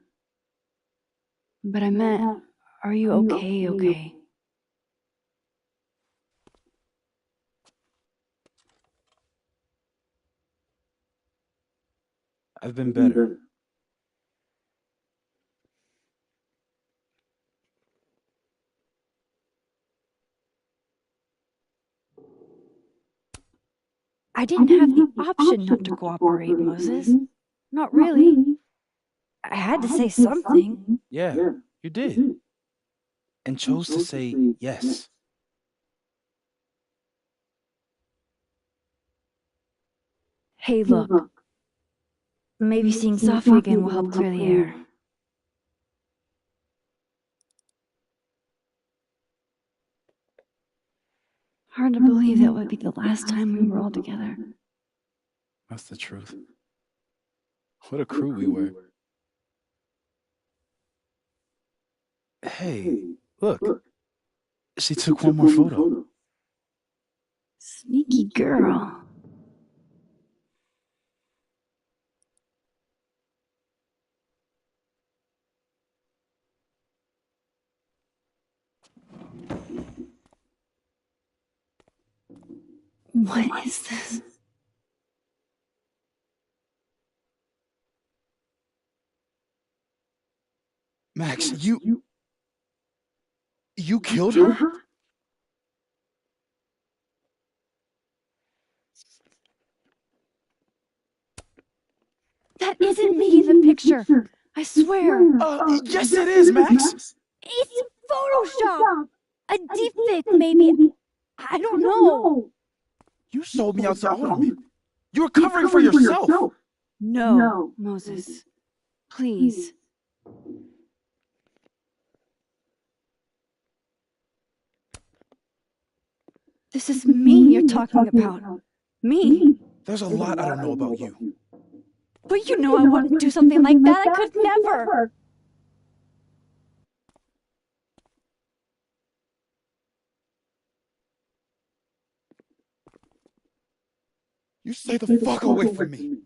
[SPEAKER 11] But I meant, are you okay?
[SPEAKER 13] I've been better.
[SPEAKER 11] I didn't have the option not to cooperate, Moses. Not really. I had to say something.
[SPEAKER 13] Yeah, you did. And chose to say yes.
[SPEAKER 11] Hey, look. Maybe seeing Sophie again will help clear the air. Hard to believe that would be the last time we were all together.
[SPEAKER 13] That's the truth. What a crew we were. Hey, look. She took one more photo.
[SPEAKER 11] Sneaky girl. What is this?
[SPEAKER 13] Max, you killed her?
[SPEAKER 11] That isn't me in the picture. I swear.
[SPEAKER 13] Yes it is, Max.
[SPEAKER 11] It's Photoshop. A deepfake, maybe. I don't know.
[SPEAKER 13] You sold me out to all of me. You were covering for yourself.
[SPEAKER 11] No, Moses. Please. This is me you're talking about. Me.
[SPEAKER 13] There's a lot I don't know about you.
[SPEAKER 11] But you know I wouldn't do something like that. I could never.
[SPEAKER 13] You stay the fuck away from me.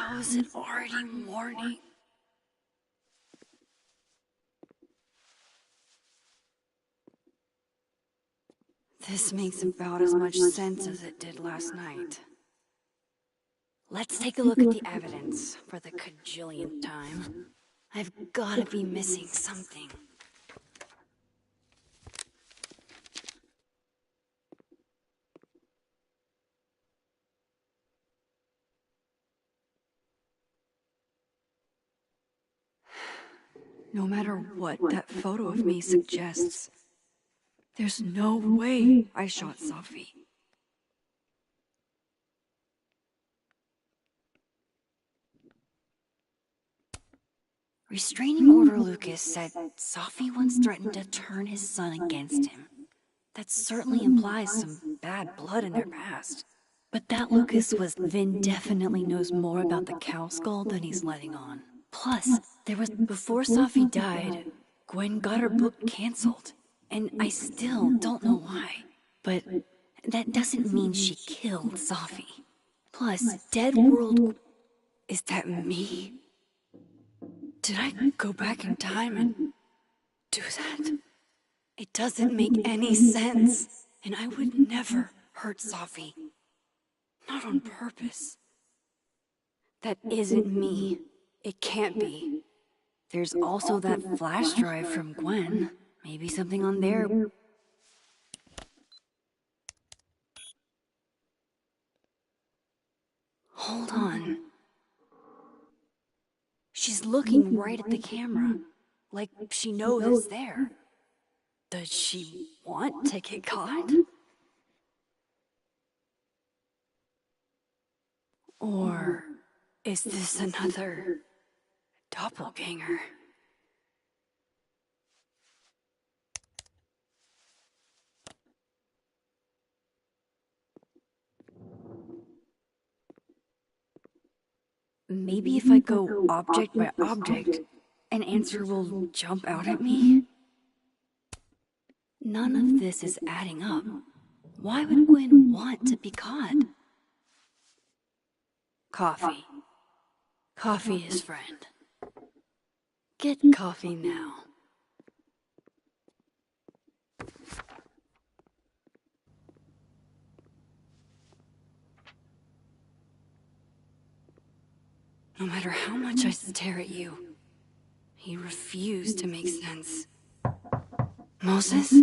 [SPEAKER 11] How is it already morning? This makes about as much sense as it did last night. Let's take a look at the evidence for the cajillionth time. I've gotta be missing something. No matter what that photo of me suggests, there's no way I shot Sophie. Restraining Order Lucas said Sophie once threatened to turn his son against him. That certainly implies some bad blood in their past. But that Lucas Vin definitely knows more about the cow skull than he's letting on. Plus, before Sophie died, Gwen got her book canceled. And I still don't know why. But that doesn't mean she killed Sophie. Plus, Dead World... Is that me? Did I go back in time and do that? It doesn't make any sense. And I would never hurt Sophie. Not on purpose. That isn't me. It can't be. There's also that flash drive from Gwen. Maybe something on there. Hold on. She's looking right at the camera, like she knows it's there. Does she want to get caught? Or is this another doppelganger? Maybe if I go object by object, an answer will jump out at me? None of this is adding up. Why would Gwen want to be caught? Coffee. Coffee his friend. Get coffee now. No matter how much I stare at you, he refused to make sense. Moses?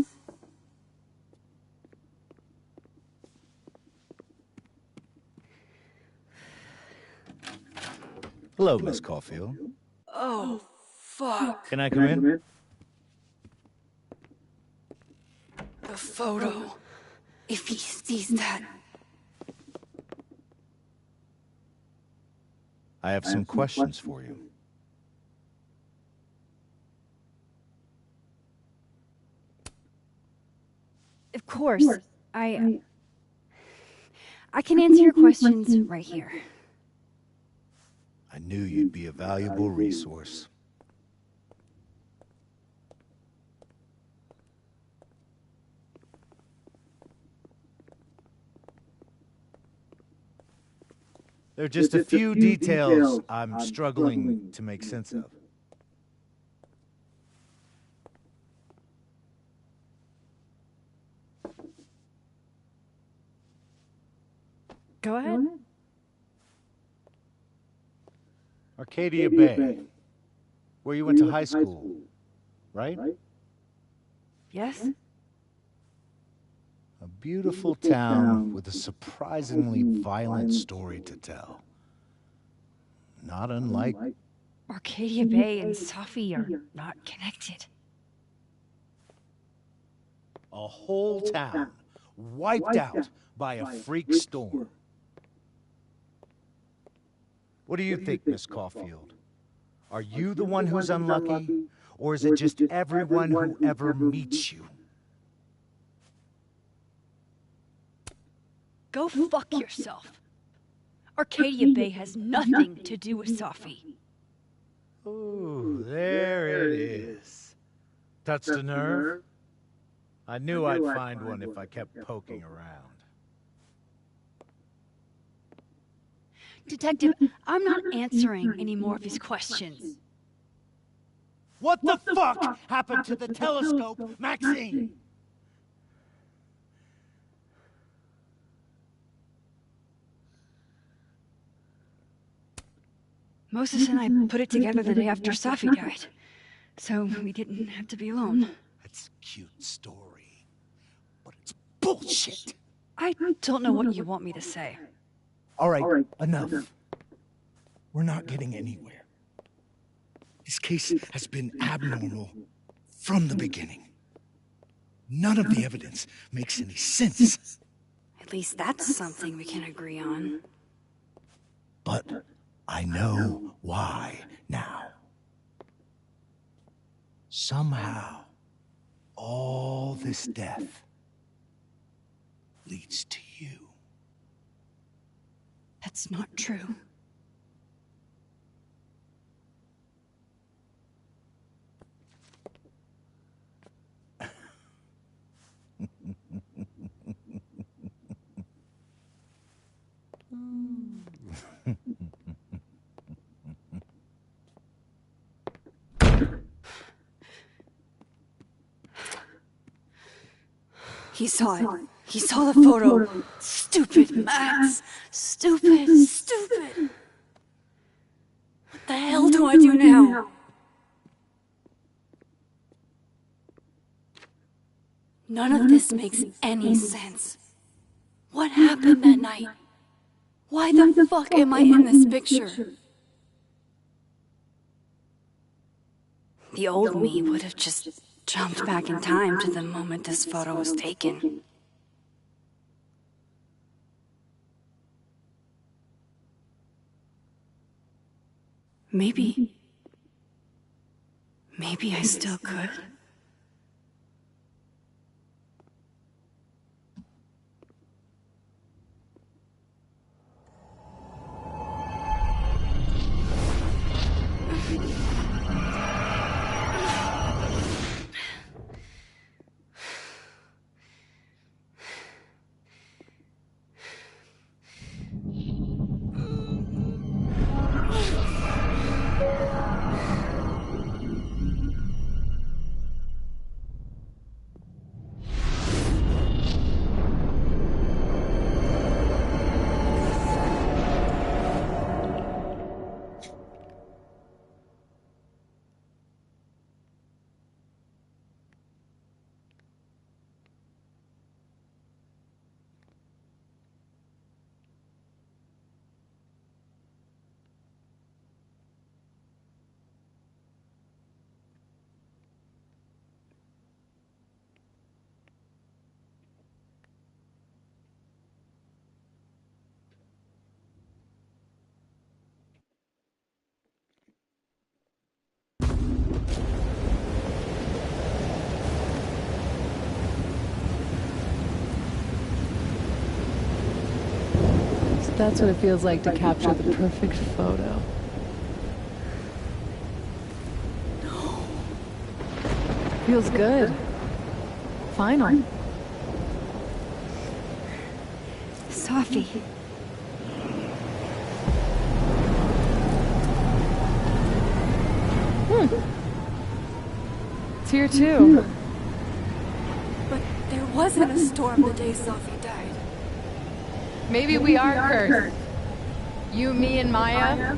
[SPEAKER 19] Hello, Miss Caulfield.
[SPEAKER 11] Oh, fuck.
[SPEAKER 19] Can I come in?
[SPEAKER 11] The photo. If he sees that...
[SPEAKER 19] I have some questions for you.
[SPEAKER 12] Of course. I can answer your questions right here.
[SPEAKER 19] I knew you'd be a valuable resource. There are just a few details I'm struggling to make sense of.
[SPEAKER 12] Go ahead.
[SPEAKER 19] Arcadia Bay, where you went to high school, right?
[SPEAKER 12] Yes?
[SPEAKER 19] A beautiful town with a surprisingly violent story to tell. Not unlike...
[SPEAKER 12] Arcadia Bay and Sophie are not connected.
[SPEAKER 19] A whole town wiped out by a freak storm. What do you think, Miss Caulfield? Are you the one who's unlucky, or is it just everyone who ever meets you?
[SPEAKER 11] Go fuck yourself. Arcadia Bay has nothing to do with Sophie.
[SPEAKER 19] Ooh, there it is. Touched a nerve? I knew I'd find one if I kept poking around.
[SPEAKER 11] Detective, I'm not answering any more of his questions.
[SPEAKER 14] What the fuck happened to the telescope, Maxine?
[SPEAKER 11] Moses and I put it together the day after Safi died, so we didn't have to be alone.
[SPEAKER 14] That's a cute story, but it's bullshit.
[SPEAKER 11] I don't know what you want me to say.
[SPEAKER 19] All right, enough. We're not getting anywhere. This case has been abnormal from the beginning. None of the evidence makes any sense.
[SPEAKER 11] At least that's something we can agree on.
[SPEAKER 19] But I know why now. Somehow, all this death leads to you.
[SPEAKER 11] That's not true. He saw it. He saw the photo. Stupid Max. Stupid. What the hell do I do now? None of this makes any sense. What happened that night? Why the fuck am I in this picture? The old me would have just jumped back in time to the moment this photo was taken. Maybe I still could.
[SPEAKER 20] That's what it feels like to capture the perfect photo. Feels good. Final.
[SPEAKER 11] Safi.
[SPEAKER 20] It's here too.
[SPEAKER 11] But there wasn't a storm the day Safi died.
[SPEAKER 20] Maybe we are cursed. You, me, and Maya.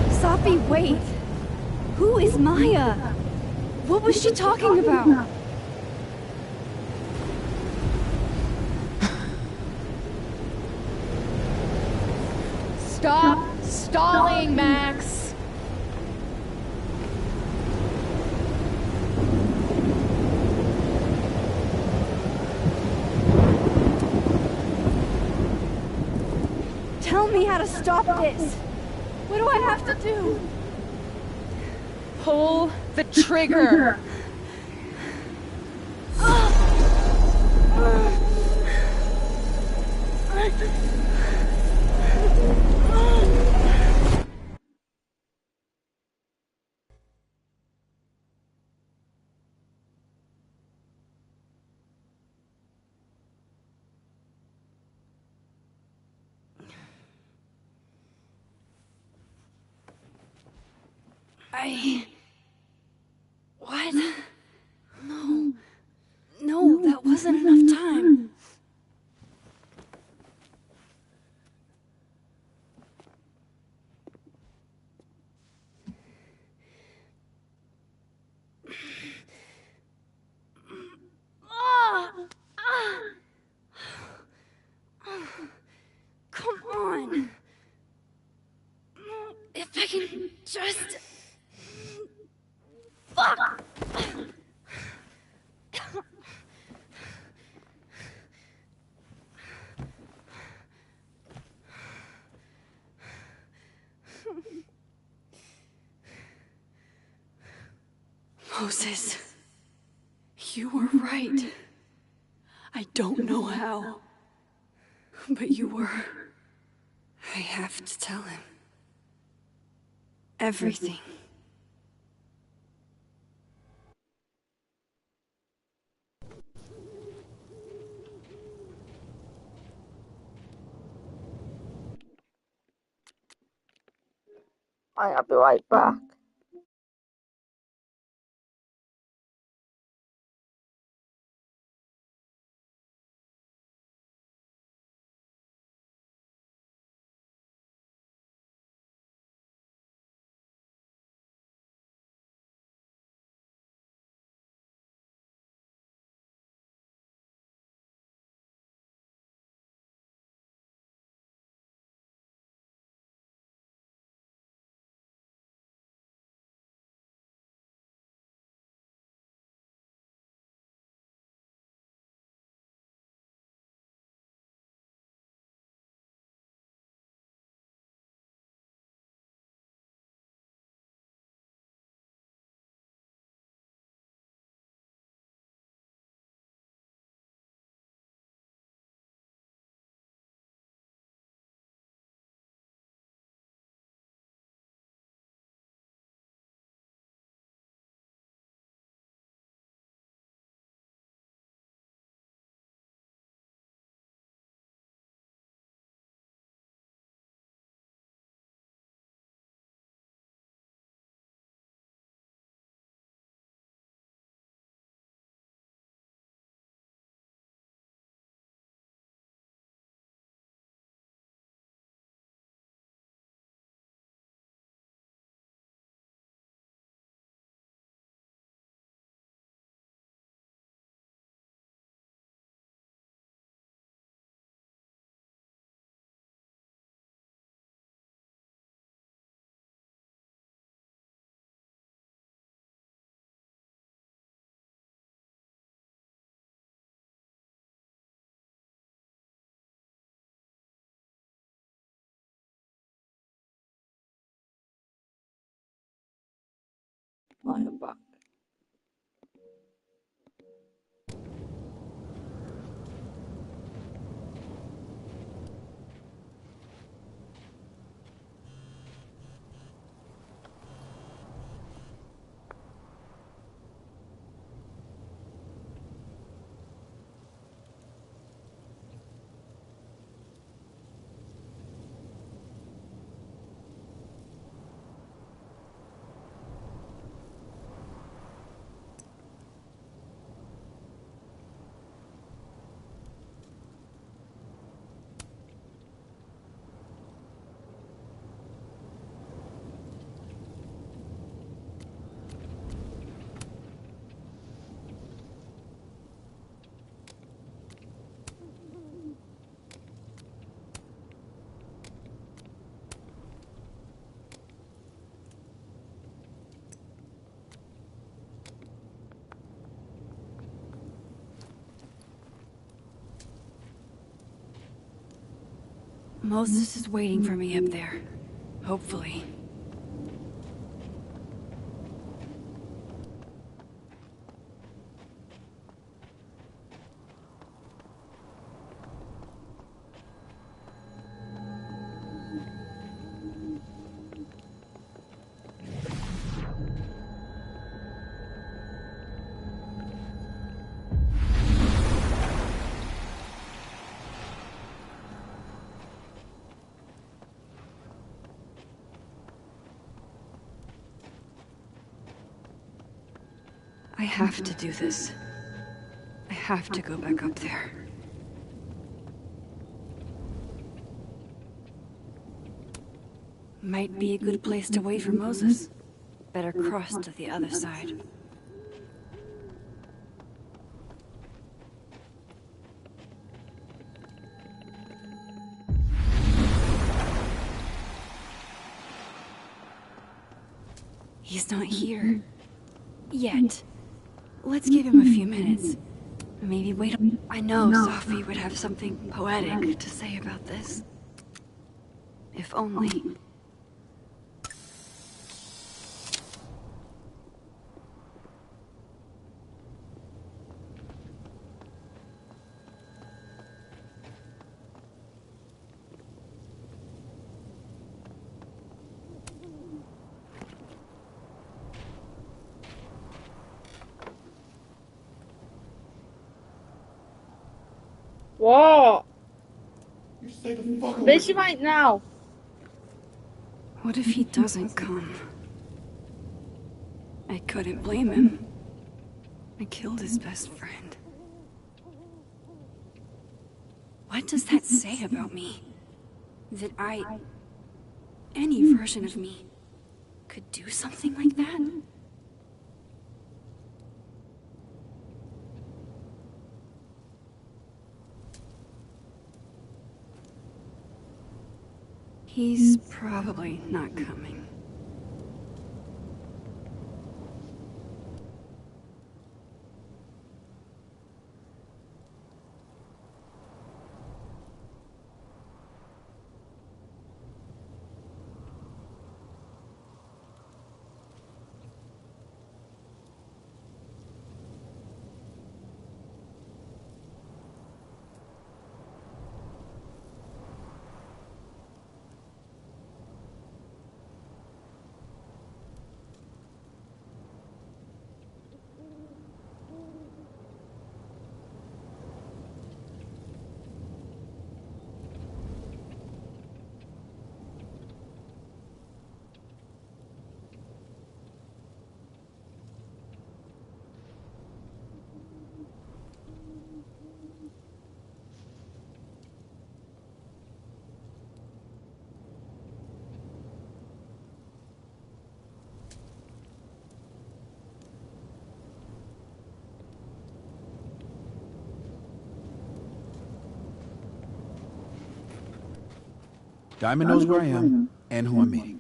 [SPEAKER 11] Safi, wait. Who is Maya? What was she talking about?
[SPEAKER 20] Stop stalling, Max.
[SPEAKER 11] Tell me how to stop this. What do I have to do?
[SPEAKER 20] Pull the trigger.
[SPEAKER 11] What? No. No, that wasn't enough time. Come on. If I can just... Fuck! Moses, you were right. I don't know how, but you were. I have to tell him. Everything.
[SPEAKER 1] I'll be right back. I am back.
[SPEAKER 11] Moses is waiting for me up there. Hopefully. I have to do this. I have to go back up there. Might be a good place to wait for Moses. Better cross to the other side. He's not here. Yet. Let's give him a few minutes. Maybe wait. I know Sophie would have something poetic to say about this. If only.
[SPEAKER 1] What?
[SPEAKER 14] You stay the fuck away.
[SPEAKER 1] Busy right now.
[SPEAKER 11] What if he doesn't come? I couldn't blame him. I killed his best friend. What does that say about me? That any version of me, could do something like that? He's probably not coming.
[SPEAKER 13] Diamond knows where I am and who I'm meeting.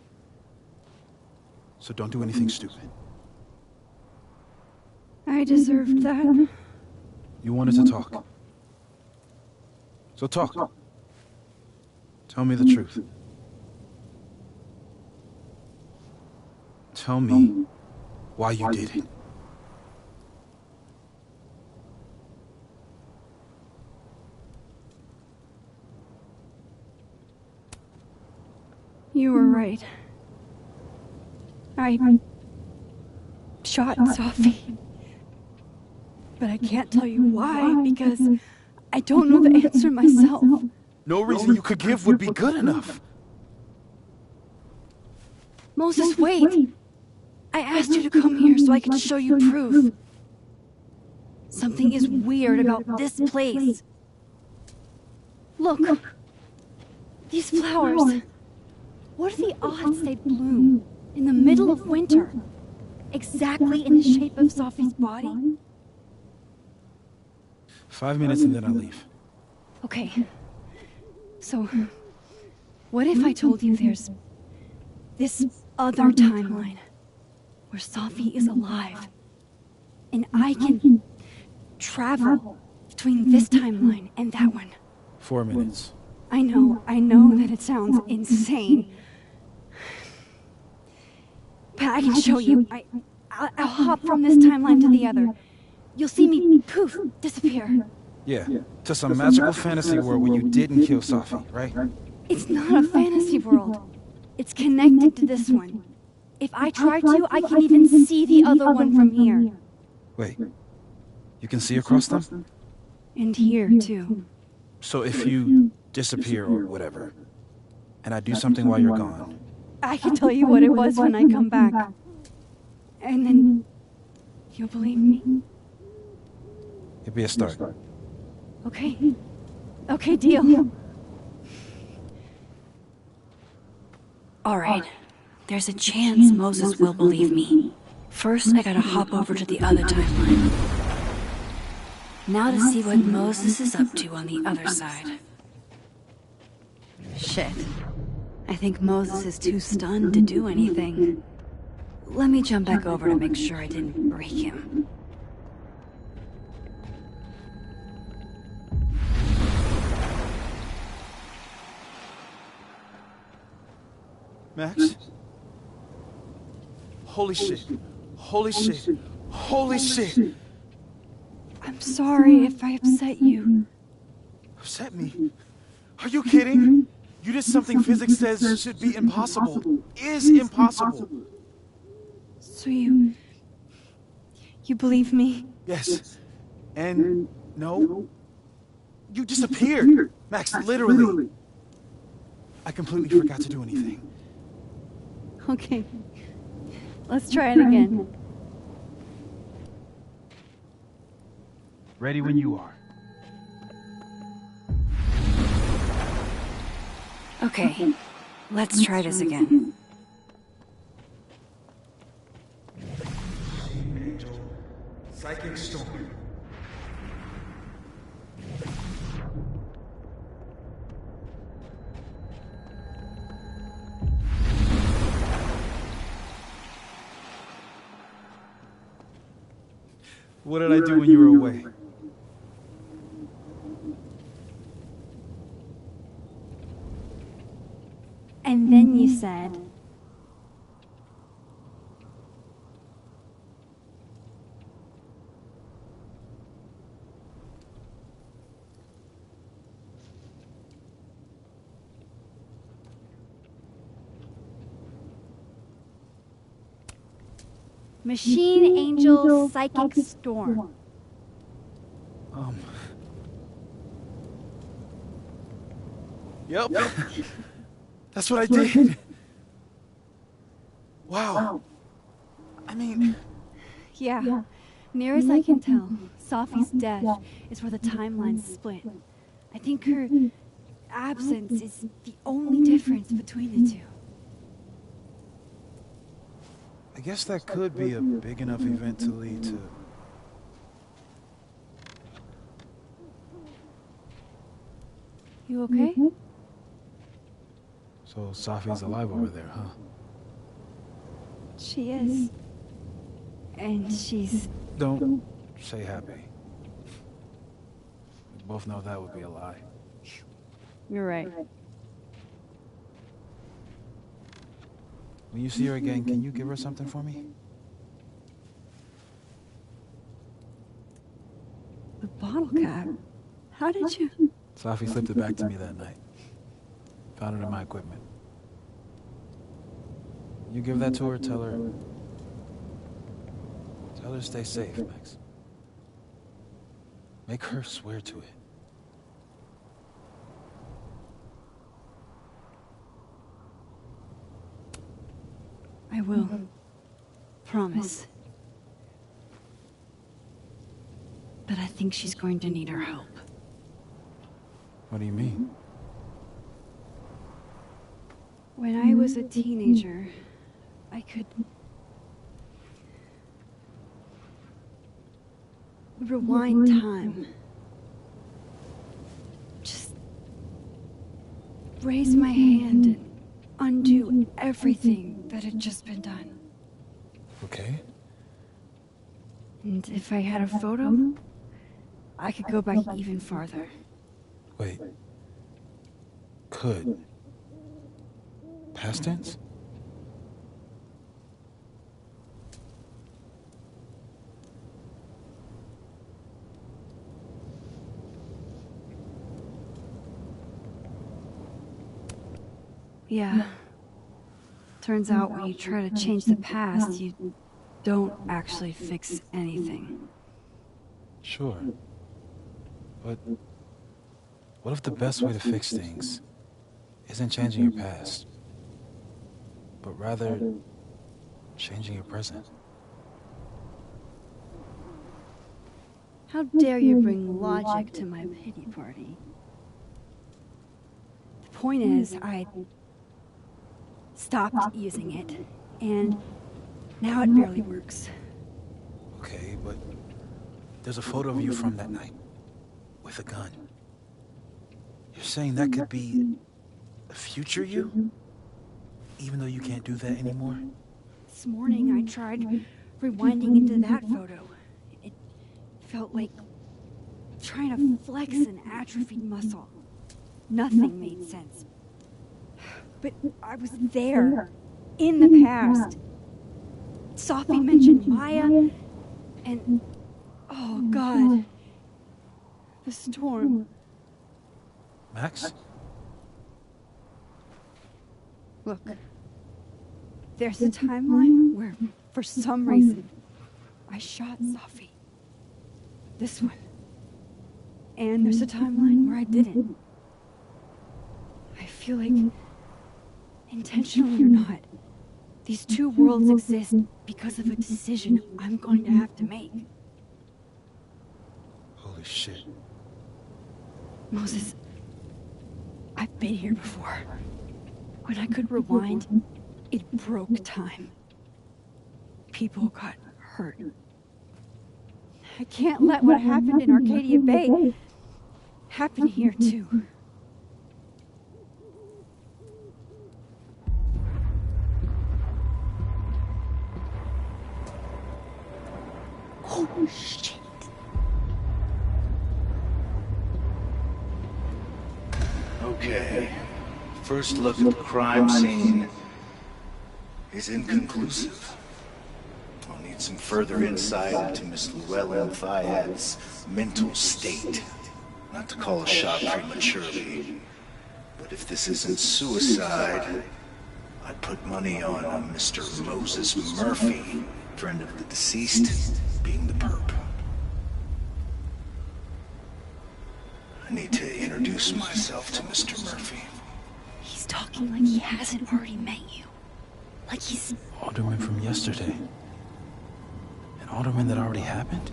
[SPEAKER 13] So don't do anything stupid.
[SPEAKER 11] I deserved that.
[SPEAKER 13] You wanted to talk. So talk. Tell me the truth. Tell me why you did it.
[SPEAKER 11] You were right. I shot Sophie. But I can't tell you why, because I don't know the answer myself.
[SPEAKER 13] No reason you could give would be good enough.
[SPEAKER 11] Moses, wait! I asked you to come here so I could show you proof. Something is weird about this place. Look. These flowers. What are the odds they bloom in the middle of winter? Exactly in the shape of Sophie's body?
[SPEAKER 13] 5 minutes and then I'll leave.
[SPEAKER 11] Okay. So, what if I told you there's this other timeline where Sophie is alive and I can travel between this timeline and that one?
[SPEAKER 13] 4 minutes.
[SPEAKER 11] I know that it sounds insane. But I can show you. I'll hop from this timeline to the other. You'll see me, poof, disappear.
[SPEAKER 13] Yeah, to some magical fantasy world where you didn't kill Sophie, right?
[SPEAKER 11] It's not a fantasy world. It's connected to this one. If I try to, I can even see the other one from here.
[SPEAKER 13] Wait, you can see across them?
[SPEAKER 11] And here, too.
[SPEAKER 13] So if you disappear or whatever, and I do something while you're gone...
[SPEAKER 11] I can tell you what it was when I come back. And then You'll believe me?
[SPEAKER 13] It'd be a start.
[SPEAKER 11] Okay. Okay, deal. Alright. There's a chance Moses will believe me. First, I gotta hop over to the other timeline. Now to see what Moses is up to on the other side. Shit. I think Moses is too stunned to do anything. Let me jump back over to make sure I didn't break him.
[SPEAKER 13] Max? Holy shit. Holy shit. Holy shit.
[SPEAKER 11] I'm sorry if I upset you.
[SPEAKER 13] Upset me? Are you kidding? You did something physics says should be impossible. Is impossible.
[SPEAKER 11] So you believe me?
[SPEAKER 13] Yes. And no. You disappeared. Max, literally. I completely forgot to do anything.
[SPEAKER 11] Okay. Let's try it again.
[SPEAKER 13] Ready when you are.
[SPEAKER 11] Okay. Let's try this again.
[SPEAKER 14] Psychic storm.
[SPEAKER 13] What did I do when you were away?
[SPEAKER 11] And then you said... Machine Angel Psychic Storm.
[SPEAKER 13] Yep. That's what I did. Wow. I mean...
[SPEAKER 11] Yeah. Near as I can tell, Sophie's death is where the timelines split. I think her absence is the only difference between the two.
[SPEAKER 13] I guess that could be a big enough event to lead to...
[SPEAKER 11] You okay?
[SPEAKER 13] So Sophie's alive over there, huh?
[SPEAKER 11] She is. And she's...
[SPEAKER 13] Don't say happy. We both know that would be a lie.
[SPEAKER 11] You're right.
[SPEAKER 13] When you see her again, can you give her something for me?
[SPEAKER 11] The bottle cap? How did you...
[SPEAKER 13] Sophie slipped it back to me that night. Found it in my equipment. You give that to her, tell her to stay safe, Max. Make her swear to it.
[SPEAKER 11] I will. Promise. But I think she's going to need our help.
[SPEAKER 13] What do you mean?
[SPEAKER 11] When I was a teenager, I could... rewind time. Just... raise my hand and undo everything that had just been done.
[SPEAKER 13] Okay.
[SPEAKER 11] And if I had a photo, I could go back even farther.
[SPEAKER 13] Wait. Could. Past tense?
[SPEAKER 11] Yeah. Turns out when you try to change the past, you don't actually fix anything.
[SPEAKER 13] Sure. But what if the best way to fix things isn't changing your past, but rather changing your present?
[SPEAKER 11] How dare you bring logic to my pity party? The point is, I stopped using it, and now it barely works.
[SPEAKER 13] Okay, but there's a photo of you from that night, with a gun. You're saying that could be a future you? Even though you can't do that anymore?
[SPEAKER 11] This morning I tried rewinding into that photo. It felt like trying to flex an atrophied muscle. Nothing made sense. But I was there, in the past. Sophie mentioned Maya, and oh God, the storm.
[SPEAKER 13] Max?
[SPEAKER 11] Look, there's a timeline where, for some reason, I shot Sophie. This one. And there's a timeline where I didn't. I feel like, intentionally or not, these two worlds exist because of a decision I'm going to have to make.
[SPEAKER 13] Holy shit.
[SPEAKER 11] Moses, I've been here before. When I could rewind, it broke time. People got hurt. I can't let what happened in Arcadia Bay happen here, too. Oh, shit.
[SPEAKER 19] Okay. First look at the crime scene is inconclusive. I'll need some further insight into Miss Llewellyn Fayette's mental state. Not to call a shot prematurely, but if this isn't suicide, I'd put money on Mr. Moses Murphy, friend of the deceased, being the perp. I need to introduce myself to Mr. Murphy.
[SPEAKER 11] He's talking like he hasn't already met you. Like he's...
[SPEAKER 13] Alderman from yesterday. An alderman that already happened?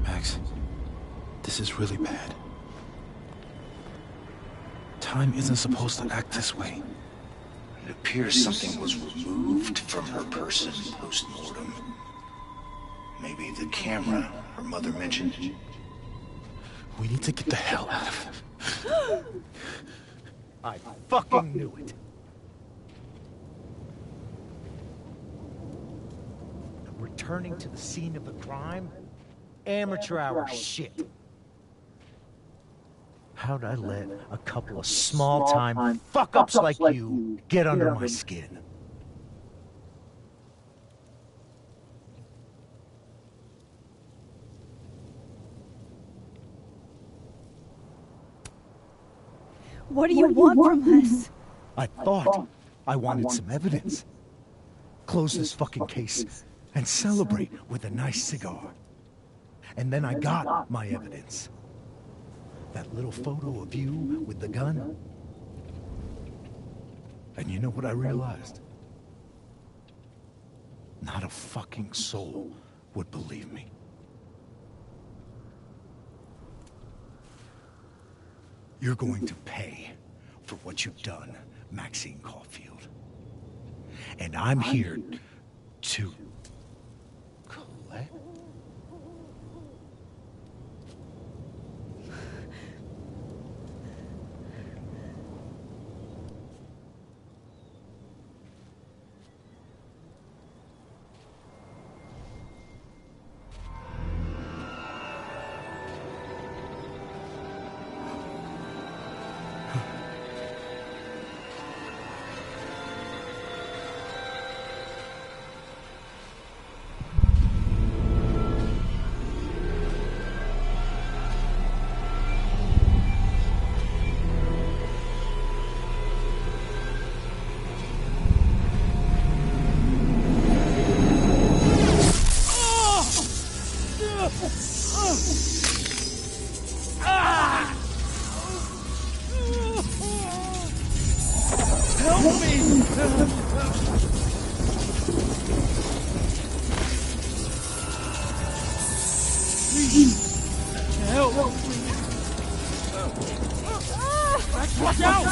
[SPEAKER 13] Max, this is really bad. Time isn't supposed to act this way.
[SPEAKER 19] It appears something was removed from her person post-mortem. Maybe the camera her mother mentioned.
[SPEAKER 13] We need to get the hell out of here.
[SPEAKER 19] I fucking knew it.
[SPEAKER 3] Returning to the scene of the crime? Amateur hour shit. How'd I let a couple of small-time fuck-ups like you get under my skin?
[SPEAKER 11] What do you want from us?
[SPEAKER 3] I thought I wanted some evidence. Close this fucking case and celebrate with a nice cigar. And then I got my evidence. That little photo of you with the gun. And you know what I realized? Not a fucking soul would believe me. You're going to pay for what you've done, Maxine Caulfield. And I'm here to collect.
[SPEAKER 16] Help! Max, watch out!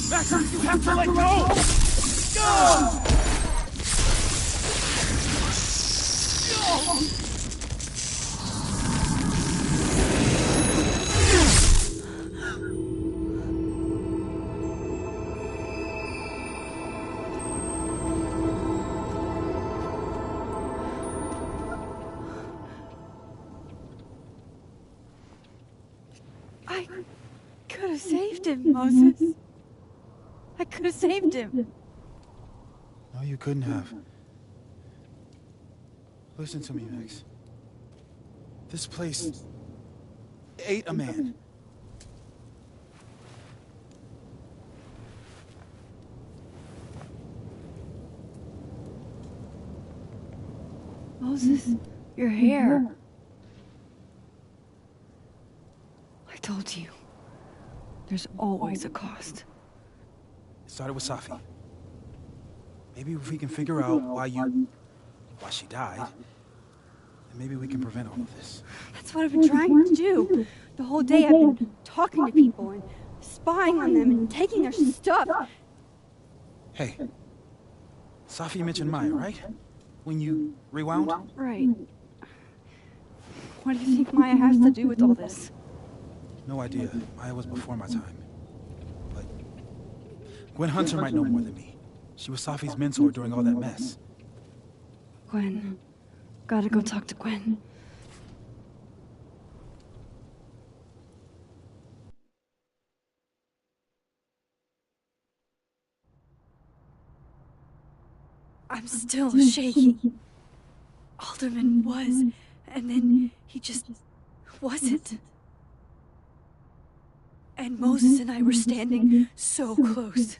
[SPEAKER 16] Max, you have to let go!
[SPEAKER 11] I could have saved him, Moses. I could have saved him.
[SPEAKER 13] No, you couldn't have. Listen to me, Max. This place ate a man.
[SPEAKER 11] Moses, your hair. I told you. There's always a cost.
[SPEAKER 13] It started with Safi. Maybe if we can figure out why she died, then maybe we can prevent all of this.
[SPEAKER 11] That's what I've been trying to do. The whole day I've been talking to people and spying on them and taking their stuff.
[SPEAKER 13] Hey, Safi mentioned Maya, right? When you rewound?
[SPEAKER 11] Right. What do you think Maya has to do with all this?
[SPEAKER 13] No idea. Maya was before my time. But Gwen Hunter might know more than me. She was Safi's mentor during all that mess.
[SPEAKER 11] Gwen. Gotta go talk to Gwen. I'm still shaky. Alderman was, and then he just wasn't. And Moses and I were standing so close.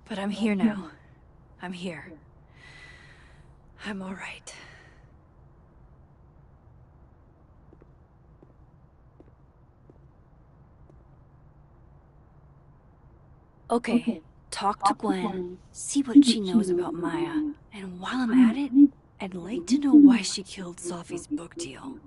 [SPEAKER 11] But I'm here now. I'm here. I'm all right. Okay, talk to Gwen, see what she knows about Maya, and while I'm at it, I'd like to know why she killed Safi's book deal.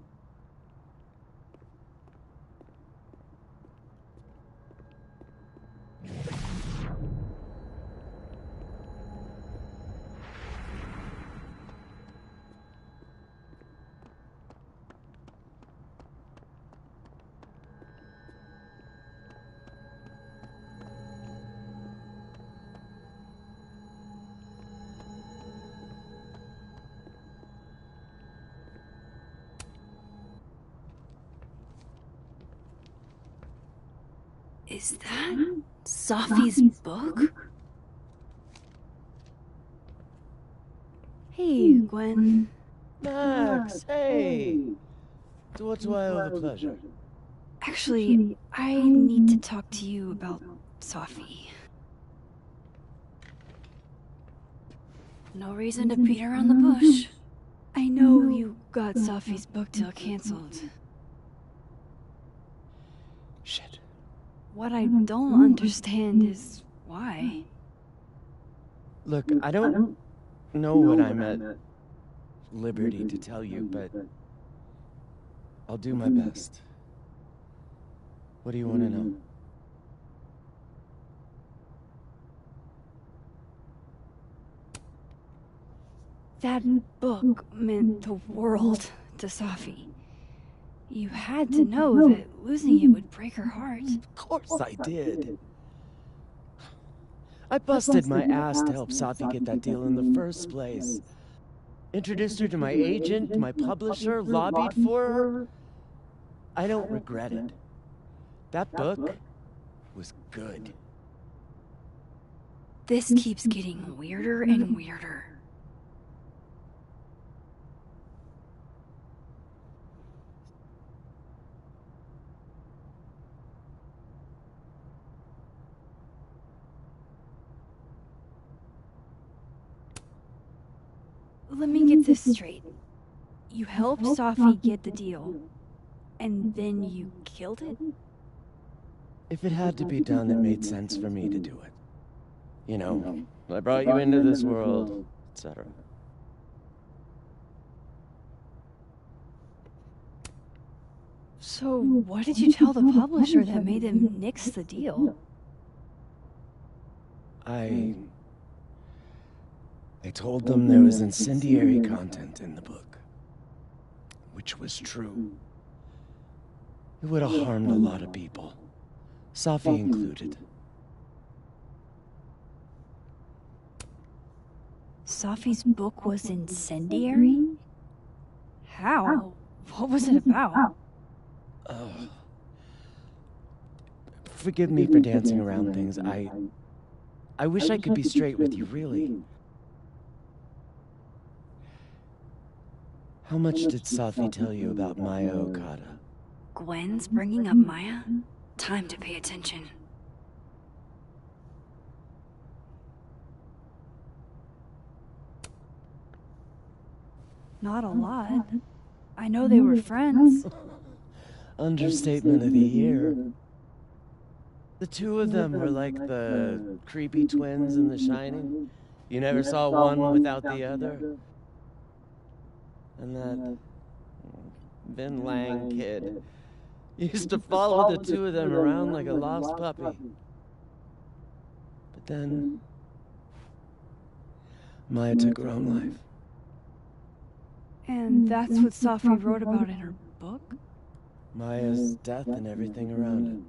[SPEAKER 11] Is that Safi's book? Hey, Gwen.
[SPEAKER 21] Max, hey! So what's why all the pleasure?
[SPEAKER 11] Actually, I need to talk to you about Safi. No reason to beat around the bush. I know you got Safi's book deal canceled.
[SPEAKER 21] Shit.
[SPEAKER 11] What I don't understand is why.
[SPEAKER 21] Look, I don't know what I'm at liberty to tell you, but I'll do my best. What do you want to know?
[SPEAKER 11] That book meant the world to Safi. You had to know that losing it would break her heart.
[SPEAKER 21] Of course I did. I busted my ass to help Safi get that deal in the first place. Introduced her to my agent, my publisher, lobbied for her. I don't regret it. That book was good.
[SPEAKER 11] This keeps getting weirder and weirder. Let me get this straight. You helped Safi get the deal, and then you killed it?
[SPEAKER 21] If it had to be done, it made sense for me to do it. You know, I brought you into this world, etc.
[SPEAKER 11] So, what did you tell the publisher that made them nix the deal?
[SPEAKER 21] I told them there was incendiary content in the book, which was true. It would have harmed a lot of people, Safi included.
[SPEAKER 11] Safi's book was incendiary? How? What was it about?
[SPEAKER 21] Forgive me for dancing around things. I wish I could be straight with you, really. How much did Safi tell you about Maya Okada?
[SPEAKER 11] Gwen's bringing up Maya? Time to pay attention. Not a lot. I know they were friends.
[SPEAKER 21] Understatement of the year. The two of them were like the creepy twins in The Shining. You never saw one without the other. And that Vin Lang kid used to follow the two of them around like a lost puppy. But then Maya took her own life.
[SPEAKER 11] And that's what Safi wrote about in her book?
[SPEAKER 21] Maya's death and everything around it.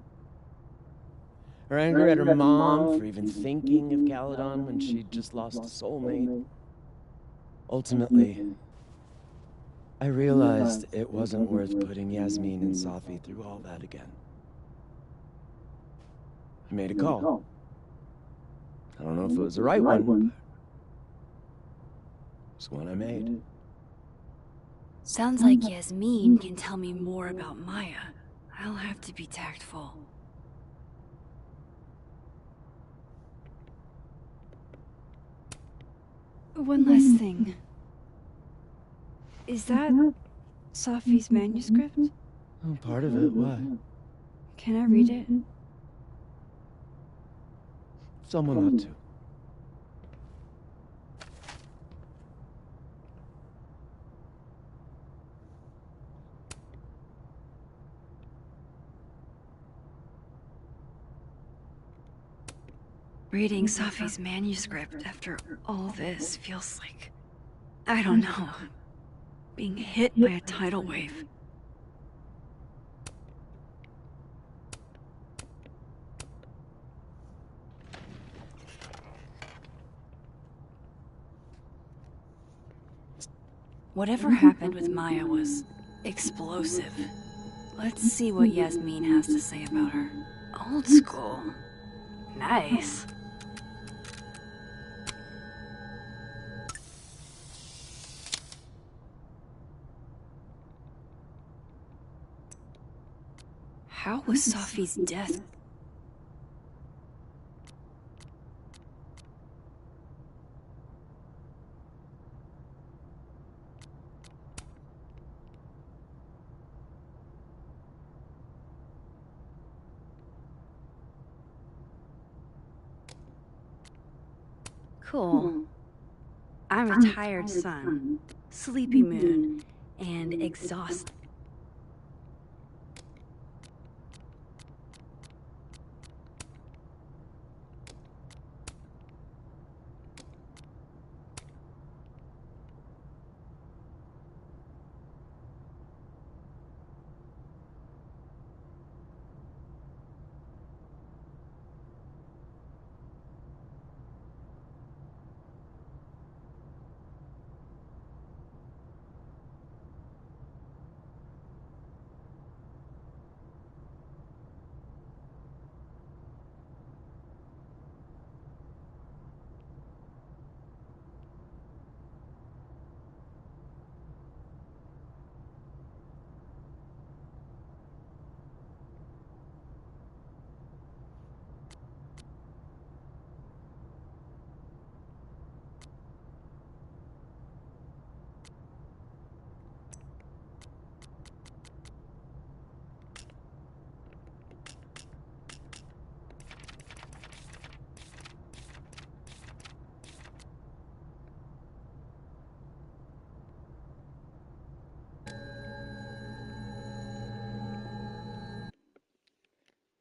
[SPEAKER 21] Her anger at her mom for even thinking of Caledon when she'd just lost a soulmate. Ultimately, I realized it wasn't worth putting Yasmin and Safi through all that again. I made a call. I don't know if it was the right one, but it's one I made.
[SPEAKER 11] Sounds like Yasmin can tell me more about Maya. I'll have to be tactful. One last thing. Is that Safi's manuscript?
[SPEAKER 21] Oh, part of it, why?
[SPEAKER 11] Can I read it?
[SPEAKER 21] Someone ought to.
[SPEAKER 11] Reading Safi's manuscript after all this feels like, I don't know, being hit by a tidal wave. Whatever happened with Maya was explosive. Let's see what Yasmin has to say about her. Old school. Nice. How was Safi's death? Cool. I'm a tired sun, sleepy moon, and exhausted.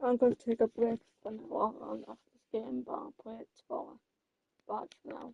[SPEAKER 1] I'm going to take a break for now on after this game, but I'll play it tomorrow. Bye for now.